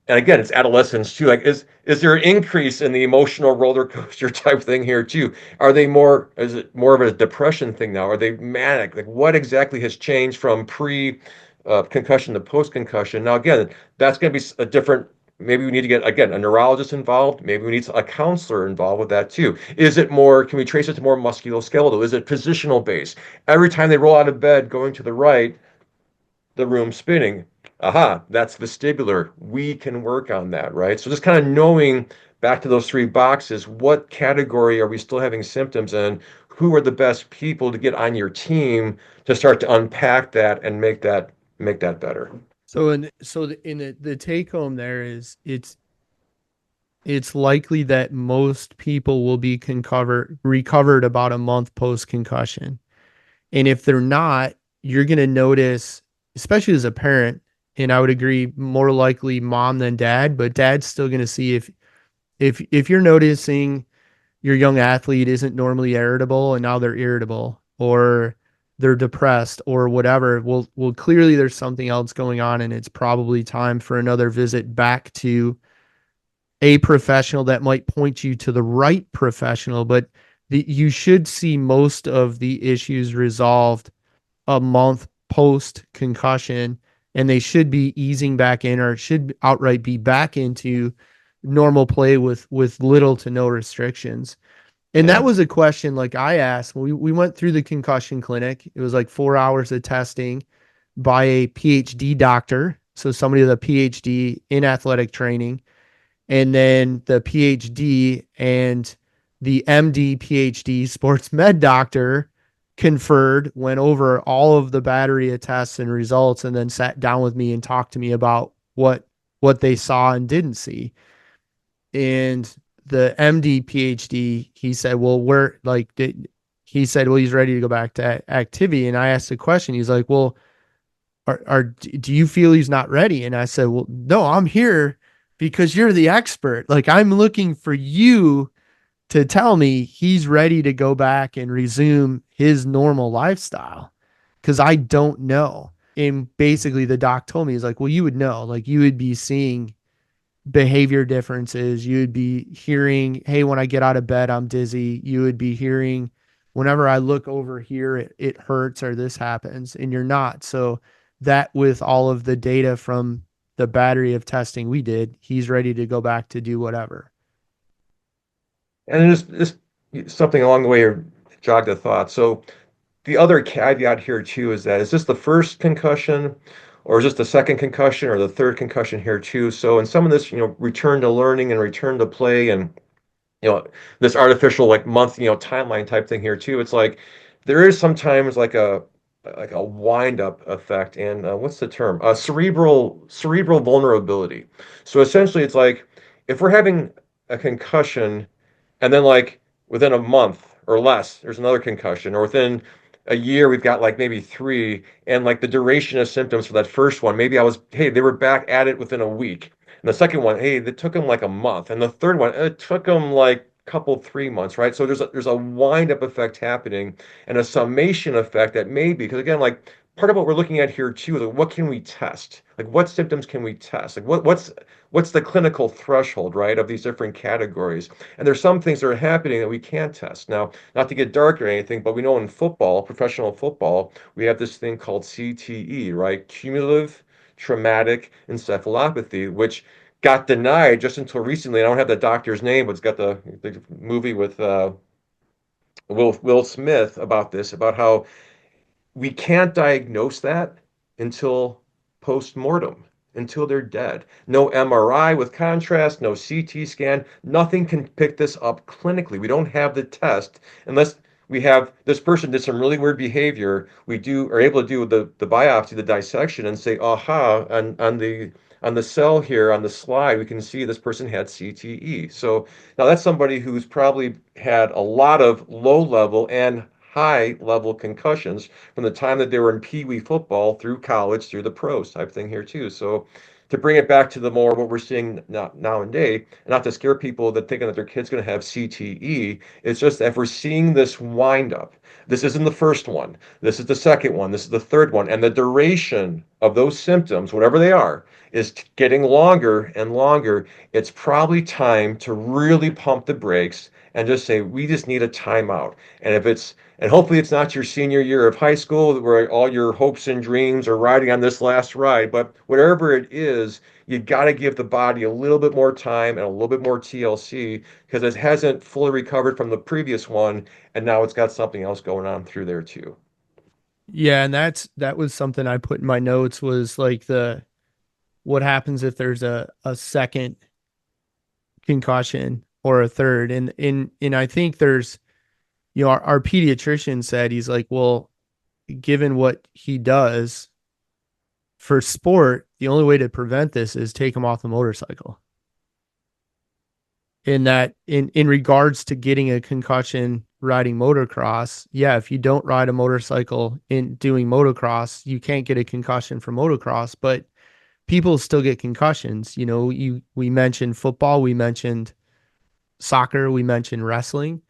And again, it's adolescence too. Like, is there an increase in the emotional roller coaster type thing here too? Are they more? Is it more of a depression thing now? Are they manic? Like, what exactly has changed from pre concussion to post concussion? Now, again, that's going to be a different. Maybe we need to get again a neurologist involved. Maybe we need a counselor involved with that too. Is it more? Can we trace it to more musculoskeletal? Is it positional based? Every time they roll out of bed, going to the right, the room spinning. Aha, that's vestibular. We can work on that, right? So just kind of knowing back to those three boxes, what category are we still having symptoms in? Who are the best people to get on your team to start to unpack that and make that better? The take home there is it's likely that most people will be recovered about a month post concussion. And if they're not, you're going to notice, especially as a parent, and I would agree more likely mom than dad, but dad's still going to see if you're noticing your young athlete isn't normally irritable and now they're irritable, or they're depressed or whatever, well clearly there's something else going on, and it's probably time for another visit back to a professional that might point you to the right professional. But you should see most of the issues resolved a month post concussion, and they should be easing back in, or should outright be back into normal play with little to no restrictions. And that Yeah. was a question like I asked when we went through the concussion clinic. It was like 4 hours of testing by a PhD doctor. So somebody with a PhD in athletic training, and then the PhD and the MD PhD sports med doctor conferred, went over all of the battery of tests and results, and then sat down with me and talked to me about what they saw and didn't see. And the MD PhD, he said, well, he said, well, he's ready to go back to activity. And I asked the question, he's like, well, do you feel he's not ready? And I said, well, no, I'm here because you're the expert. Like, I'm looking for you to tell me he's ready to go back and resume his normal lifestyle, because I don't know. And basically the doc told me, he's like, well, you would know, like you would be seeing behavior differences. You would be hearing, hey, when I get out of bed, I'm dizzy. You would be hearing, whenever I look over here, it hurts, or this happens, and you're not. So that, with all of the data from the battery of testing we did, he's ready to go back to do whatever. And just something along the way here jogged a thought. So the other caveat here too is this the first concussion, or is this the second concussion, or the third concussion here too? So in some of this, return to learning and return to play, and this artificial like month, timeline type thing here too. It's like there is sometimes like a wind up effect, and what's the term? Cerebral vulnerability. So essentially, it's like if we're having a concussion, and then like within a month or less, there's another concussion, or within a year, we've got like maybe three, and like the duration of symptoms for that first one, maybe hey, they were back at it within a week. And the second one, hey, it took them like a month. And the third one, it took them like couple 3 months, right? So there's a wind up effect happening and a summation effect that may be, because again, like part of what we're looking at here too is like, what can we test? Like what symptoms can we test? Like what's the clinical threshold, right, of these different categories? And there's some things that are happening that we can't test. Now, not to get dark or anything, but we know in football, professional football, we have this thing called CTE, right? Cumulative traumatic encephalopathy, which got denied just until recently. I don't have the doctor's name, but it's got the movie with Will Smith about this, about how we can't diagnose that until post-mortem, until they're dead. No MRI with contrast, no CT scan, nothing can pick this up clinically. We don't have the test unless we have this person did some really weird behavior. We are able to do the biopsy, the dissection, and say, aha, on the cell here on the slide, we can see this person had CTE. So now that's somebody who's probably had a lot of low level and high level concussions from the time that they were in Pee Wee football through college, through the pros type thing here too. So to bring it back to the more what we're seeing now and day, and not to scare people that thinking that their kid's going to have CTE, it's just that if we're seeing this wind up, this isn't the first one, this is the second one, this is the third one, and the duration of those symptoms, whatever they are, is getting longer and longer. It's probably time to really pump the brakes and just say, we just need a timeout. And hopefully it's not your senior year of high school where all your hopes and dreams are riding on this last ride, but whatever it is, you got to give the body a little bit more time and a little bit more TLC because it hasn't fully recovered from the previous one, and now it's got something else going on through there too. Yeah, and that was something I put in my notes was like the what happens if there's a second concussion or a third. And I think there's our pediatrician said he's like, well, given what he does for sport, the only way to prevent this is take him off the motorcycle. In that in regards to getting a concussion riding motocross, yeah, if you don't ride a motorcycle in doing motocross, you can't get a concussion from motocross, but people still get concussions. We mentioned football, we mentioned soccer, we mentioned wrestling,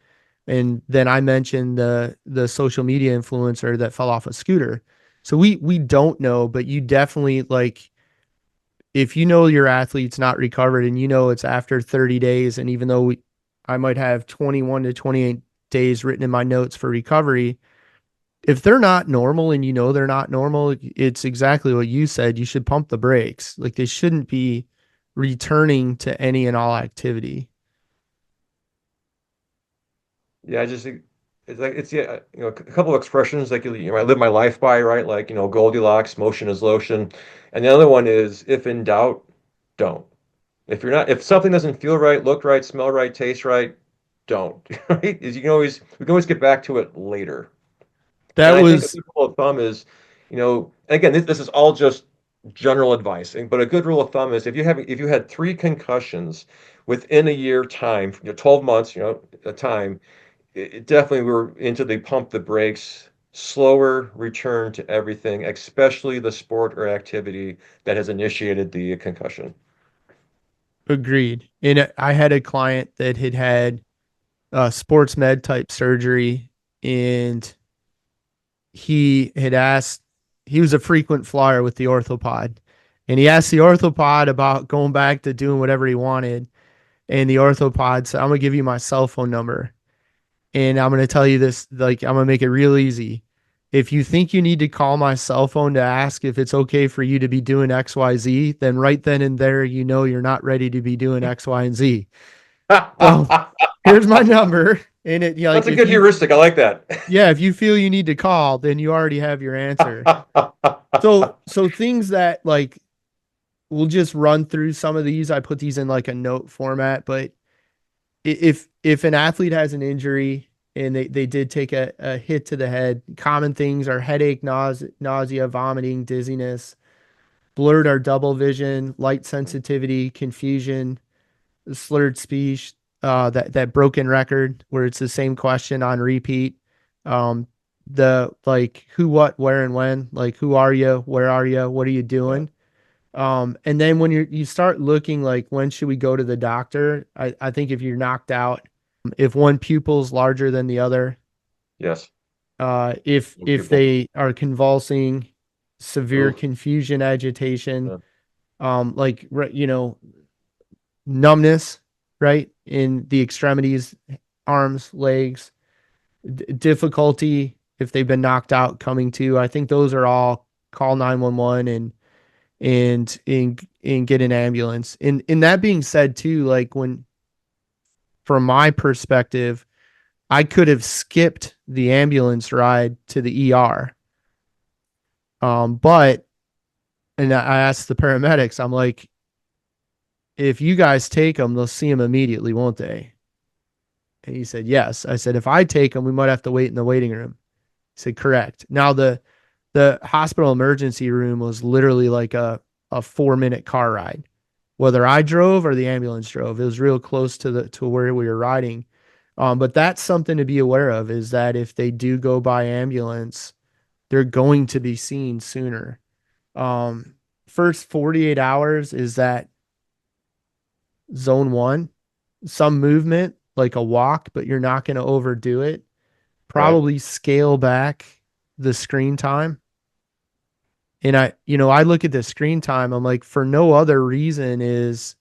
and then I mentioned the social media influencer that fell off a scooter. So we don't know, but you definitely like if you know your athlete's not recovered and it's after 30 days, and even though I might have 21 to 28 days written in my notes for recovery, if they're not normal and they're not normal, it's exactly what you said. You should pump the brakes. Like they shouldn't be returning to any and all activity. Yeah, I just think it's like it's yeah, a couple of expressions like I live my life by, right? Like, Goldilocks, motion is lotion. And the other one is if in doubt, don't. If something doesn't feel right, look right, smell right, taste right, don't. Right? We can always get back to it later. That And I think a was good rule of thumb is, again, this is all just general advice, but a good rule of thumb is if you had three concussions within a year time, 12 months, a time, it definitely we're into the pump the brakes, slower return to everything, especially the sport or activity that has initiated the concussion. agreed. And I had a client that had sports med type surgery, and he had asked, he was a frequent flyer with the orthopod, and he asked the orthopod about going back to doing whatever he wanted. And the orthopod said, I'm going to give you my cell phone number. And I'm going to tell you this, like, I'm going to make it real easy. If you think you need to call my cell phone to ask if it's okay for you to be doing XYZ, then right then and there, you're not ready to be doing X, Y, and Z. So here's my number. And That's a good heuristic. I like that. if you feel you need to call, then you already have your answer. So things that like, we'll just run through some of these. I put these in like a note format, but if an athlete has an injury and they did take a hit to the head, common things are headache, nausea, vomiting, dizziness, blurred or double vision, light sensitivity, confusion, slurred speech, that broken record where it's the same question on repeat, um, the like who, what, where, and when, like who are you, where are you, what are you Yeah. doing? And then when you start looking like when should we go to the doctor? I think if you're knocked out, if one pupil's larger than the other, Yes. No if pupil. they are convulsing, severe Oof. confusion, agitation, Yeah. like numbness, right, in the extremities, arms, legs, difficulty if they've been knocked out coming to. I think those are all call 911 and get an ambulance. And that being said too, like when from my perspective, I could have skipped the ambulance ride to the ER. But and I asked the paramedics, I'm like, if you guys take them, they'll see him immediately, won't they? And he said, yes. I said, if I take them, we might have to wait in the waiting room. He said, correct. Now the hospital emergency room was literally like a 4 minute car ride. Whether I drove or the ambulance drove, it was real close to the to where we were riding. But that's something to be aware of is that if they do go by ambulance, they're going to be seen sooner. Um, First 48 hours is that zone one, some movement like a walk, but you're not going to overdo it. Right. Probably scale back the screen time. And I look at the screen time, I'm like, for no other reason is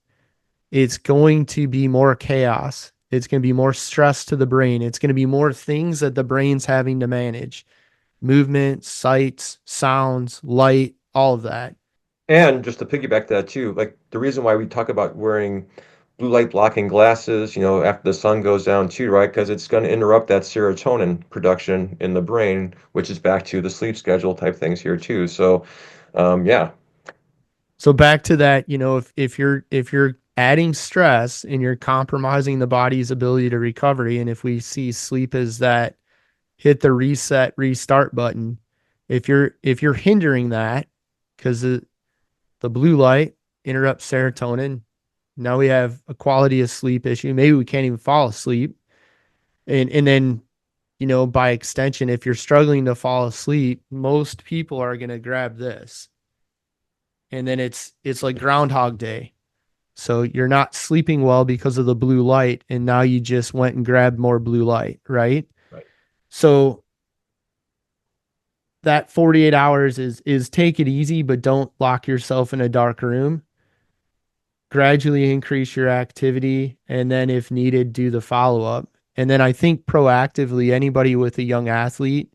it's going to be more chaos. It's going to be more stress to the brain. It's going to be more things that the brain's having to manage. Movement, sights, sounds, light, all of that. And just to piggyback that too, like the reason why we talk about wearing blue light blocking glasses, after the sun goes down too, right? Because it's going to interrupt that serotonin production in the brain, which is back to the sleep schedule type things here too. So, yeah, So back to that, if you're adding stress and you're compromising the body's ability to recovery, and if we see sleep as that hit the reset restart button, if you're hindering that because the blue light interrupts serotonin, now we have a quality of sleep issue. Maybe we can't even fall asleep. And then, by extension, if you're struggling to fall asleep, most people are going to grab this. And then it's like Groundhog Day. So you're not sleeping well because of the blue light, and now you just went and grabbed more blue light, right? right. So that 48 hours is take it easy, but don't lock yourself in a dark room. Gradually increase your activity, and then if needed, do the follow up. And then I think proactively, anybody with a young athlete,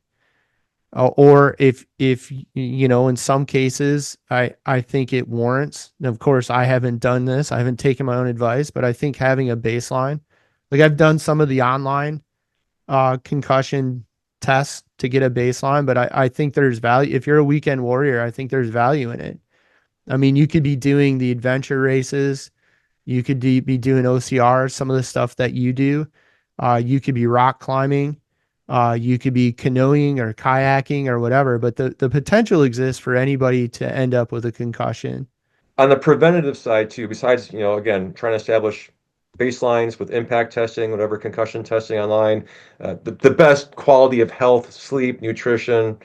or if in some cases, I think it warrants. And of course, I haven't done this. I haven't taken my own advice, but I think having a baseline, like I've done some of the online concussion tests to get a baseline, but I think there's value. If you're a weekend warrior, I think there's value in it. I mean, you could be doing the adventure races, you could be doing OCR, some of the stuff that you do. You could be rock climbing, you could be canoeing or kayaking or whatever, but the potential exists for anybody to end up with a concussion. On the preventative side too, besides, again, trying to establish baselines with impact testing, whatever concussion testing online, the best quality of health, sleep, nutrition,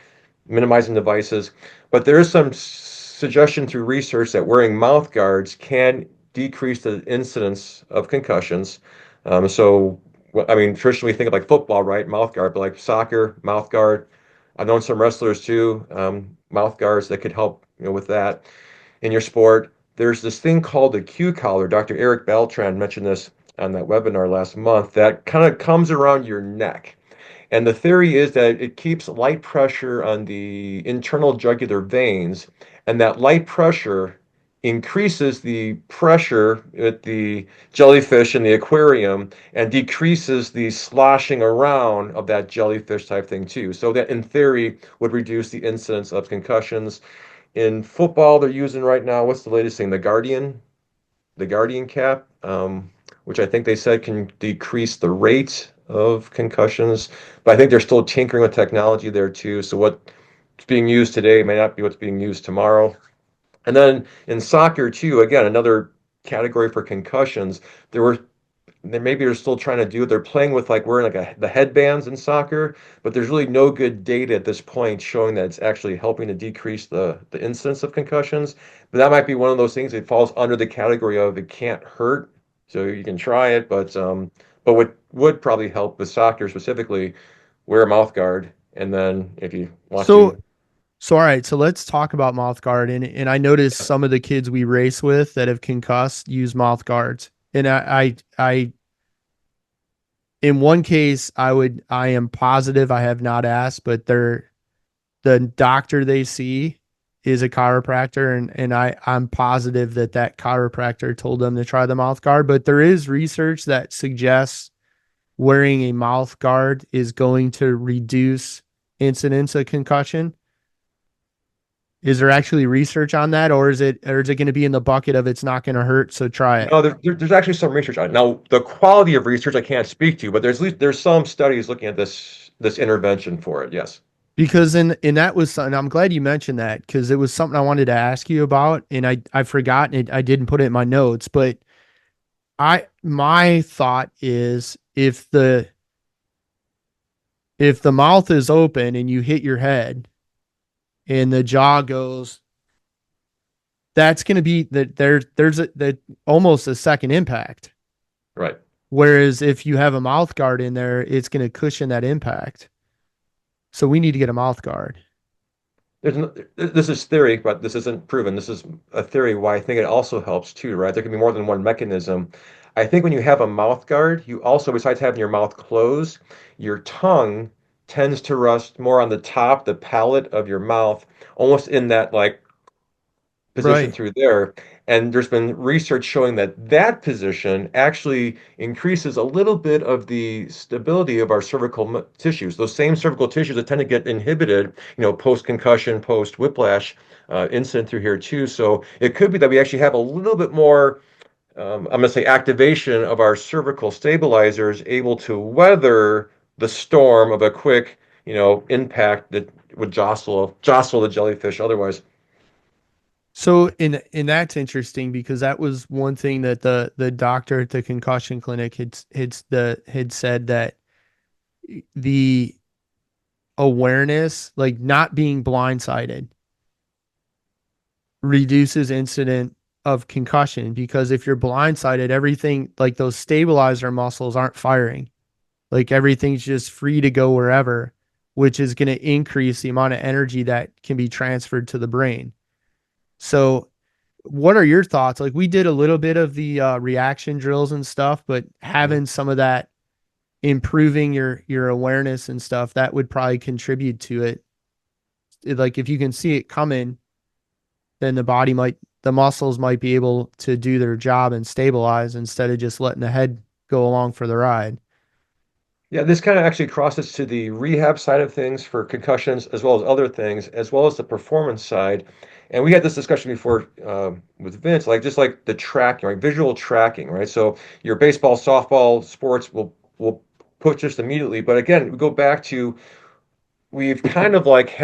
minimizing devices. But there is some suggestion through research that wearing mouth guards can decrease the incidence of concussions. I mean, traditionally we think of like football, right? Mouth guard, but like soccer, mouth guard. I've known some wrestlers too, mouth guards that could help, with that in your sport. There's this thing called the Q collar. Dr. Eric Beltran mentioned this on that webinar last month that kind of comes around your neck. And the theory is that it keeps light pressure on the internal jugular veins, and that light pressure increases the pressure at the jellyfish in the aquarium and decreases the sloshing around of that jellyfish type thing too. So that in theory would reduce the incidence of concussions. In football, they're using right now, what's the latest thing? The Guardian cap, which I think they said can decrease the rate of concussions, but I think they're still tinkering with technology there too. So what's being used today may not be what's being used tomorrow. And then in soccer too, again, another category for concussions, there were maybe they're still trying to do it. They're playing with like wearing like the headbands in soccer, but there's really no good data at this point showing that it's actually helping to decrease the incidence of concussions. But that might be one of those things that falls under the category of it can't hurt. So you can try it, but what would probably help with soccer specifically, wear a mouth guard, and then if you want So to, So all right, so let's talk about mouth guard. And I noticed some of the kids we race with that have concussed use mouth guards. And I in one case I am positive I have not asked, but the doctor they see is a chiropractor, and I'm positive that that chiropractor told them to try the mouth guard. But there is research that suggests wearing a mouth guard is going to reduce incidence of concussion. Is there actually research on that, or is it going to be in the bucket of it's not going to hurt, so try it? no, there's actually some research on it. Now, the quality of research I can't speak to, but there's at least there's some studies looking at this intervention for it. Yes. Because in that was something I'm glad you mentioned that because it was something I wanted to ask you about, and I forgot it. I didn't put it in my notes, but I my thought is if the mouth is open and you hit your head and the jaw goes, that's going to be that there's that almost a second impact. Right. Whereas if you have a mouth guard in there, it's going to cushion that impact. So we need to get a mouth guard. There's no, this is theory, but this isn't proven. This is a theory why I think it also helps too, right? There can be more than one mechanism. I think when you have a mouth guard, you also, besides having your mouth closed, your tongue tends to rest more on the top, the palate of your mouth, almost in that like position Right. through there. And there's been research showing that that position actually increases a little bit of the stability of our cervical tissues. Those same cervical tissues that tend to get inhibited, post concussion, post whiplash incident through here too. So it could be that we actually have a little bit more, I'm going to say, activation of our cervical stabilizers able to weather the storm of a quick, impact that would jostle the jellyfish otherwise. So in that's interesting because that was one thing that the doctor at the concussion clinic had said that the awareness, like not being blindsided, reduces incident of concussion because if you're blindsided, everything like those stabilizer muscles aren't firing. Like everything's just free to go wherever, which is going to increase the amount of energy that can be transferred to the brain. So, what are your thoughts? Like we did a little bit of the reaction drills and stuff, but Mhm. having some of that improving your awareness and stuff that would probably contribute to it. Like if you can see it coming, then the muscles might be able to do their job and stabilize instead of just letting the head go along for the ride. Yeah, this kind of actually crosses to the rehab side of things for concussions, as well as other things, as well as the performance side. And we had this discussion before with Vince, like just like the tracking, right? Visual tracking, right? So your baseball, softball, sports will push just immediately. But again, we go back to we've kind of like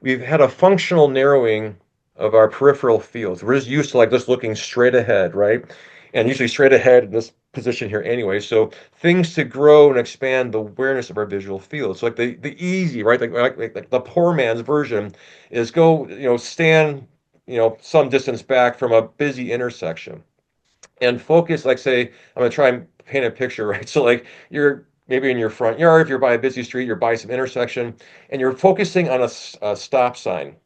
we've had a functional narrowing of our peripheral fields. We're just used to like just looking straight ahead, right? And usually straight ahead in this position here anyway. So things to grow and expand the awareness of our visual field. So like the easy, right? Like the poor man's version is go, stand, some distance back from a busy intersection and focus, like say, I'm gonna try and paint a picture, right? So like you're maybe in your front yard, if you're by a busy street, you're by some intersection, and you're focusing on a stop sign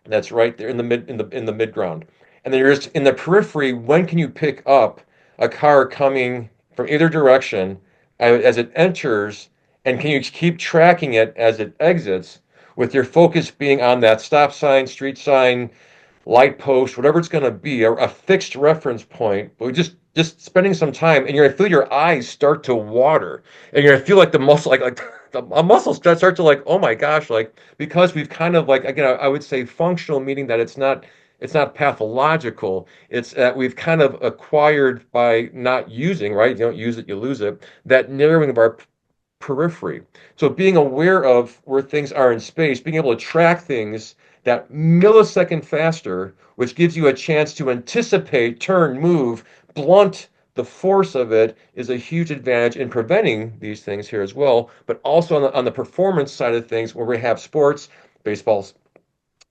that's right there in the mid ground. And then you're just in the periphery, when can you pick up a car coming from either direction as it enters, and can you keep tracking it as it exits with your focus being on that stop sign, street sign, light post, whatever it's going to be, a fixed reference point, but we just spending some time, and you're gonna feel your eyes start to water, and you're gonna feel like the muscle, like the muscles start to like, oh my gosh, like because we've kind of like again, I would say functional, meaning that it's not pathological. It's that we've kind of acquired by not using, right? You don't use it, you lose it. That narrowing of our periphery. So being aware of where things are in space, being able to track things that millisecond faster, which gives you a chance to anticipate, turn, move, blunt the force of it is a huge advantage in preventing these things here as well, but also on the performance side of things where we have sports, baseball,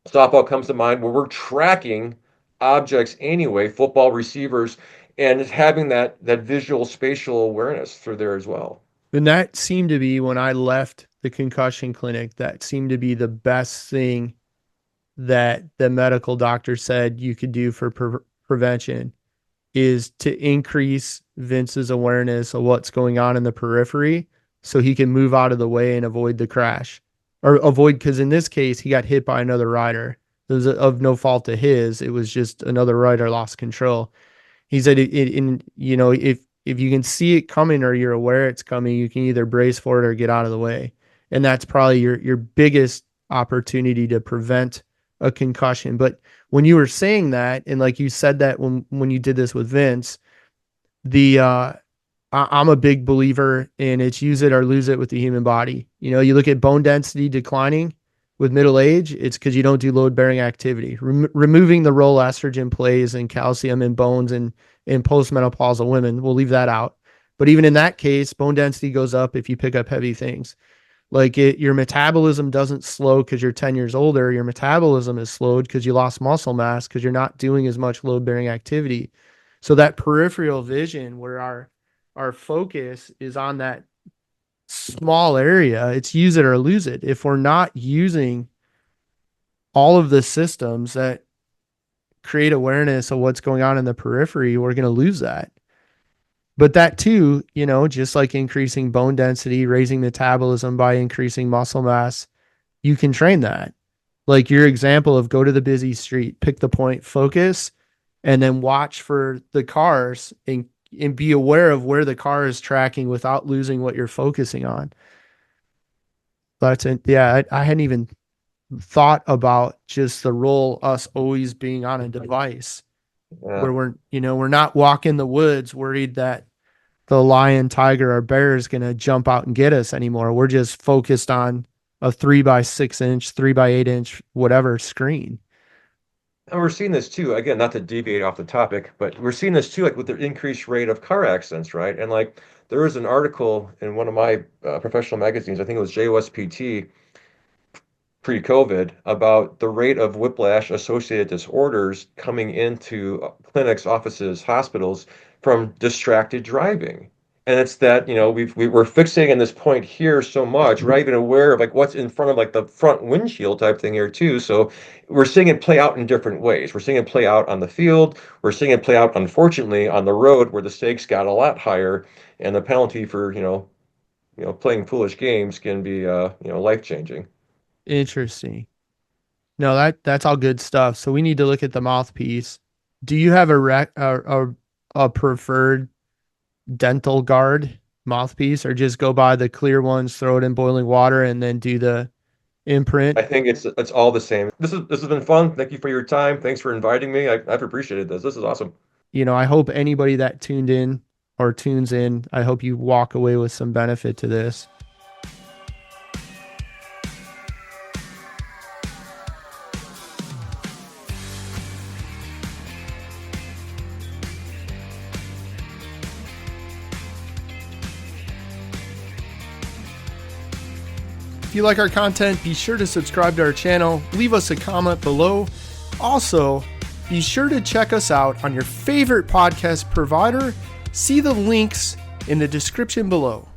softball comes to mind, where we're tracking objects anyway, football receivers, and having that visual spatial awareness through there as well. And that seemed to be, when I left the concussion clinic, that seemed to be the best thing that the medical doctor said you could do for prevention, is to increase Vince's awareness of what's going on in the periphery so he can move out of the way and avoid the crash. Or avoid, because in this case, he got hit by another rider. It was of no fault of his. It was just another rider lost control. He said, if you can see it coming or you're aware it's coming, you can either brace for it or get out of the way. And that's probably your biggest opportunity to prevent a concussion. But when you were saying that, and like you said that when you did this with Vince, I'm a big believer in it's use it or lose it with the human body. You look at bone density declining with middle age, it's because you don't do load bearing activity. Removing the role estrogen plays in calcium in bones and in postmenopausal women, we'll leave that out. But even in that case, bone density goes up if you pick up heavy things. Like your metabolism doesn't slow because you're 10 years older. Your metabolism is slowed because you lost muscle mass because you're not doing as much load bearing activity. So that peripheral vision, where our focus is on that small area, it's use it or lose it. If we're not using all of the systems that create awareness of what's going on in the periphery, we're going to lose that. But that too, just like increasing bone density, raising metabolism by increasing muscle mass, you can train that. Like your example of go to the busy street, pick the point, focus, and then watch for the cars and be aware of where the car is tracking without losing what you're focusing on. That's it. Yeah, I hadn't even thought about just the role us always being on a device where we're not walking the woods worried that the lion, tiger, or bear is going to jump out and get us anymore. We're just focused on a 3x6 inch, 3x8 inch, whatever screen. And we're seeing this too, again, not to deviate off the topic, but we're seeing this too, like with the increased rate of car accidents, right? And like there was an article in one of my professional magazines, I think it was JOSPT, pre-COVID, about the rate of whiplash associated disorders coming into clinics, offices, hospitals from distracted driving. And it's that, we're fixating on this point here so much, we're not even aware of like what's in front of like the front windshield type thing here too. So we're seeing it play out in different ways. We're seeing it play out on the field. We're seeing it play out, unfortunately, on the road where the stakes got a lot higher and the penalty for, playing foolish games can be, life-changing. Interesting. No, that's all good stuff. So we need to look at the mouthpiece. Do you have a preferred dental guard mouthpiece, or just go buy the clear ones, throw it in boiling water, and then do the imprint? I think it's all the same. This has been fun. Thank you for your time. Thanks for inviting me. I've appreciated this. This is awesome. I hope anybody that tuned in or tunes in, I hope you walk away with some benefit to this. If you like our content, be sure to subscribe to our channel, leave us a comment below. Also, be sure to check us out on your favorite podcast provider. See the links in the description below.